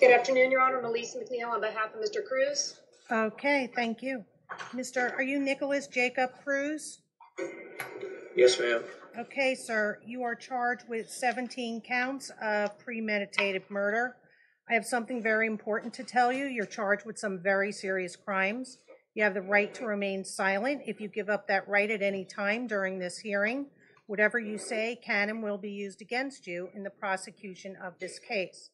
Good afternoon, Your Honor. Melissa McNeil on behalf of Mr. Cruz. Okay, thank you. Are you Nikolas Jacob Cruz? Yes, ma'am. Okay, sir, you are charged with 17 counts of premeditated murder. I have something very important to tell you. You're charged with some very serious crimes. You have the right to remain silent. If you give up that right at any time during this hearing, whatever you say can and will be used against you in the prosecution of this case.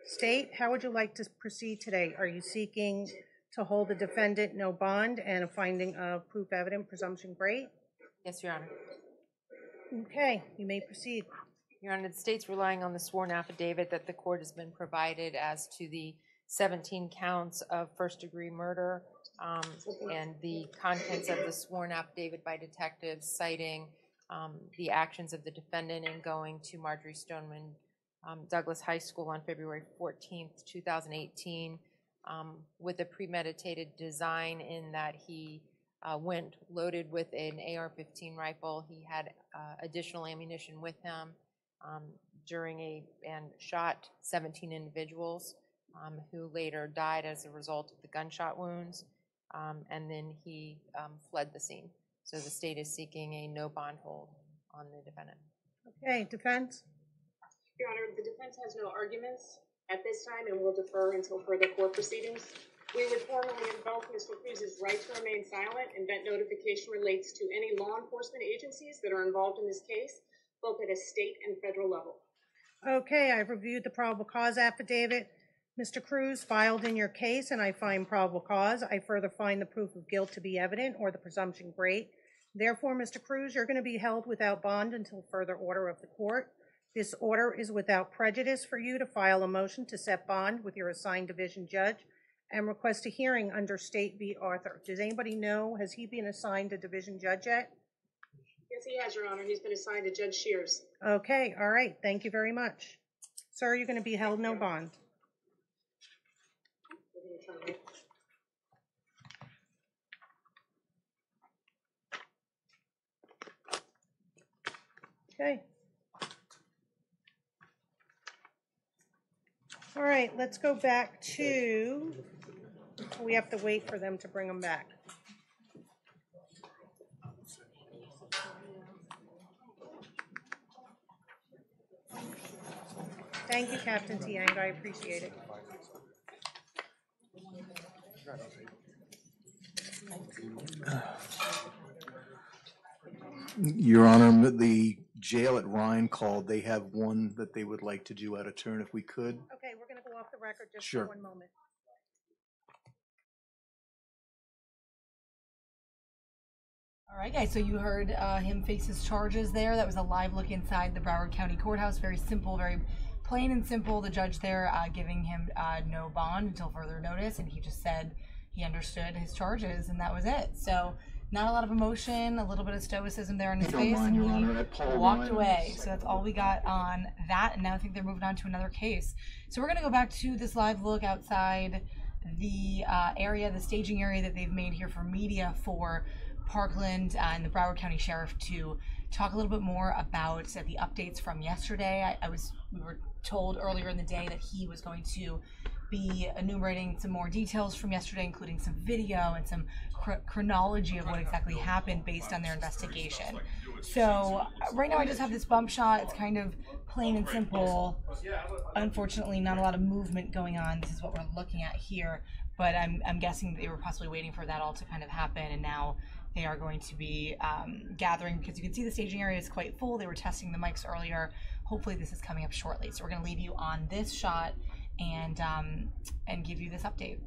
State, how would you like to proceed today? Are you seeking to hold the defendant no bond and a finding of proof evident, presumption great? Yes, Your Honor. Okay, you may proceed. Your Honor, the state's relying on the sworn affidavit that the court has been provided as to the 17 counts of first-degree murder and the contents of the sworn affidavit by detectives citing the actions of the defendant in going to Marjory Stoneman Douglas High School on February 14th, 2018, with a premeditated design in that he went loaded with an AR-15 rifle. He had additional ammunition with him and shot 17 individuals who later died as a result of the gunshot wounds, and then he fled the scene. So the state is seeking a no bond hold on the defendant. Okay, defense? Your Honor, the defense has no arguments at this time and will defer until further court proceedings. We would formally invoke Mr. Cruz's right to remain silent, and that notification relates to any law enforcement agencies that are involved in this case, both at a state and federal level. Okay, I've reviewed the probable cause affidavit. Mr. Cruz filed in your case, and I find probable cause. I further find the proof of guilt to be evident or the presumption great. Therefore, Mr. Cruz, you're going to be held without bond until further order of the court. This order is without prejudice for you to file a motion to set bond with your assigned division judge and request a hearing under State v. Arthur. Does anybody know, has he been assigned a division judge yet? Yes, he has, Your Honor. He's been assigned to Judge Shears. Okay, all right. Thank you very much. Sir, you're going to be held no bond. Okay. All right, let's go back to, we have to wait for them to bring them back. Thank you, Captain Tiang. I appreciate it. Your Honor, the jail at Rhine called. They have one that they would like to do out of turn if we could. Okay, we're going to go off the record just Sure. for 1 moment. All right, guys, so you heard him face his charges there. That was a live look inside the Broward County Courthouse. Very simple, very plain and simple. The judge there giving him no bond until further notice, and he just said he understood his charges, and that was it. So not a lot of emotion, a little bit of stoicism there in his face, and he walked away. So that's all we got on that, and now I think they're moving on to another case. So we're going to go back to this live look outside the area, the staging area that they've made here for media for Parkland and the Broward County Sheriff to talk a little bit more about the updates from yesterday. We were told earlier in the day that he was going to be enumerating some more details from yesterday, including some video and some chronology of what exactly happened based on their investigation. So right now I just have this bump shot. It's kind of plain and simple. Unfortunately, not a lot of movement going on. This is what we're looking at here, but I'm guessing they were possibly waiting for that all to kind of happen, and now they are going to be gathering, because you can see the staging area is quite full. They were testing the mics earlier. Hopefully this is coming up shortly. So we're going to leave you on this shot and give you this update.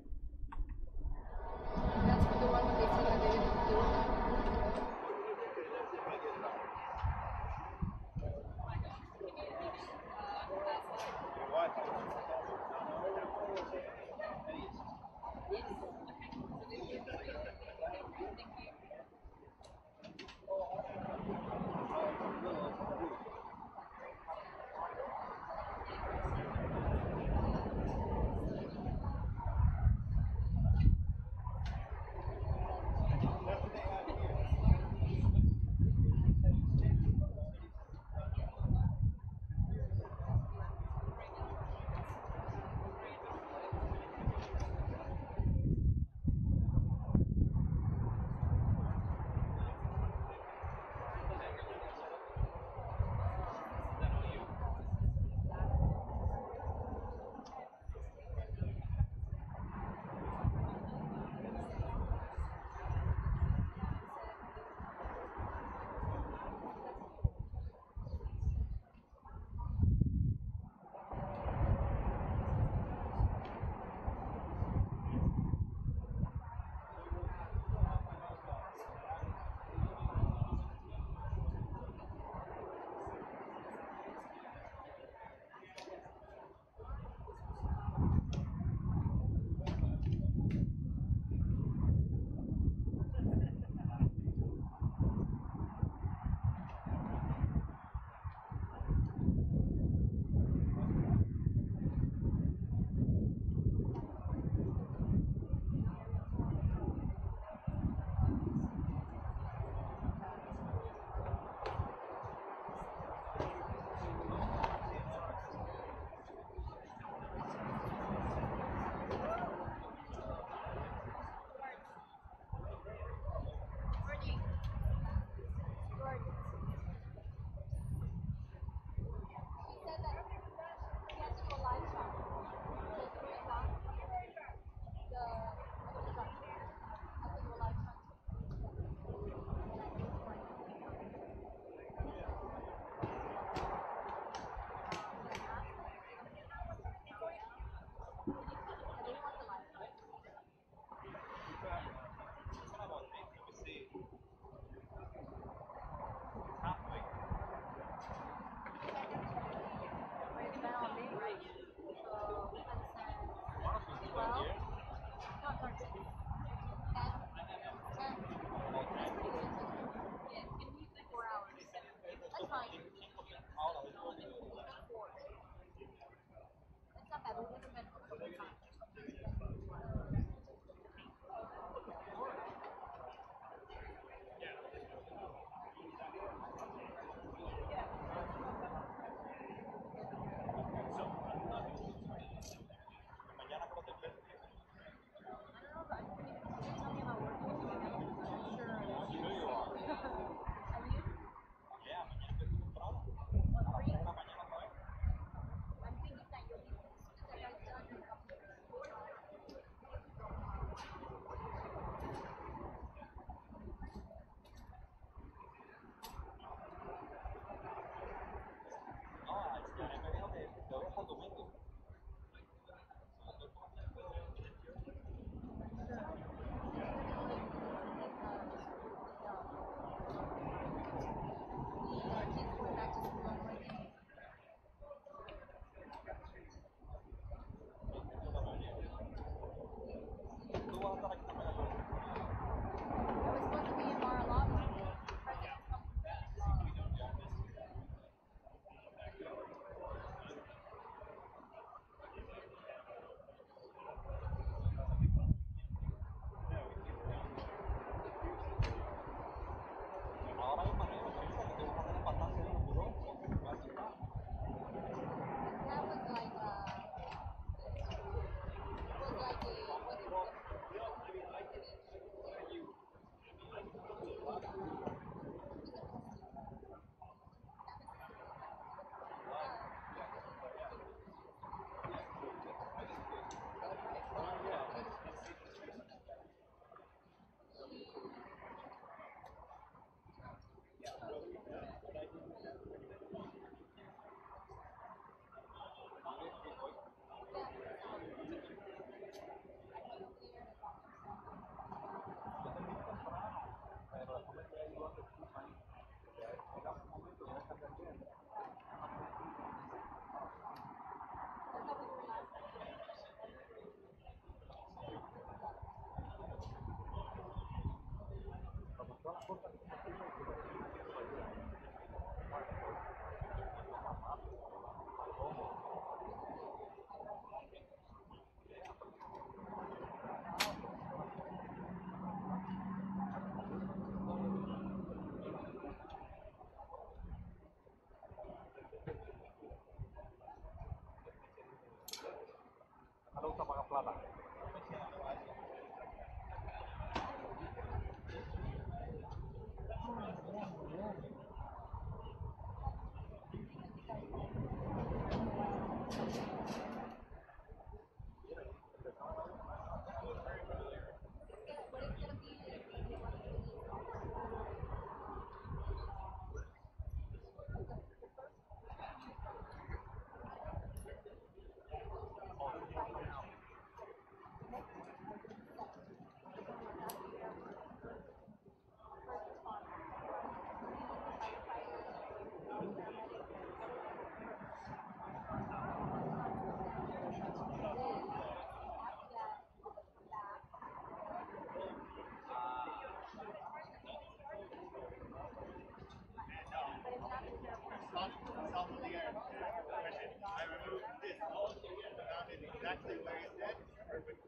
exactly where you said. Perfect.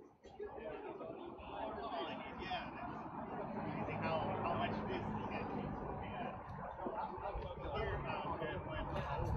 Yeah. Amazing how much this will get me. Yeah. Here, sitting on this side.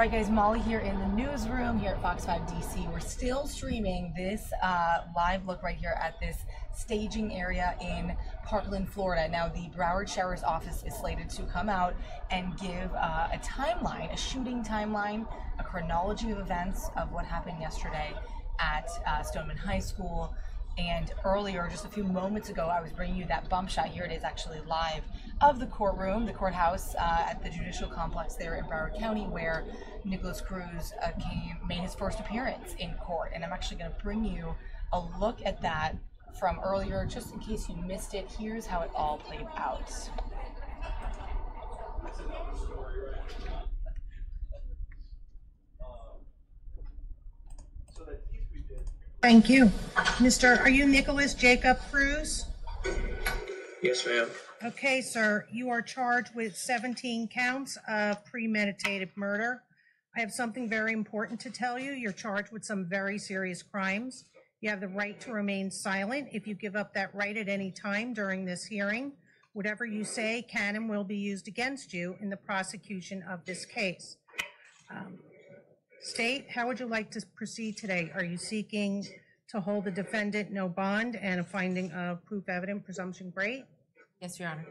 right, guys, Molly here in the newsroom here at Fox 5 DC. We're still streaming this live look right here at this staging area in Parkland, Florida. Now, the Broward Sheriff's Office is slated to come out and give a timeline, a shooting timeline, a chronology of events of what happened yesterday at Stoneman High School. And earlier, just a few moments ago, I was bringing you that bump shot. Here it is, actually live, of the courtroom, the courthouse at the judicial complex there in Broward County, where Nikolas Cruz made his first appearance in court. And I'm actually going to bring you a look at that from earlier, just in case you missed it. Here's how it all played out. Thank you. Are you Nikolas Jacob Cruz? Yes, ma'am. Okay, sir. You are charged with 17 counts of premeditated murder. I have something very important to tell you. You're charged with some very serious crimes. You have the right to remain silent. If you give up that right at any time during this hearing, whatever you say can and will be used against you in the prosecution of this case. State, how would you like to proceed today? Are you seeking to hold the defendant no bond and a finding of proof evident, presumption great? Yes, Your Honor.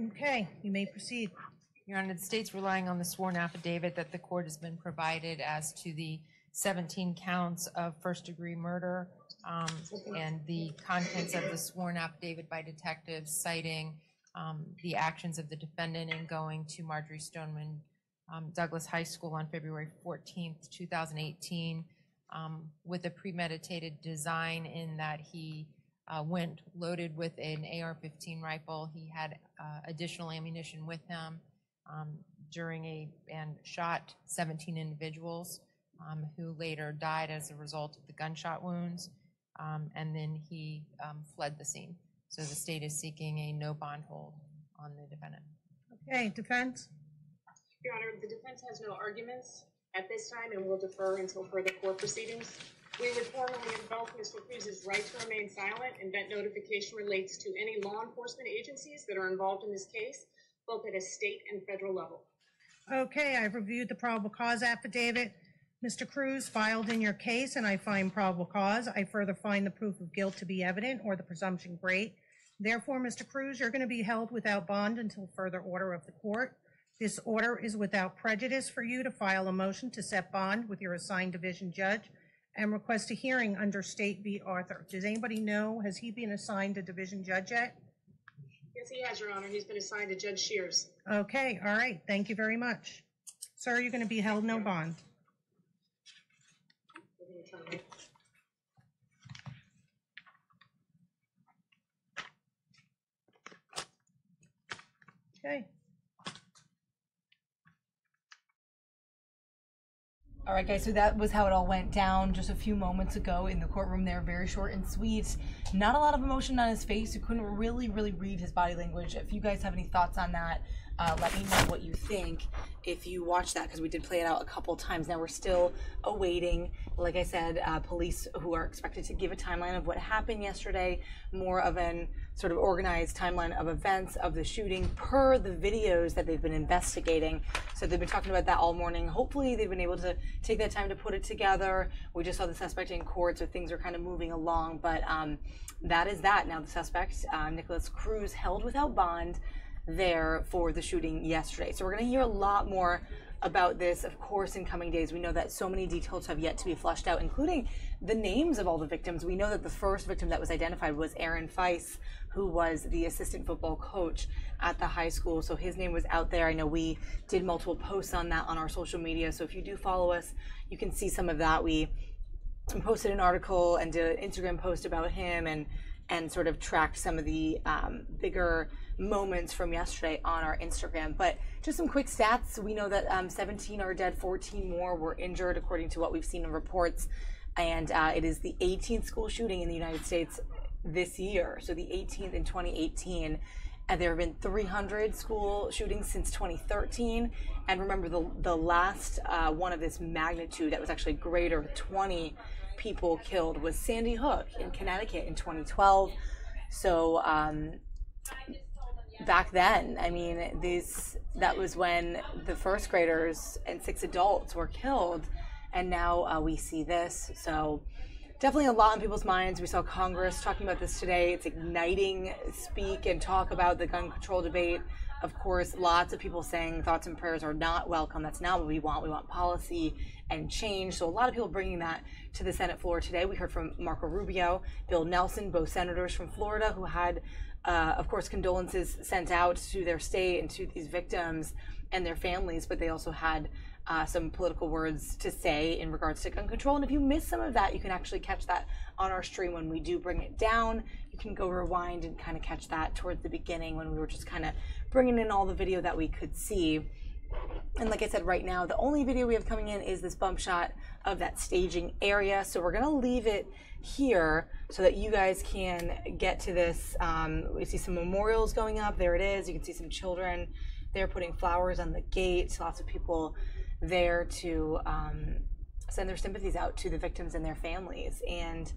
Okay, you may proceed. Your Honor, the state's relying on the sworn affidavit that the court has been provided as to the 17 counts of first-degree murder and the contents of the sworn affidavit by detectives citing the actions of the defendant in going to Marjory Stoneman High School on February 14th, 2018, with a premeditated design in that he went loaded with an AR-15 rifle. He had additional ammunition with him and shot 17 individuals who later died as a result of the gunshot wounds, and then he fled the scene. So the state is seeking a no bond hold on the defendant. Okay, defense? Your Honor, the defense has no arguments at this time and will defer until further court proceedings. We would formally invoke Mr. Cruz's right to remain silent, and that notification relates to any law enforcement agencies that are involved in this case, both at a state and federal level. Okay, I've reviewed the probable cause affidavit. Mr. Cruz filed in your case, and I find probable cause. I further find the proof of guilt to be evident or the presumption great. Therefore, Mr. Cruz, you're going to be held without bond until further order of the court. This order is without prejudice for you to file a motion to set bond with your assigned division judge and request a hearing under State v. Arthur. Does anybody know, has he been assigned a division judge yet? Yes, he has, Your Honor. He's been assigned to Judge Shears. Okay, all right. Thank you very much. Sir, you're going to be held no bond. Okay. All right, guys, so that was how it all went down just a few moments ago in the courtroom there. Very short and sweet. Not a lot of emotion on his face. You couldn't really read his body language. If you guys have any thoughts on that, let me know what you think if you watch that, because we did play it out a couple times. Now we're still awaiting, like I said, police who are expected to give a timeline of what happened yesterday, more of an sort of organized timeline of events of the shooting per the videos that they've been investigating. So they've been talking about that all morning. Hopefully they've been able to take that time to put it together. We just saw the suspect in court, so things are kind of moving along, but that is that. Now the suspect, Nikolas Cruz, held without bond there for the shooting yesterday. So we're going to hear a lot more about this, of course, in coming days. We know that so many details have yet to be flushed out, including the names of all the victims. We know that the first victim that was identified was Aaron Feiss, who was the assistant football coach at the high school. So his name was out there. I know we did multiple posts on that on our social media. So if you do follow us, you can see some of that. We posted an article and did an Instagram post about him and sort of tracked some of the bigger moments from yesterday on our Instagram. But just some quick stats. We know that 17 are dead, 14 more were injured, according to what we've seen in reports. And it is the 18th school shooting in the United States this year. So the 18th in 2018. And there have been 300 school shootings since 2013. And remember, the last one of this magnitude that was actually greater, 20 people killed, was Sandy Hook in Connecticut in 2012. So back then, I mean, that was when the first graders and 6 adults were killed, and now we see this. So definitely a lot on people's minds. We saw Congress talking about this today. It's igniting speak and talk about the gun control debate. Of course, lots of people saying thoughts and prayers are not welcome. That's not what we want. We want policy and change. So a lot of people bringing that to the Senate floor today. We heard from Marco Rubio, Bill Nelson, both senators from Florida, who had, of course, condolences sent out to their state and to these victims and their families, but they also had some political words to say in regards to gun control. And if you missed some of that, you can actually catch that on our stream when we do bring it down. You can go rewind and kind of catch that towards the beginning when we were just kind of bringing in all the video that we could see. And like I said, right now, the only video we have coming in is this bump shot of that staging area. So we're going to leave it here so that you guys can get to this. We see some memorials going up. There it is. You can see some children there putting flowers on the gate. Lots of people there to send their sympathies out to the victims and their families. And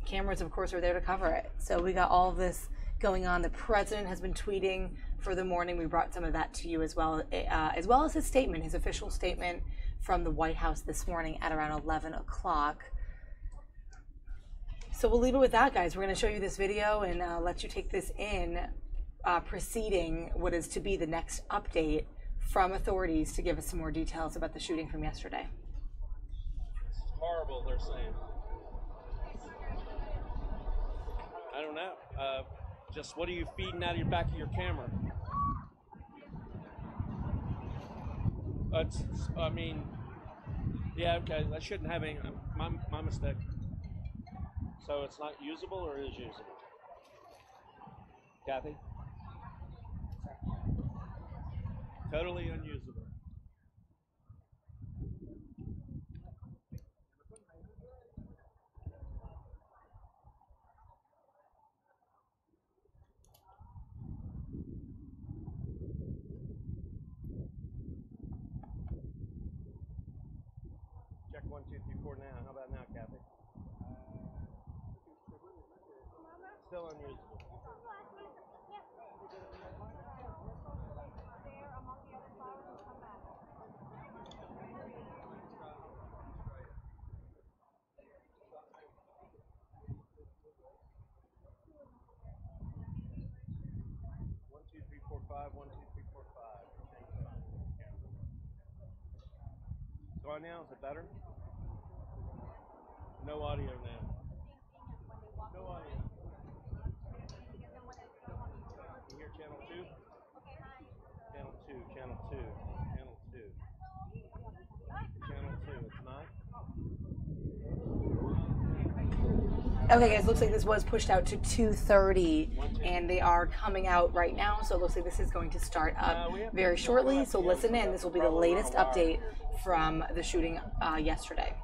cameras, of course, are there to cover it. So we got all of this going on. The president has been tweeting for the morning. We brought some of that to you as well as his statement, his official statement from the White House this morning at around 11 o'clock. So we'll leave it with that, guys. We're going to show you this video and let you take this in, preceding what is to be the next update from authorities to give us some more details about the shooting from yesterday. It's horrible, they're saying. I don't know. Just what are you feeding out of your back of your camera? I mean, yeah, okay, that shouldn't have any, my mistake. So it's not usable or is usable? Kathy? Totally unusable. Check 1, 2, 3, 4 now. How about now, Kathy? Still unusable. One, two, three, four, five. So right now, is it better? No audio now. No audio. You hear channel 2? Channel 2, channel 2, channel 2. Channel 2, it's not? Okay, guys, looks like this was pushed out to 2:30, and they are coming out right now, so it looks like this is going to start up very shortly. So listen in. This will be the latest update from the shooting yesterday.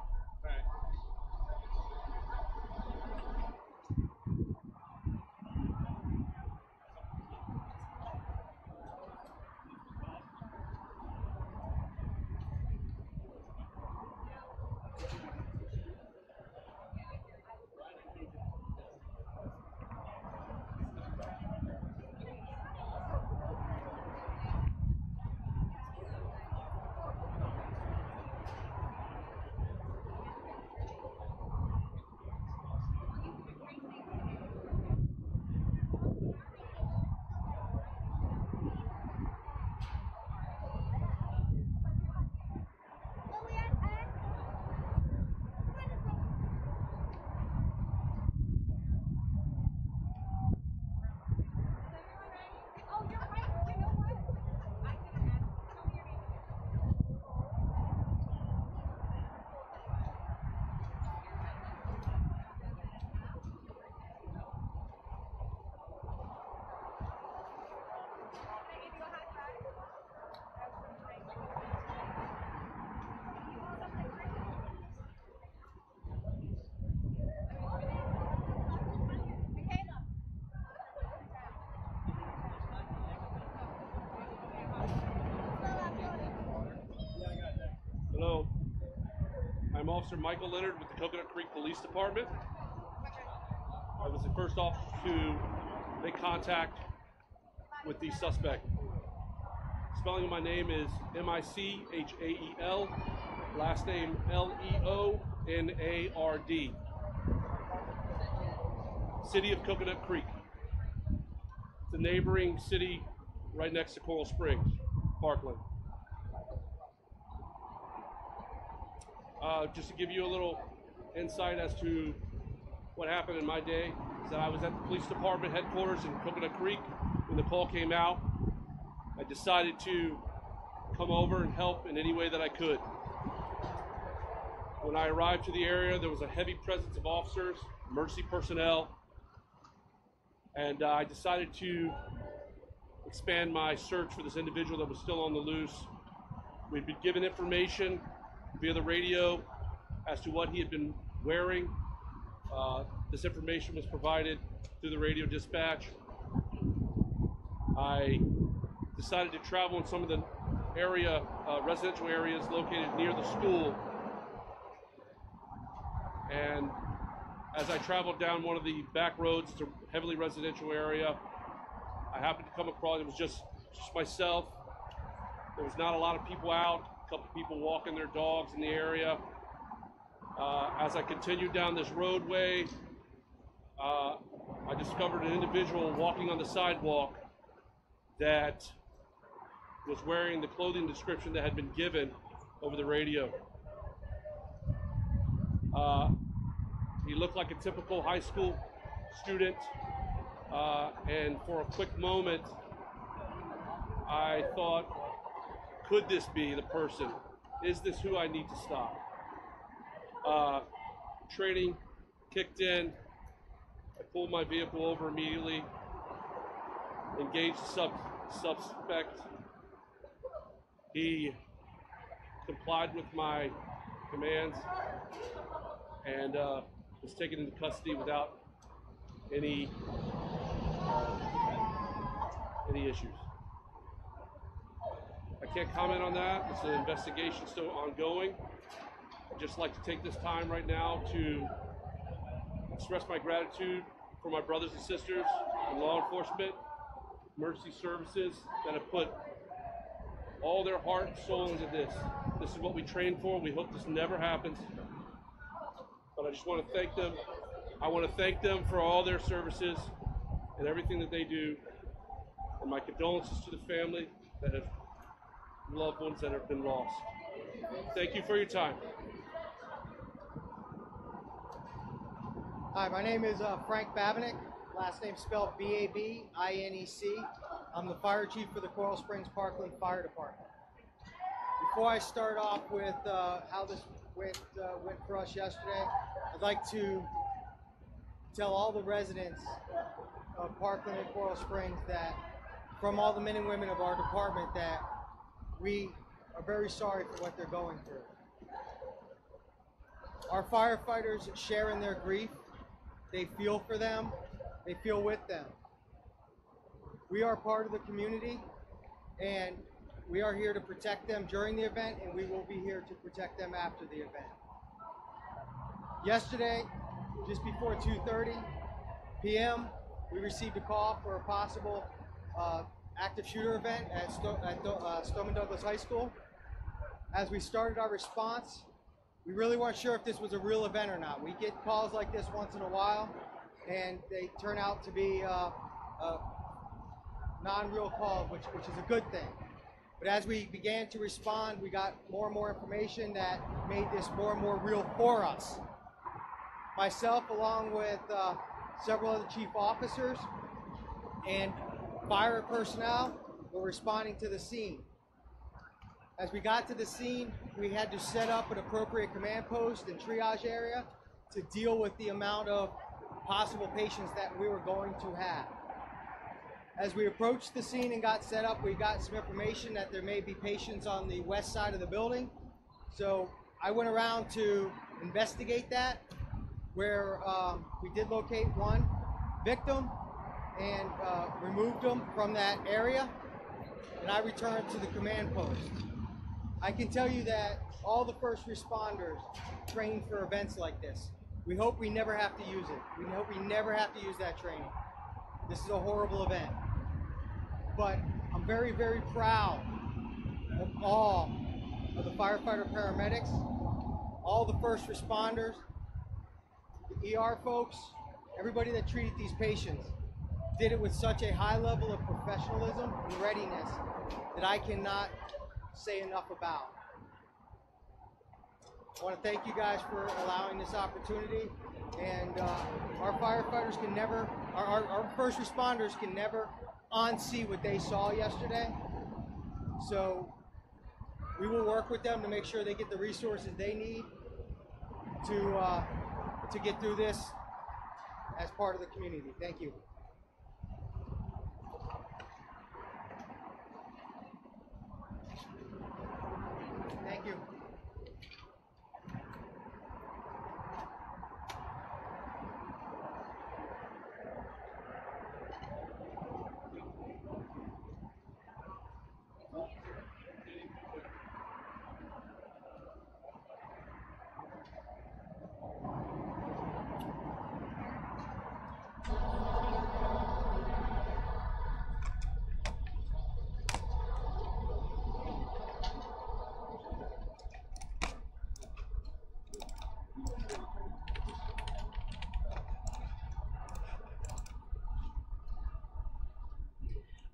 Hello, I'm Officer Michael Leonard with the Coconut Creek Police Department. I was the first officer to make contact with the suspect. Spelling of my name is Michael, last name Leonard. City of Coconut Creek. It's a neighboring city right next to Coral Springs, Parkland. Just to give you a little insight as to what happened in my day, is that I was at the police department headquarters in Coconut Creek when the call came out. I decided to come over and help in any way that I could. When I arrived to the area, there was a heavy presence of officers, emergency personnel, and I decided to expand my search for this individual that was still on the loose. We'd been given information via the radio as to what he had been wearing. This information was provided through the radio dispatch. I decided to travel in some of the area, residential areas located near the school. And as I traveled down one of the back roads to a heavily residential area, I happened to come across, it was just myself. There was not a lot of people out, a couple people walking their dogs in the area. As I continued down this roadway, I discovered an individual walking on the sidewalk that was wearing the clothing description that had been given over the radio. He looked like a typical high school student, and for a quick moment, I thought, could this be the person? Is this who I need to stop? Training kicked in. I pulled my vehicle over immediately, engaged the suspect. He complied with my commands and was taken into custody without any issues. I can't comment on that. It's an investigation still ongoing. I'd just like to take this time right now to express my gratitude for my brothers and sisters in law enforcement, emergency services that have put all their heart and soul into this. This is what we train for. We hope this never happens. But I just want to thank them. I want to thank them for all their services and everything that they do. And my condolences to the family that have loved ones that have been lost. Thank you for your time. Hi, my name is Frank Babinec. Last name spelled B-A-B-I-N-E-C. I'm the fire chief for the Coral Springs Parkland Fire Department. Before I start off with how this went for us yesterday, I'd like to tell all the residents of Parkland and Coral Springs that, from all the men and women of our department, that we are very sorry for what they're going through. Our firefighters share in their grief. They feel for them. They feel with them. We are part of the community, and we are here to protect them during the event, and we will be here to protect them after the event. Yesterday, just before 2:30 p.m., we received a call for a possible active shooter event at Stoneman High School. As we started our response, we really weren't sure if this was a real event or not. We get calls like this once in a while, and they turn out to be non-real calls, which is a good thing. But as we began to respond, we got more and more information that made this more and more real for us. Myself, along with several other chief officers and fire personnel, were responding to the scene. As we got to the scene, we had to set up an appropriate command post and triage area to deal with the amount of possible patients that we were going to have. As we approached the scene and got set up, we got some information that there may be patients on the west side of the building. So I went around to investigate that, where we did locate one victim and removed them from that area, and I returned to the command post. I can tell you that all the first responders train for events like this. We hope we never have to use it. We hope we never have to use that training. This is a horrible event. but I'm very, very proud of all of the firefighter paramedics, all the first responders, the ER folks, everybody that treated these patients did it with such a high level of professionalism and readiness that I cannot say enough about. I want to thank you guys for allowing this opportunity, and our firefighters can never, our first responders can never unsee what they saw yesterday. So we will work with them to make sure they get the resources they need to get through this as part of the community. Thank you. Thank you.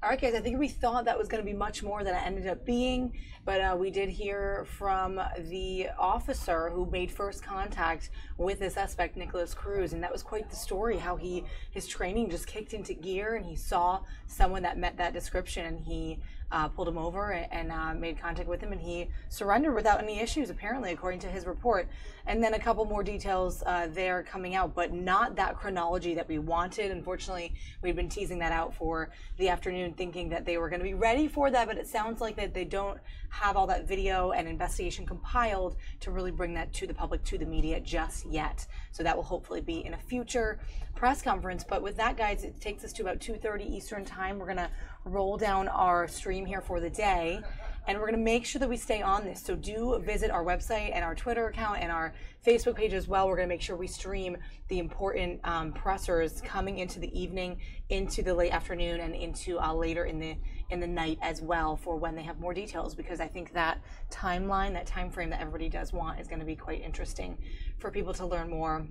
All right, guys, I think we thought that was going to be much more than it ended up being, but we did hear from the officer who made first contact with the suspect, Nikolas Cruz, and that was quite the story, how his training just kicked into gear, and he saw someone that met that description, and he pulled him over and made contact with him, and he surrendered without any issues, apparently, according to his report. And then a couple more details there coming out, but not that chronology that we wanted. Unfortunately, we'd been teasing that out for the afternoon, thinking that they were going to be ready for that, but it sounds like that they don't have all that video and investigation compiled to really bring that to the public, to the media just yet. So that will hopefully be in a future press conference. But with that, guys, it takes us to about 2:30 Eastern time. We're going to roll down our stream here for the day, and we're going to make sure that we stay on this. So do visit our website and our Twitter account and our Facebook page as well. We're going to make sure we stream the important pressers coming into the evening, into the late afternoon, and into later in the night as well, for when they have more details, because I think that timeline, that time frame that everybody does want, is going to be quite interesting for people to learn more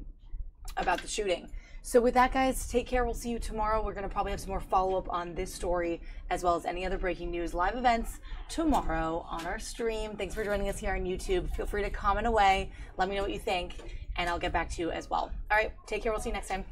about the shooting. So with that, guys, take care. We'll see you tomorrow. We're going to probably have some more follow-up on this story, as well as any other breaking news live events tomorrow on our stream. Thanks for joining us here on YouTube. Feel free to comment away. Let me know what you think, and I'll get back to you as well. All right, take care. We'll see you next time.